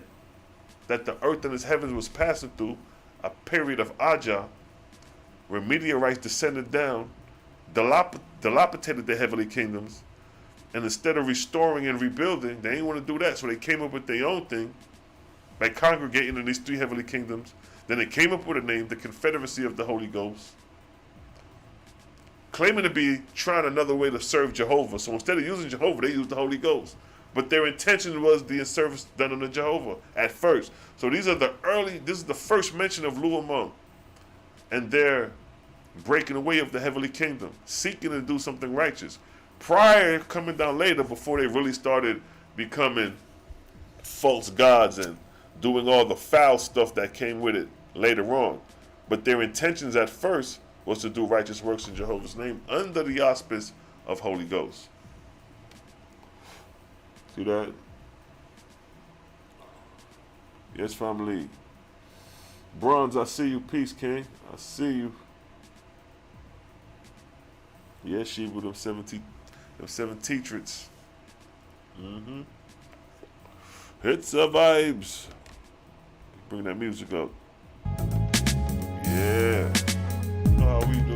that the earth and its heavens was passing through, a period of Aja, where meteorites descended down, dilapidated the heavenly kingdoms, and instead of restoring and rebuilding, they didn't want to do that, so they came up with their own thing by congregating in these three heavenly kingdoms. Then they came up with a name, the Confederacy of the Holy Ghost, claiming to be trying another way to serve Jehovah. So instead of using Jehovah, they used the Holy Ghost. But their intention was the service done unto Jehovah at first. So this is the first mention of Luamung and their breaking away of the heavenly kingdom, seeking to do something righteous. Prior, coming down later, before they really started becoming false gods and doing all the foul stuff that came with it later on. But their intentions at first was to do righteous works in Jehovah's name under the auspice of Holy Ghost. See that? Yes, family. Bronze, I see you. Peace, King. I see you. Yes, she with them 7 teatrets. Hits the vibes. Bring that music up. Yeah. You know how we do.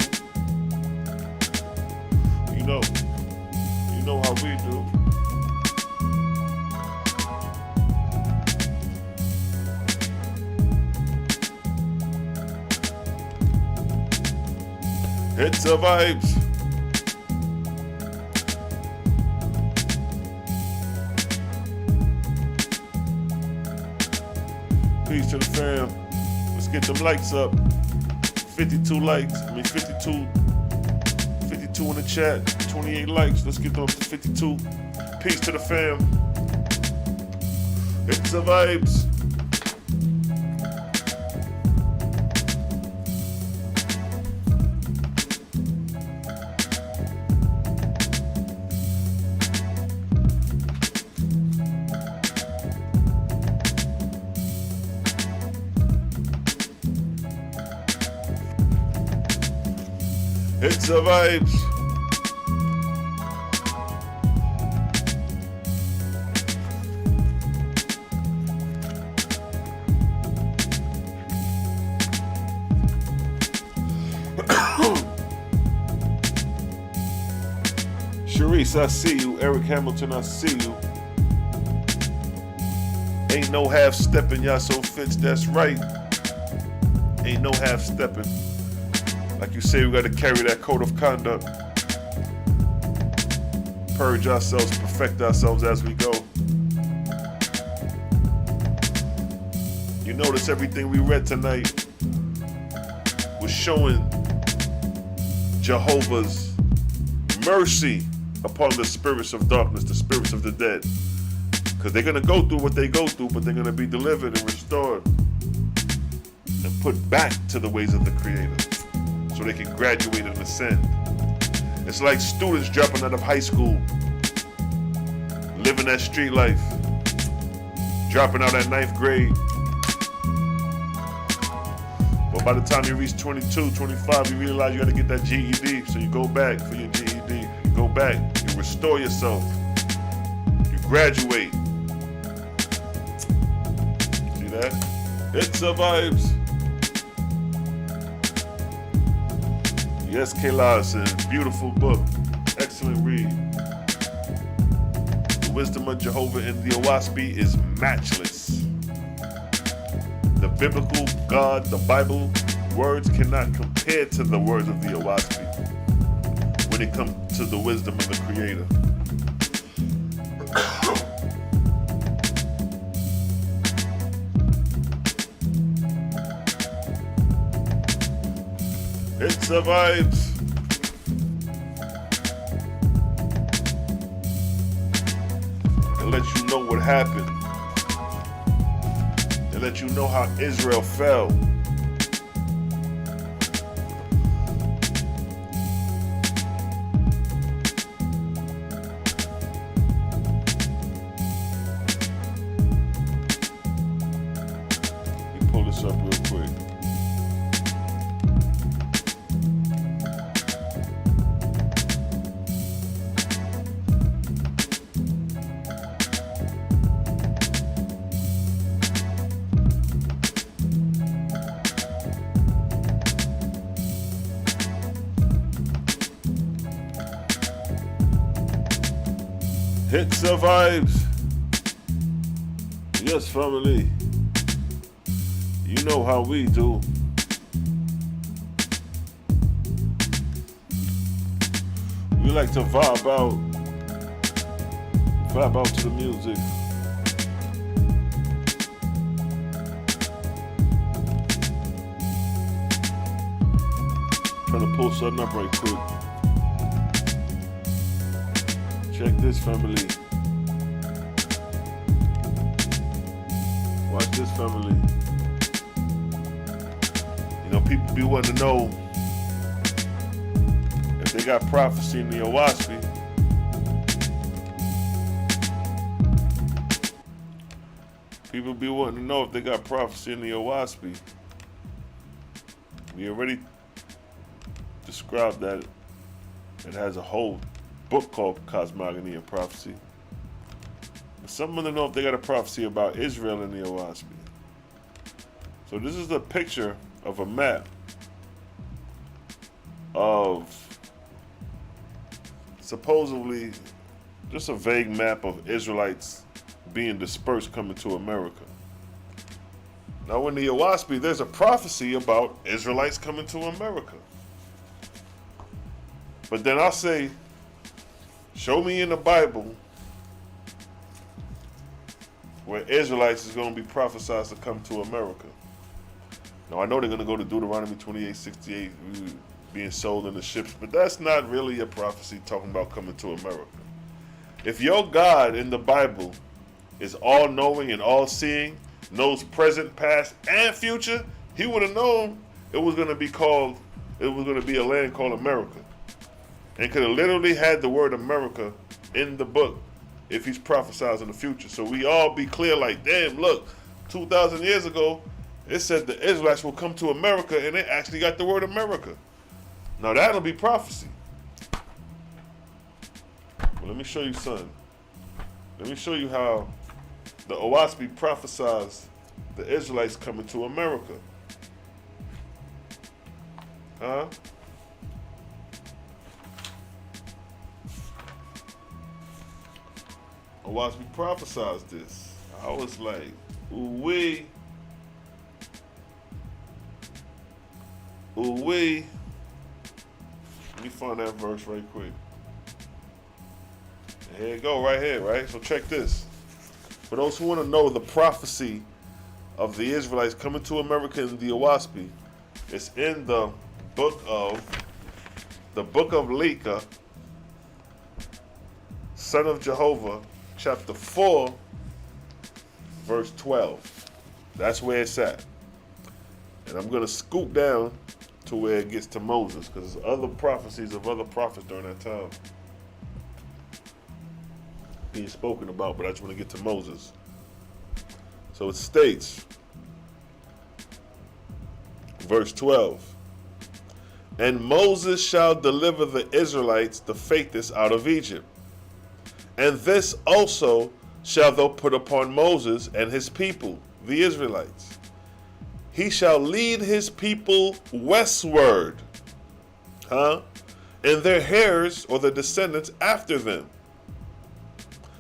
You know how we do. Hits the vibes. Peace to the fam. Let's get them likes up. 52 likes. 52 in the chat. 28 likes. Let's get them up to 52. Peace to the fam. Hits the vibes. It's the vibes. Reese, I see you. Eric Hamilton, I see you. Ain't no half-stepping, y'all so Fitz, that's right. Ain't no half-stepping. Like you say, we got to carry that code of conduct. Purge ourselves, perfect ourselves as we go. You notice everything we read tonight was showing Jehovah's mercy upon the spirits of darkness, the spirits of the dead. Because they're going to go through what they go through, but they're going to be delivered and restored and put back to the ways of the Creator so they can graduate and ascend. It's like students dropping out of high school, living that street life, dropping out at 9th grade. But by the time you reach 22, 25, you realize you got to get that GED. So you go back for your GED. You go back, you restore yourself, you graduate. See that? It survives. Yes, Selah, beautiful book. Excellent read. The wisdom of Jehovah in the Oahspe is matchless. The biblical God, the Bible, words cannot compare to the words of the Oahspe when it comes to the wisdom of the Creator. It survives. And let you know what happened. And let you know how Israel fell. Let me pull this up real quick. It survives. Yes, family. You know how we do. We like to vibe out to the music. Trying to pull something up right quick. Check this, family. Watch this, family. You know, people be wanting to know if they got prophecy in the Oahspe. People be wanting to know if they got prophecy in the Oahspe. We already described that it has a whole book called Cosmogony and Prophecy. But some want to know if they got a prophecy about Israel in the Oahspe. So this is a picture of a map of supposedly just a vague map of Israelites being dispersed coming to America. Now in the Oahspe, there's a prophecy about Israelites coming to America. But then I'll say, show me in the Bible where Israelites is going to be prophesied to come to America. Now, I know they're going to go to Deuteronomy 28:68, being sold in the ships, but that's not really a prophecy talking about coming to America. If your God in the Bible is all-knowing and all-seeing, knows present, past, and future, he would have known it was going to be a land called America. And could have literally had the word America in the book if he's prophesizing the future. So we all be clear like, damn, look, 2,000 years ago, it said the Israelites will come to America, and they actually got the word America. Now that'll be prophecy. Well, let me show you something. Let me show you how the Oahspe prophesies the Israelites coming to America. Oahspe prophesied this. I was like, ooh-wee. Ooh-wee. Let me find that verse right quick. Here you go, right here, right? So check this. For those who want to know the prophecy of the Israelites coming to America in the Oahspe, it's in the book of Lakewood, son of Jehovah, chapter 4, verse 12. That's where it's at. And I'm going to scoop down to where it gets to Moses, because there's other prophecies of other prophets during that time being spoken about, but I just want to get to Moses. So it states, verse 12, and Moses shall deliver the Israelites, the faithless, out of Egypt. And this also shall thou put upon Moses and his people, the Israelites. He shall lead his people westward, and their heirs, or the descendants after them,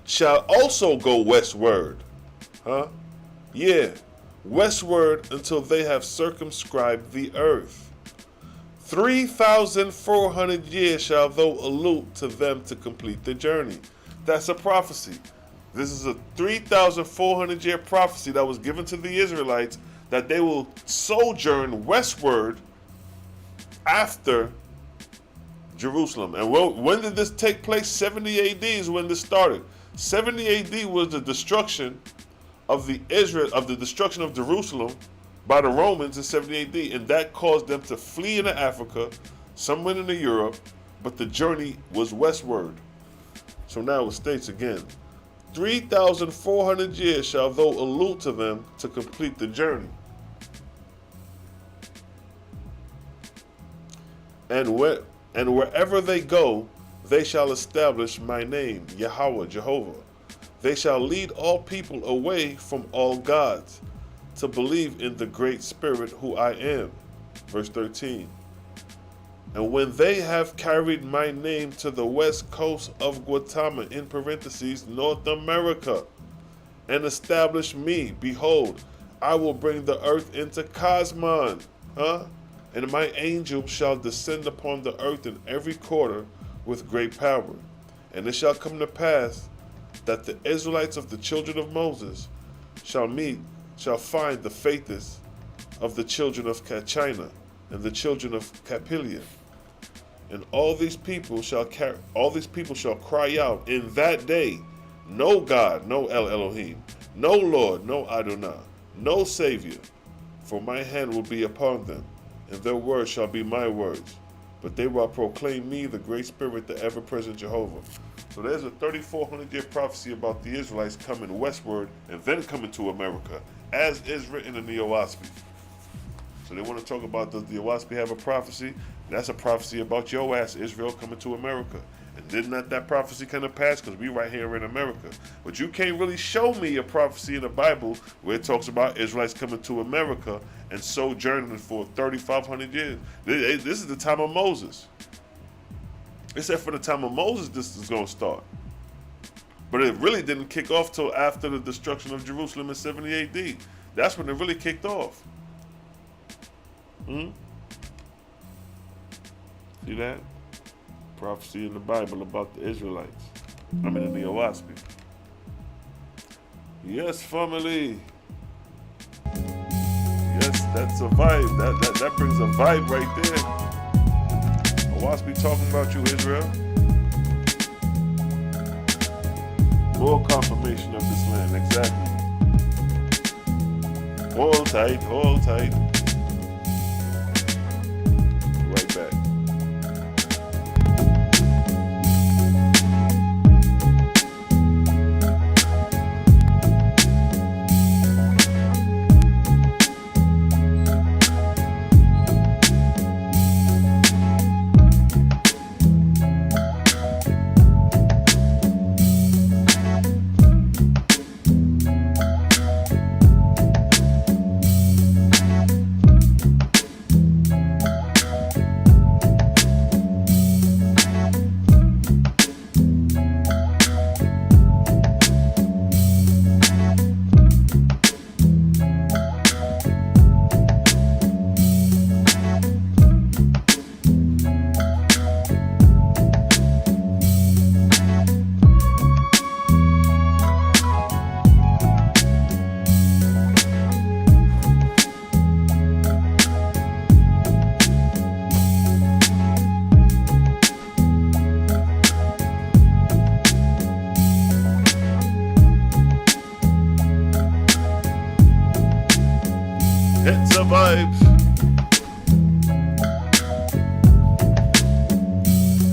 shall also go westward, westward until they have circumscribed the earth. 3,400 years shall thou allude to them to complete the journey. That's a prophecy. This is a 3,400 year prophecy that was given to the Israelites, that they will sojourn westward after Jerusalem. And when did this take place? 70 AD is when this started. 70 AD was the destruction of the destruction of Jerusalem by the Romans in 70 AD, and that caused them to flee into Africa, some went into Europe, but the journey was westward. So now it states again, 3,400 years shall thou allude to them to complete the journey. And wherever they go, they shall establish my name, Yahweh, Jehovah. They shall lead all people away from all gods, to believe in the great spirit who I am. Verse 13. And when they have carried my name to the west coast of Guatemala, in parentheses, North America, and established me, behold, I will bring the earth into Cosmon, and my angel shall descend upon the earth in every quarter with great power. And it shall come to pass that the Israelites of the children of Moses shall find the faithless of the children of China and the children of Capilia. And all these people shall cry out in that day, no God, no El Elohim, no Lord, no Adonai, no Savior, for my hand will be upon them, and their words shall be my words. But they will proclaim me, the great spirit, the ever-present Jehovah. So there's a 3,400 year prophecy about the Israelites coming westward and then coming to America, as is written in the Oahspe. So they want to talk about, does the Oahspe have a prophecy? That's a prophecy about your ass, Israel, coming to America. And didn't that prophecy come to pass? Because we right here in America. But you can't really show me a prophecy in the Bible where it talks about Israelites coming to America and sojourning for 3,500 years. This is the time of Moses. It said for the time of Moses this is going to start. But it really didn't kick off till after the destruction of Jerusalem in 70 AD. That's when it really kicked off. See that? Prophecy in the Bible about the Israelites. I mean in the Oahspe. Yes, family. Yes, that's a vibe. That brings a vibe right there. Oahspe talking about you, Israel. More confirmation of this land, exactly. Hold tight, hold tight. Right back.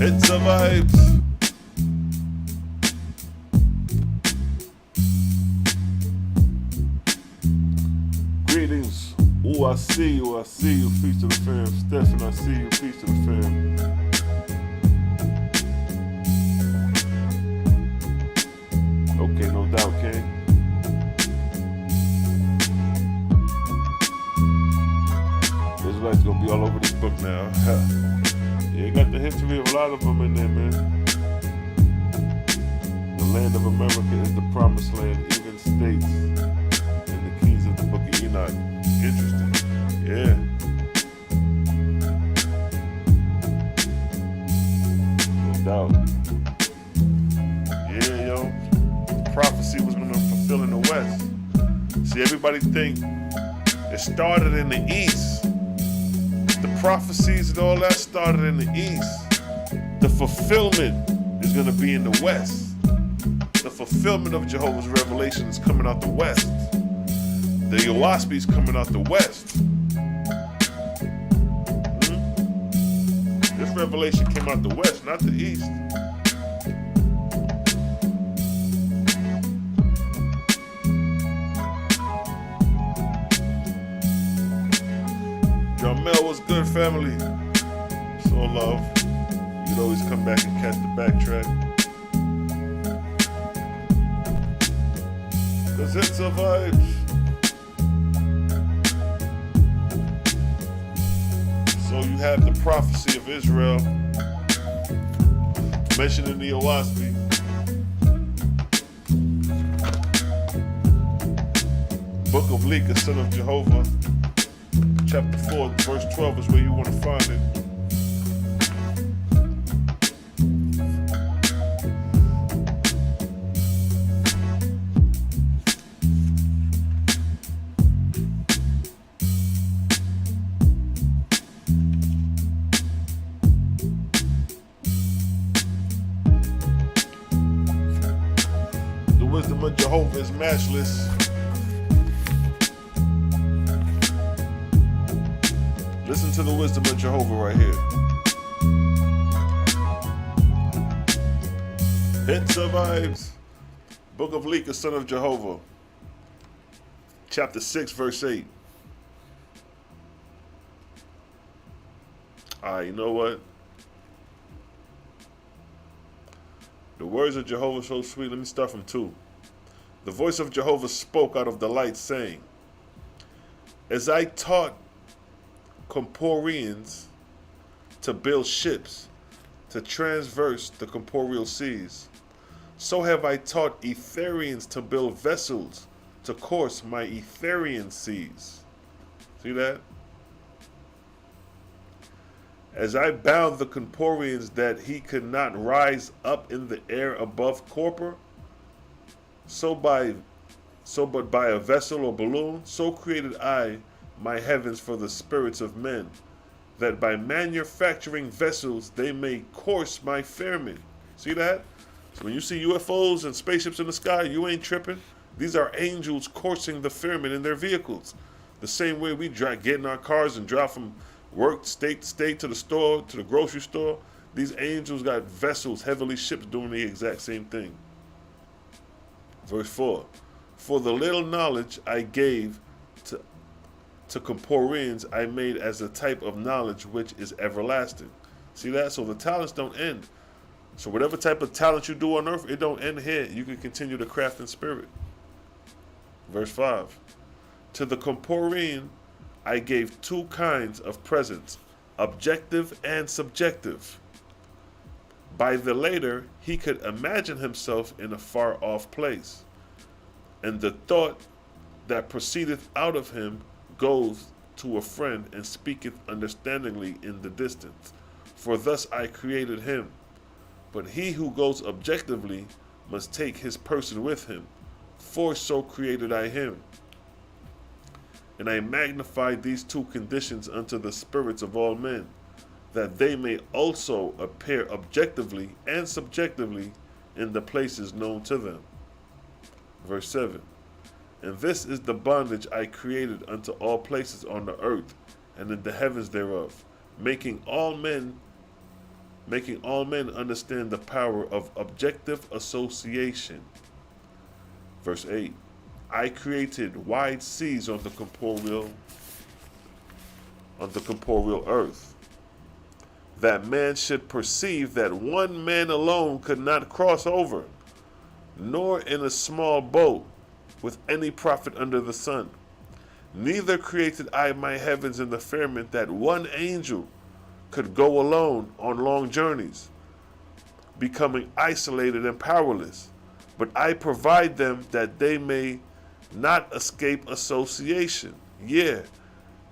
It's a vibes. Greetings. Oh, I see you. I see you. Peace to the fam. Stephen, I see you. Peace to the fam. Okay, no doubt, King. Israelites gonna be all over this book now. Yeah, you got the history of a lot of them in there, man. The land of America is the promised land, even states, and the keys of the book of Enoch. Interesting. Yeah. No doubt. Yeah, yo. Prophecy was going to fulfill in the West. See, everybody think it started in the East. The prophecies and all that started in the East. The fulfillment is going to be in the West. The fulfillment of Jehovah's revelation is coming out the West. The Oahspe is coming out the West. This revelation came out the West, not the East. Mel, what's good, family? So love. You can always come back and catch the backtrack. Cause it's a vibes. So you have the prophecy of Israel mentioned in the Oahspe. Book of Lakewood, son of Jehovah. Chapter 4, verse 12 is where you want to find it. The wisdom of Jehovah is matchless. Listen to the wisdom of Jehovah right here. Hits of vibes. Book of Lakewood, son of Jehovah. Chapter 6, verse 8. Alright, you know what? The words of Jehovah are so sweet. Let me start from 2. The voice of Jehovah spoke out of the light, saying, as I taught Corporeans to build ships to transverse the corporeal seas, so have I taught Ethereans to build vessels to course my Etherean seas. See that? As I bound the Corporeans that he could not rise up in the air above Corpor, so but by a vessel or balloon, so created I my heavens for the spirits of men, that by manufacturing vessels they may course my firmament. See that? So when you see UFOs and spaceships in the sky, you ain't tripping. These are angels coursing the firmament in their vehicles. The same way we get in our cars and drive from work, state to state, to the store, to the grocery store. These angels got vessels, heavenly ships doing the exact same thing. Verse 4. For the little knowledge I gave to Corporeans I made as a type of knowledge which is everlasting. See that? So the talents don't end. So whatever type of talent you do on earth, it don't end here. You can continue to craft in spirit. Verse 5. To the Corporean I gave 2 kinds of presents, objective and subjective. By the later he could imagine himself in a far off place, and the thought that proceedeth out of him goes to a friend and speaketh understandingly in the distance. For thus I created him. But he who goes objectively must take his person with him, for so created I him. And I magnified these 2 conditions unto the spirits of all men, that they may also appear objectively and subjectively in the places known to them. Verse 7. And this is the bondage I created unto all places on the earth and in the heavens thereof, making all men making all men understand the power of objective association. Verse 8, I created wide seas on the corporeal earth, that man should perceive that one man alone could not cross over, nor in a small boat with any profit under the sun. Neither created I my heavens in the firmament that one angel could go alone on long journeys, becoming isolated and powerless. But I provide them that they may not escape association. Yeah,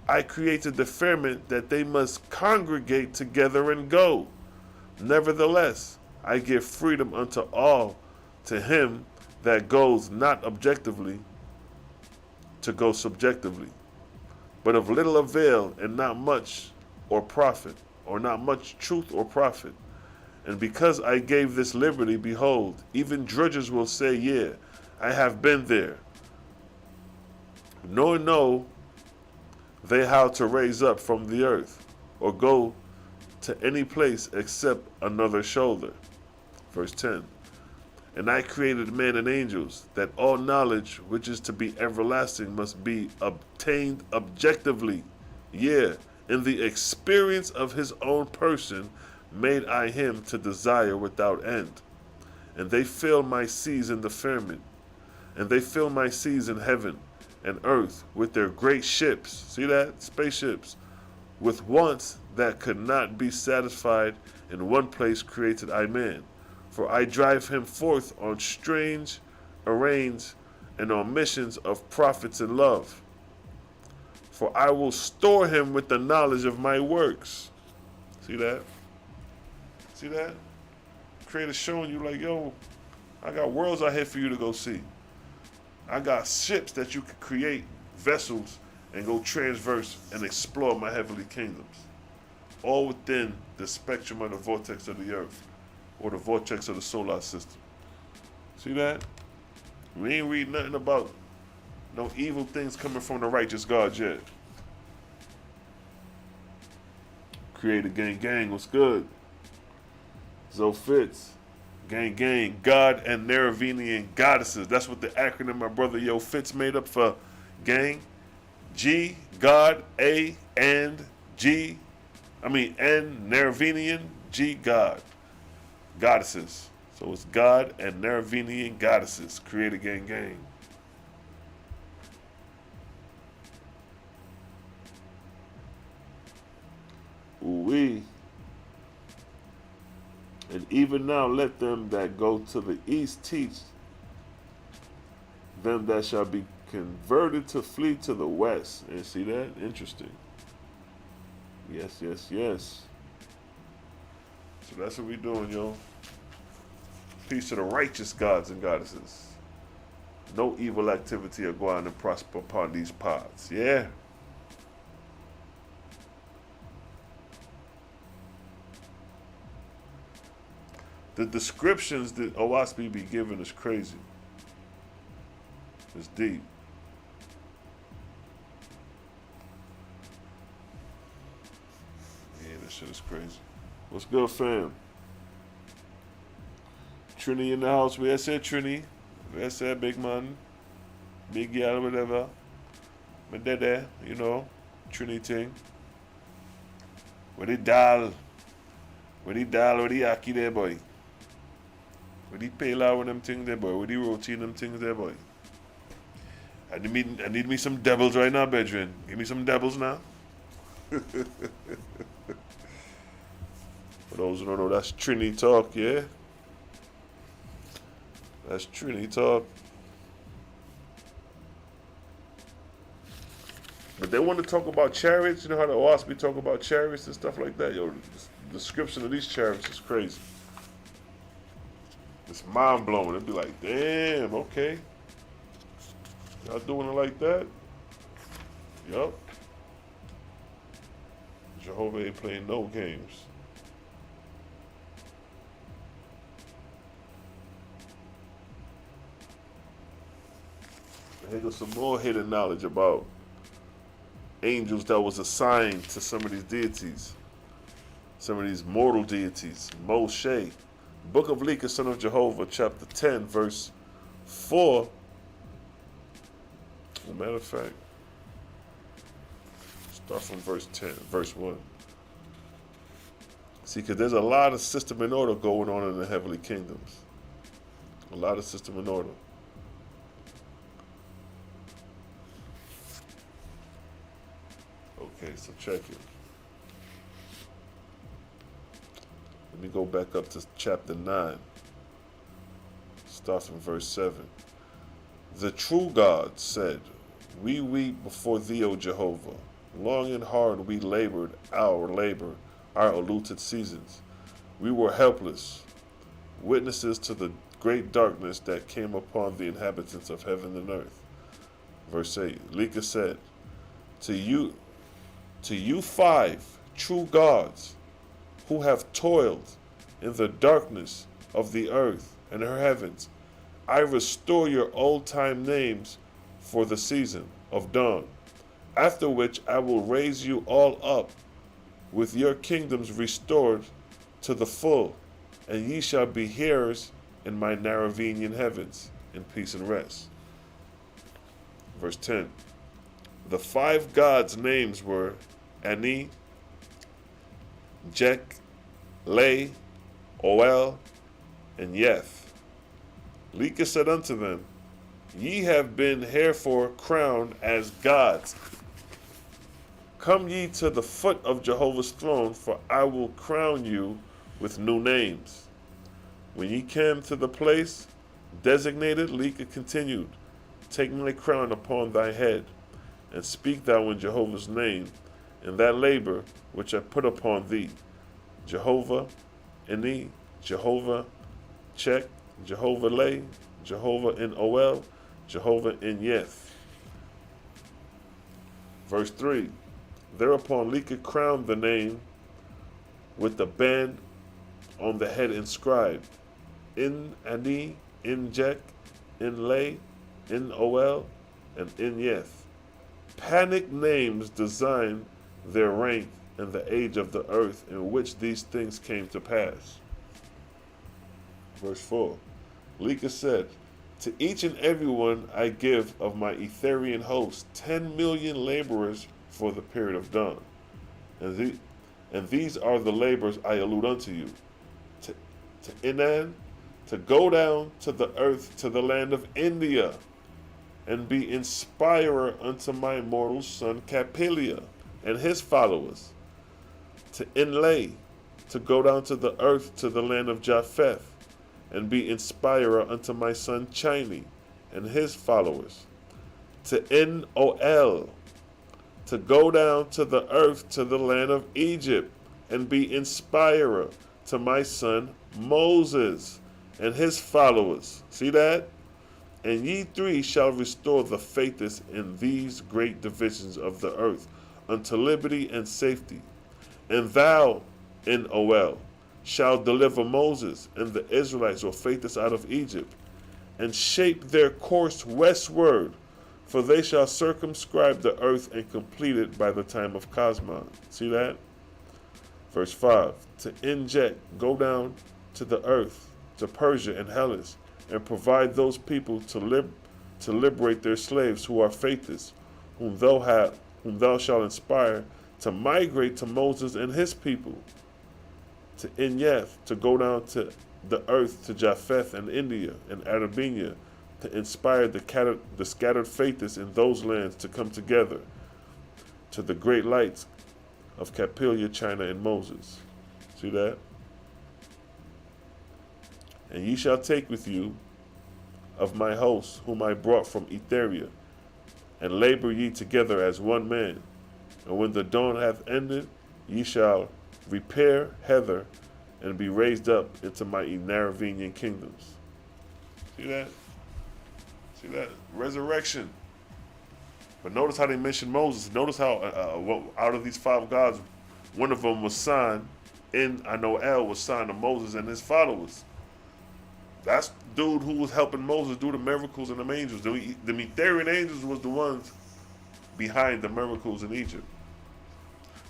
I created the firmament that they must congregate together and go. Nevertheless, I give freedom unto all, to him that goes not objectively, to go subjectively, but of little avail and not much or profit, or not much truth or profit. And because I gave this liberty, behold, even drudges will say, yeah, I have been there. Nor know they how to raise up from the earth, or go to any place except another shoulder. Verse 10. And I created men and angels, that all knowledge which is to be everlasting must be obtained objectively. Yeah, in the experience of his own person made I him to desire without end. And they fill my seas in the firmament, and they fill my seas in heaven and earth with their great ships. See that? Spaceships. With wants that could not be satisfied in one place created I man. For I drive him forth on strange errands and on missions of profits and love. For I will store him with the knowledge of my works. See that? See that? Creator showing you like, yo, I got worlds out here for you to go see. I got ships that you can create, vessels, and go transverse and explore my heavenly kingdoms. All within the spectrum of the vortex of the earth, or the vortex of the solar system. See that? We ain't read nothing about no evil things coming from the righteous God yet. Creator gang, what's good? Zo Fitz, gang, God and Neravinian goddesses. That's what the acronym my brother Yo Fitz made up for gang. G, God, A, and G, N, Neravinian, G, God. Goddesses. So it's God and Neravinian goddesses. Creator gang. Ooh-wee. And even now let them that go to the east teach them that shall be converted to flee to the west. And see that? Interesting. Yes. So that's what we doing, yo. Peace to the righteous gods and goddesses. No evil activity are going to prosper upon these pods. Yeah. The descriptions that Oahspe be giving is crazy. It's deep. Yeah, this shit is crazy. What's good, fam? Trini in the house. Where I said Trini? Where I said big man? Big gal, whatever. But there, you know, Trini thing. Where the dal? Where the aki there, boy? Where the pale out with them things there, boy? Where the routine them things there, boy? I need me some devils right now, brethren. Give me some devils now. For those who don't know, that's Trini talk, yeah? That's Trini talk. But they want to talk about chariots. You know how the Oahspe talk about chariots and stuff like that? Yo, the description of these chariots is crazy. It's mind-blowing. It'd be like, damn, okay. Y'all doing it like that? Yup. Jehovah ain't playing no games. Here goes some more hidden knowledge about angels that was assigned to some of these deities. some of these mortal deities. Moshe, Book of Leka, son of Jehovah, chapter 10, verse 4. As a matter of fact, start from verse 10, verse 1. See, because there's a lot of system and order going on in the heavenly kingdoms. A lot of system and order. Okay, so check it. Let me go back up to chapter 9. Start from verse 7. The true God said, We weep before thee, O Jehovah. Long and hard we labored our labor, our allotted seasons. We were helpless, witnesses to the great darkness that came upon the inhabitants of heaven and earth. Verse 8. Leka said, To you 5 true gods, who have toiled in the darkness of the earth and her heavens, I restore your old-time names for the season of dawn, after which I will raise you all up with your kingdoms restored to the full, and ye shall be hearers in my Naravenian heavens in peace and rest. Verse 10. The 5 gods' names were Ani, Jek, Lay, Oel, and Yeth. Leka said unto them, Ye have been herefore crowned as gods. Come ye to the foot of Jehovah's throne, for I will crown you with new names. When ye came to the place designated, Leka continued, Take my crown upon thy head, and speak thou in Jehovah's name, in that labor which I put upon thee. Jehovah Ani, Jehovah Chek, Jehovah Lay, Jehovah in Oel, Jehovah in Yeth. Verse 3. Thereupon Leka crowned the name with the band on the head inscribed, In Ani, in Jek, in Lay, in Oel, and in Yeth. Panic names design their rank and the age of the earth in which these things came to pass. Verse 4. Leka said, To each and every one I give of my Etherean host 10 million laborers for the period of dawn. And these are the labors I allude unto you. To Inan, to go down to the earth, to the land of India, and be inspirer unto my mortal son Capelia and his followers. To Inlay, to go down to the earth, to the land of Japheth, and be inspirer unto my son Chini and his followers. To Noel, to go down to the earth, to the land of Egypt, and be inspirer to my son Moses and his followers. See that? And ye 3 shall restore the faithless in these great divisions of the earth unto liberty and safety. And thou, in Oel, shall deliver Moses and the Israelites or faithless out of Egypt, and shape their course westward, for they shall circumscribe the earth and complete it by the time of Cosmon. See that? Verse 5. To inject, go down to the earth, to Persia and Hellas, and provide those people to liberate their slaves who are faithless, whom thou shalt inspire to migrate to Moses and his people. To Inyeth, to go down to the earth, to Japheth and India and Arabia, to inspire the scattered faithless in those lands to come together, to the great lights of Capelia, China, and Moses. See that? And ye shall take with you of my hosts, whom I brought from Etherean, and labor ye together as one man. And when the dawn hath ended, ye shall repair Heather, and be raised up into my Naravenian kingdoms. See that? See that? Resurrection. But notice how they mention Moses. Notice how out of these 5 gods, one of them was signed, Noel was signed to Moses and his followers. That's the dude who was helping Moses do the miracles and the angels. The Etherean angels was the ones behind the miracles in Egypt.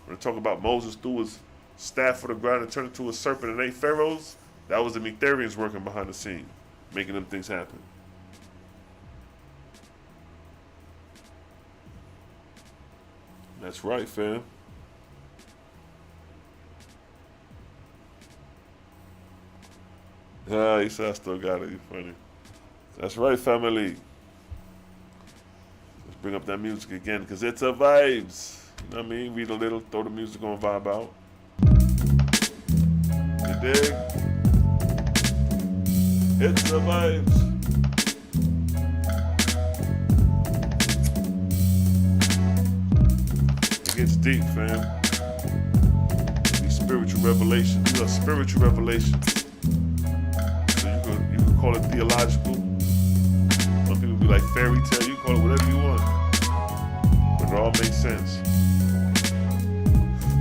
When they talk about Moses threw his staff of the ground and turned into a serpent and ate pharaohs, that was the Ethereans working behind the scene, making them things happen. That's right, fam. He said I still got it. You funny. That's right, family. Let's bring up that music again, because it's a vibes. You know what I mean? Read a little, throw the music on, vibe out. You dig? It's a vibes. It gets deep, fam. These spiritual revelations. These are spiritual revelations. You can call it theological. Some people be like fairy tale. You call it whatever you want. But it all makes sense.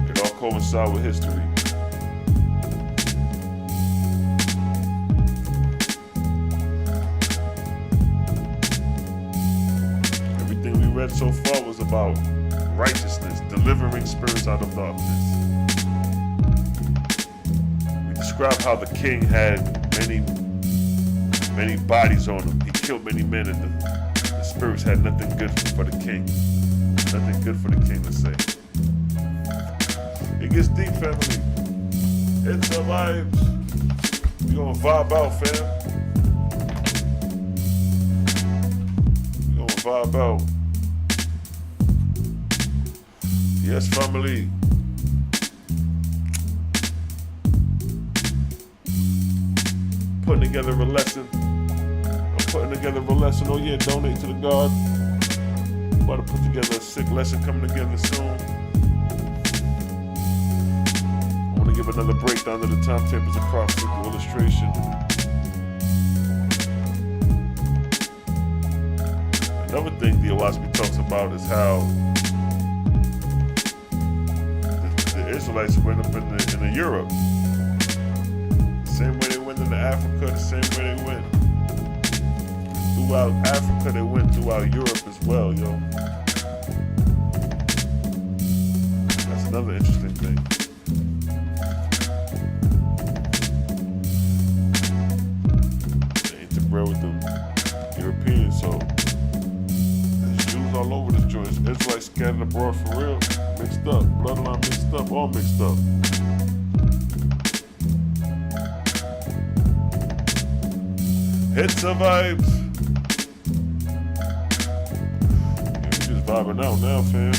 It all coincides with history. Everything we read so far was about righteousness, delivering spirits out of darkness. We described how the king had many bodies on him. He killed many men, and the spirits had nothing good for the king. Nothing good for the king to say. It gets deep, family. It's a vibes. We gonna vibe out, fam. We gonna vibe out. Yes, family. Putting together a lesson. I'm putting together a lesson. Oh yeah, donate to the God. I'm about to put together a sick lesson coming together soon. I want to give another breakdown of the timetables of prophecy through illustration. Another thing the Oahspe talks about is how the Israelites went up in Europe. Same way they went into Africa, the same way they went throughout Africa, they went throughout Europe as well, yo. That's another interesting thing. They interbred with them Europeans, so there's Jews all over this joint. Israelites scattered abroad for real, mixed up, bloodline mixed up, all mixed up. It's a vibes. Yeah, we just vibing out now, fam.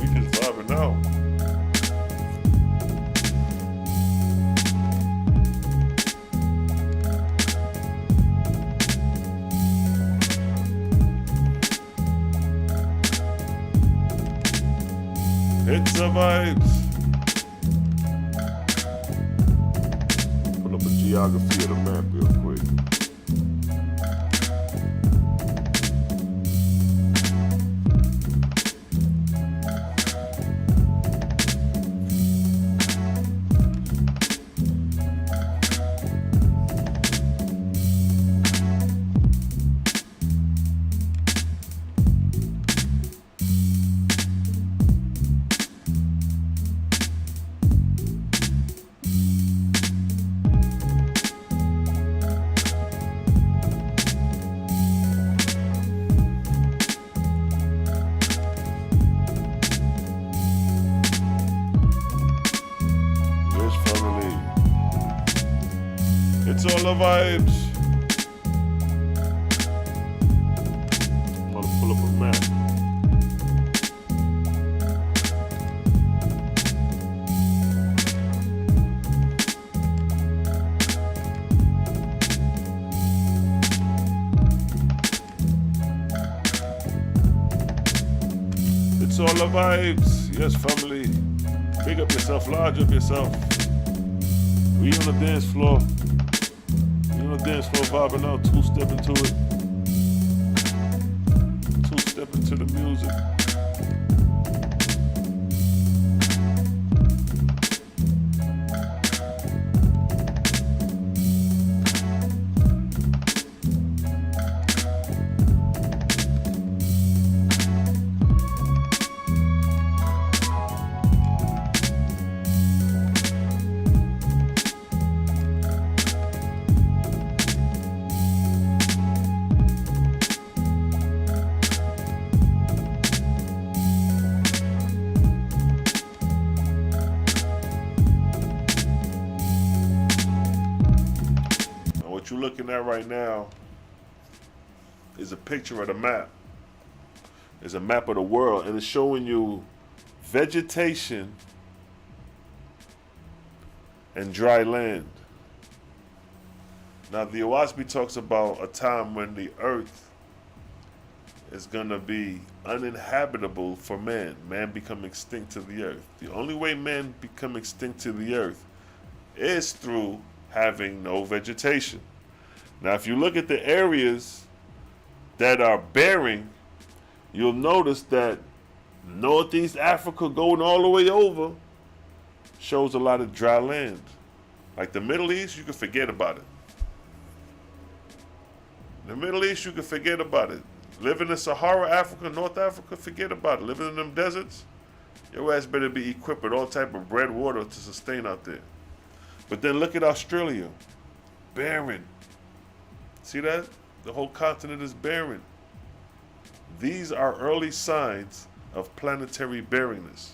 We just vibing out. It's a vibes. Geography of the map real quick. It's all the vibes. I'm gonna pull up a map. It's all the vibes. Yes, family. Big up yourself, large up yourself. We on the dance floor. Dance floor vibing out, two-step into it. Two-step into the music. looking at right now is a picture of the map. It's a map of the world, and it's showing you vegetation and dry land. Now, the Oahspe talks about a time when the earth is going to be uninhabitable for man. Man become extinct to the earth. The only way man become extinct to the earth is through having no vegetation. Now, if you look at the areas that are bearing, you'll notice that Northeast Africa going all the way over shows a lot of dry land. Like the Middle East, you can forget about it. The Middle East, you can forget about it. Living in Sahara Africa, North Africa, forget about it. Living in them deserts, your ass better be equipped with all type of bread, water to sustain out there. But then look at Australia, barren. See that? The whole continent is barren. These are early signs of planetary bearingness,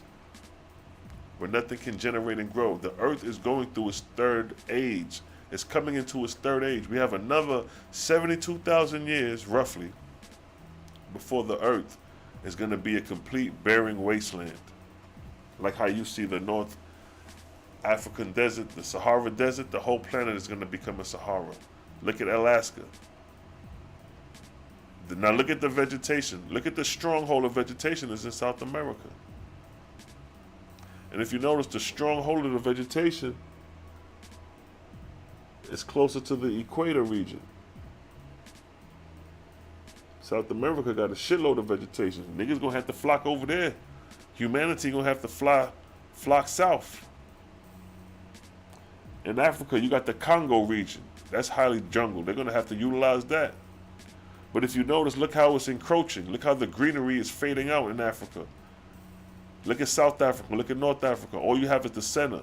where nothing can generate and grow. The earth is going through its third age. It's coming into its third age. We have another 72,000 years, roughly, before the earth is going to be a complete barren wasteland. Like how you see the North African desert, the Sahara desert, the whole planet is going to become a Sahara. Look at Alaska. Now look at the vegetation. Look at the stronghold of vegetation is in South America. And if you notice, the stronghold of the vegetation is closer to the equator region. South America got a shitload of vegetation. Niggas gonna have to flock over there. Humanity gonna have to flock south. In Africa, you got the Congo region. That's highly jungle. They're gonna have to utilize that. But if you notice, look how it's encroaching. Look how the greenery is fading out in Africa. Look at South Africa. Look at North Africa. All you have is the center.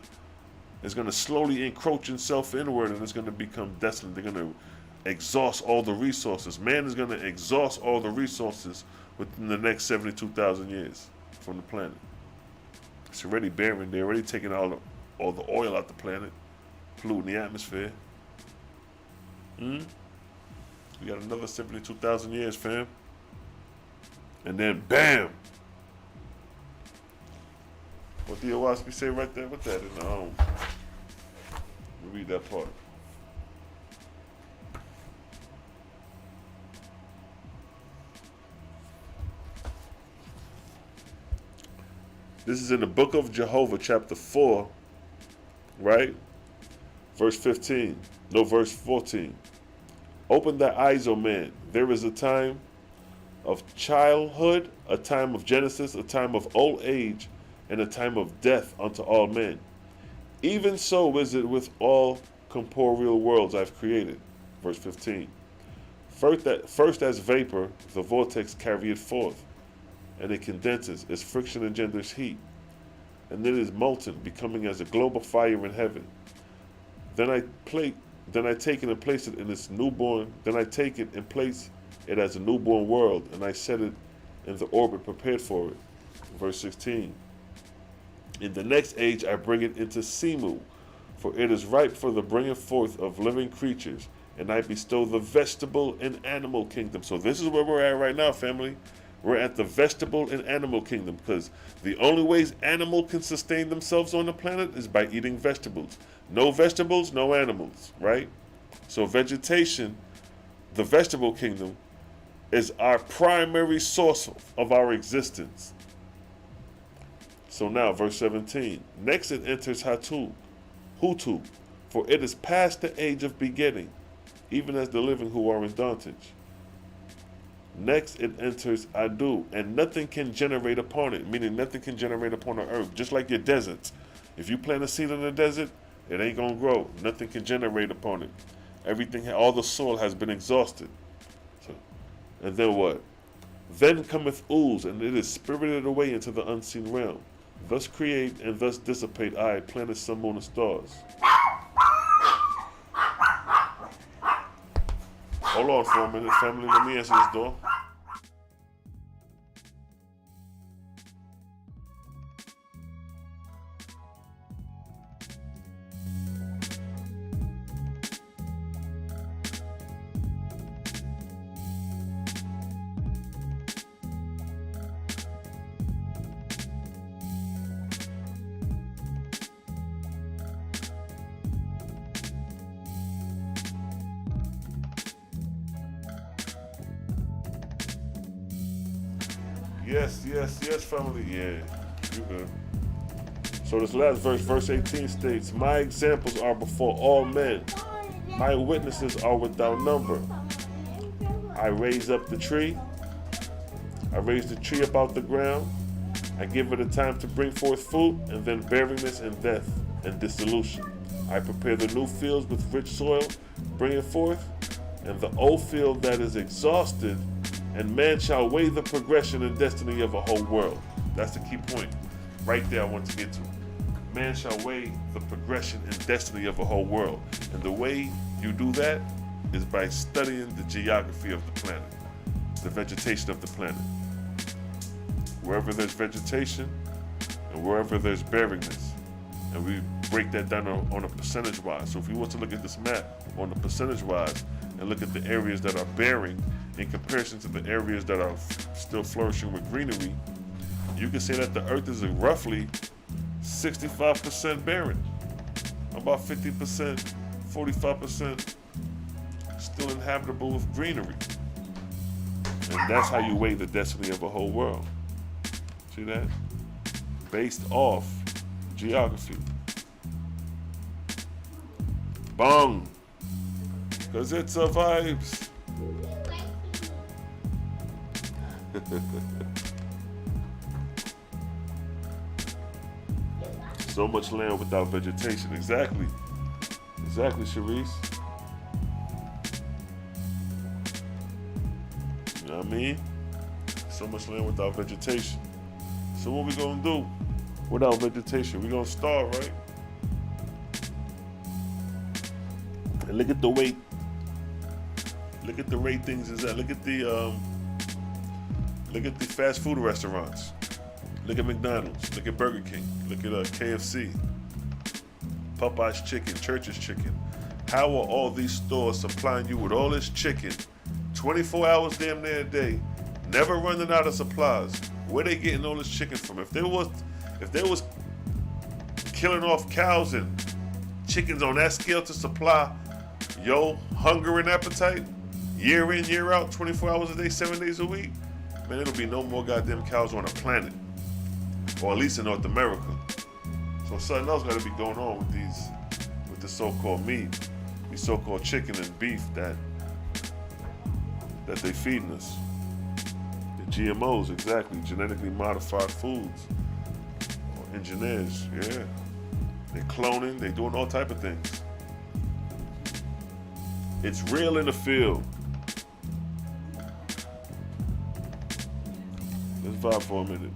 It's going to slowly encroach itself inward, and it's going to become desolate. They're going to exhaust all the resources. Man is going to exhaust all the resources within the next 72,000 years from the planet. It's already barren. They're already taking all the oil out the planet, polluting the atmosphere. We got another 72,000 years, fam. And then, bam! What the Oahspe say right there? What's that in the home? Let me read that part. This is in the book of Jehovah, chapter 4, right? Verse 15. No, verse 14. Open thy eyes, O man. There is a time of childhood, a time of Genesis, a time of old age, and a time of death unto all men. Even so is it with all corporeal worlds I've created. Verse 15. First as vapor, the vortex carrieth forth, and it condenses, its friction engenders heat, and it is molten, becoming as a globe of fire in heaven. Then I take it and place it in its newborn. Then I take it and place it as a newborn world, and I set it in the orbit prepared for it. Verse 16. In the next age I bring it into Simu, for it is ripe for the bringing forth of living creatures, and I bestow the vegetable and animal kingdom. So this is where we're at right now, family. We're at the vegetable and animal kingdom, because the only ways animal can sustain themselves on the planet is by eating vegetables. No vegetables, no animals, right? So vegetation, the vegetable kingdom, is our primary source of our existence. So now, verse 17. Next it enters Hutu, for it is past the age of begetting, even as the living who are in dotage. Next it enters Adu, and nothing can generate upon it, meaning nothing can generate upon the earth, just like your deserts. If you plant a seed in the desert, it ain't gonna grow. Nothing can generate upon it. Everything, all the soil has been exhausted. So, and then what? Then cometh Uz, and it is spirited away into the unseen realm. Thus create and thus dissipate I, planets, sun, moon, and stars. Hold on for a minute, family. Let me answer this door. Yes, family. Yeah, you good. So this last verse, verse 18 states, my examples are before all men. My witnesses are without number. I raise up the tree. I raise the tree up out the ground. I give it a time to bring forth fruit, and then bearingness and death and dissolution. I prepare the new fields with rich soil, bring it forth, and the old field that is exhausted, and man shall weigh the progression and destiny of a whole world. That's the key point. Right there I want to get to. Man shall weigh the progression and destiny of a whole world. And the way you do that is by studying the geography of the planet, the vegetation of the planet. Wherever there's vegetation and wherever there's bearingness. And we break that down on a percentage wise. So if you want to look at this map on the percentage wise and look at the areas that are bearing in comparison to the areas that are still flourishing with greenery, you can say that the earth is roughly 65% barren, about 50%, 45% still inhabitable with greenery. And that's how you weigh the destiny of a whole world. See that? Based off geography. Bong. Because it's a vibes. So much land without vegetation. Exactly, Sharice. You know what I mean? So much land without vegetation. So what we gonna do without vegetation? We gonna starve, right? And look at the way things is at. Look at the fast food restaurants. Look at McDonald's, look at Burger King, look at KFC, Popeye's Chicken, Church's Chicken. How are all these stores supplying you with all this chicken, 24 hours damn near a day, never running out of supplies? Where they getting all this chicken from? If they was killing off cows and chickens on that scale to supply your hunger and appetite, year in, year out, 24 hours a day, 7 days a week, man, it'll be no more goddamn cows on the planet. Or at least in North America. So something else got to be going on with the so-called meat, these so-called chicken and beef that they feeding us. The GMOs, exactly, genetically modified foods, or engineers, yeah. They're cloning, they're doing all type of things. It's real in the field. Let's vibe for a minute.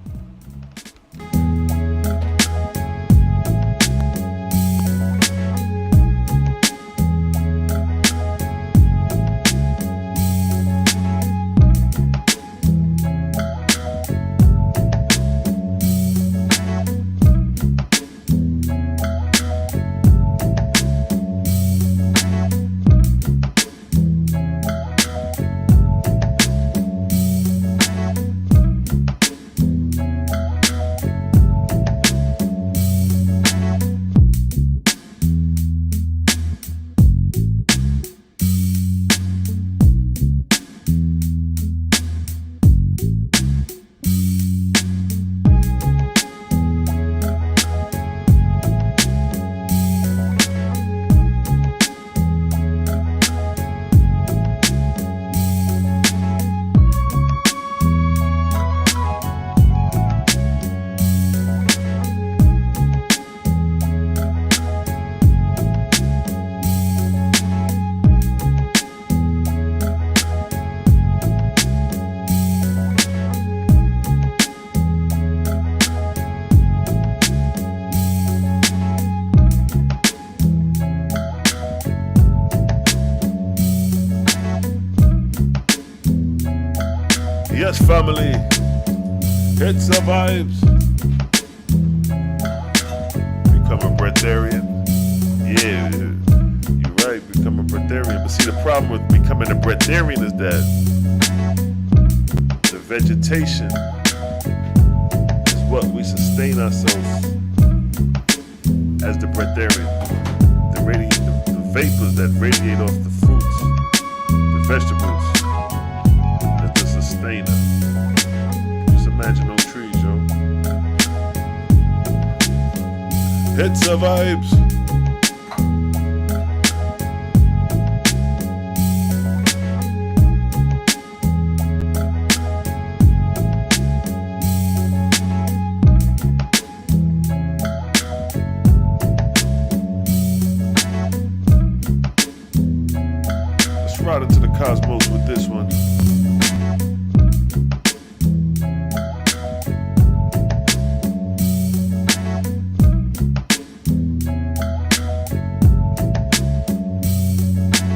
Yes, family, it's the vibes. Become a breatharian. Yeah, you're right, become a breatharian. But see, the problem with becoming a breatharian is that the vegetation is what we sustain ourselves as the breatharian. The vapors that radiate off the fruits, the vegetables, is the sustainer. Just imagine It's a vibes. Let's ride into the cosmos with this one.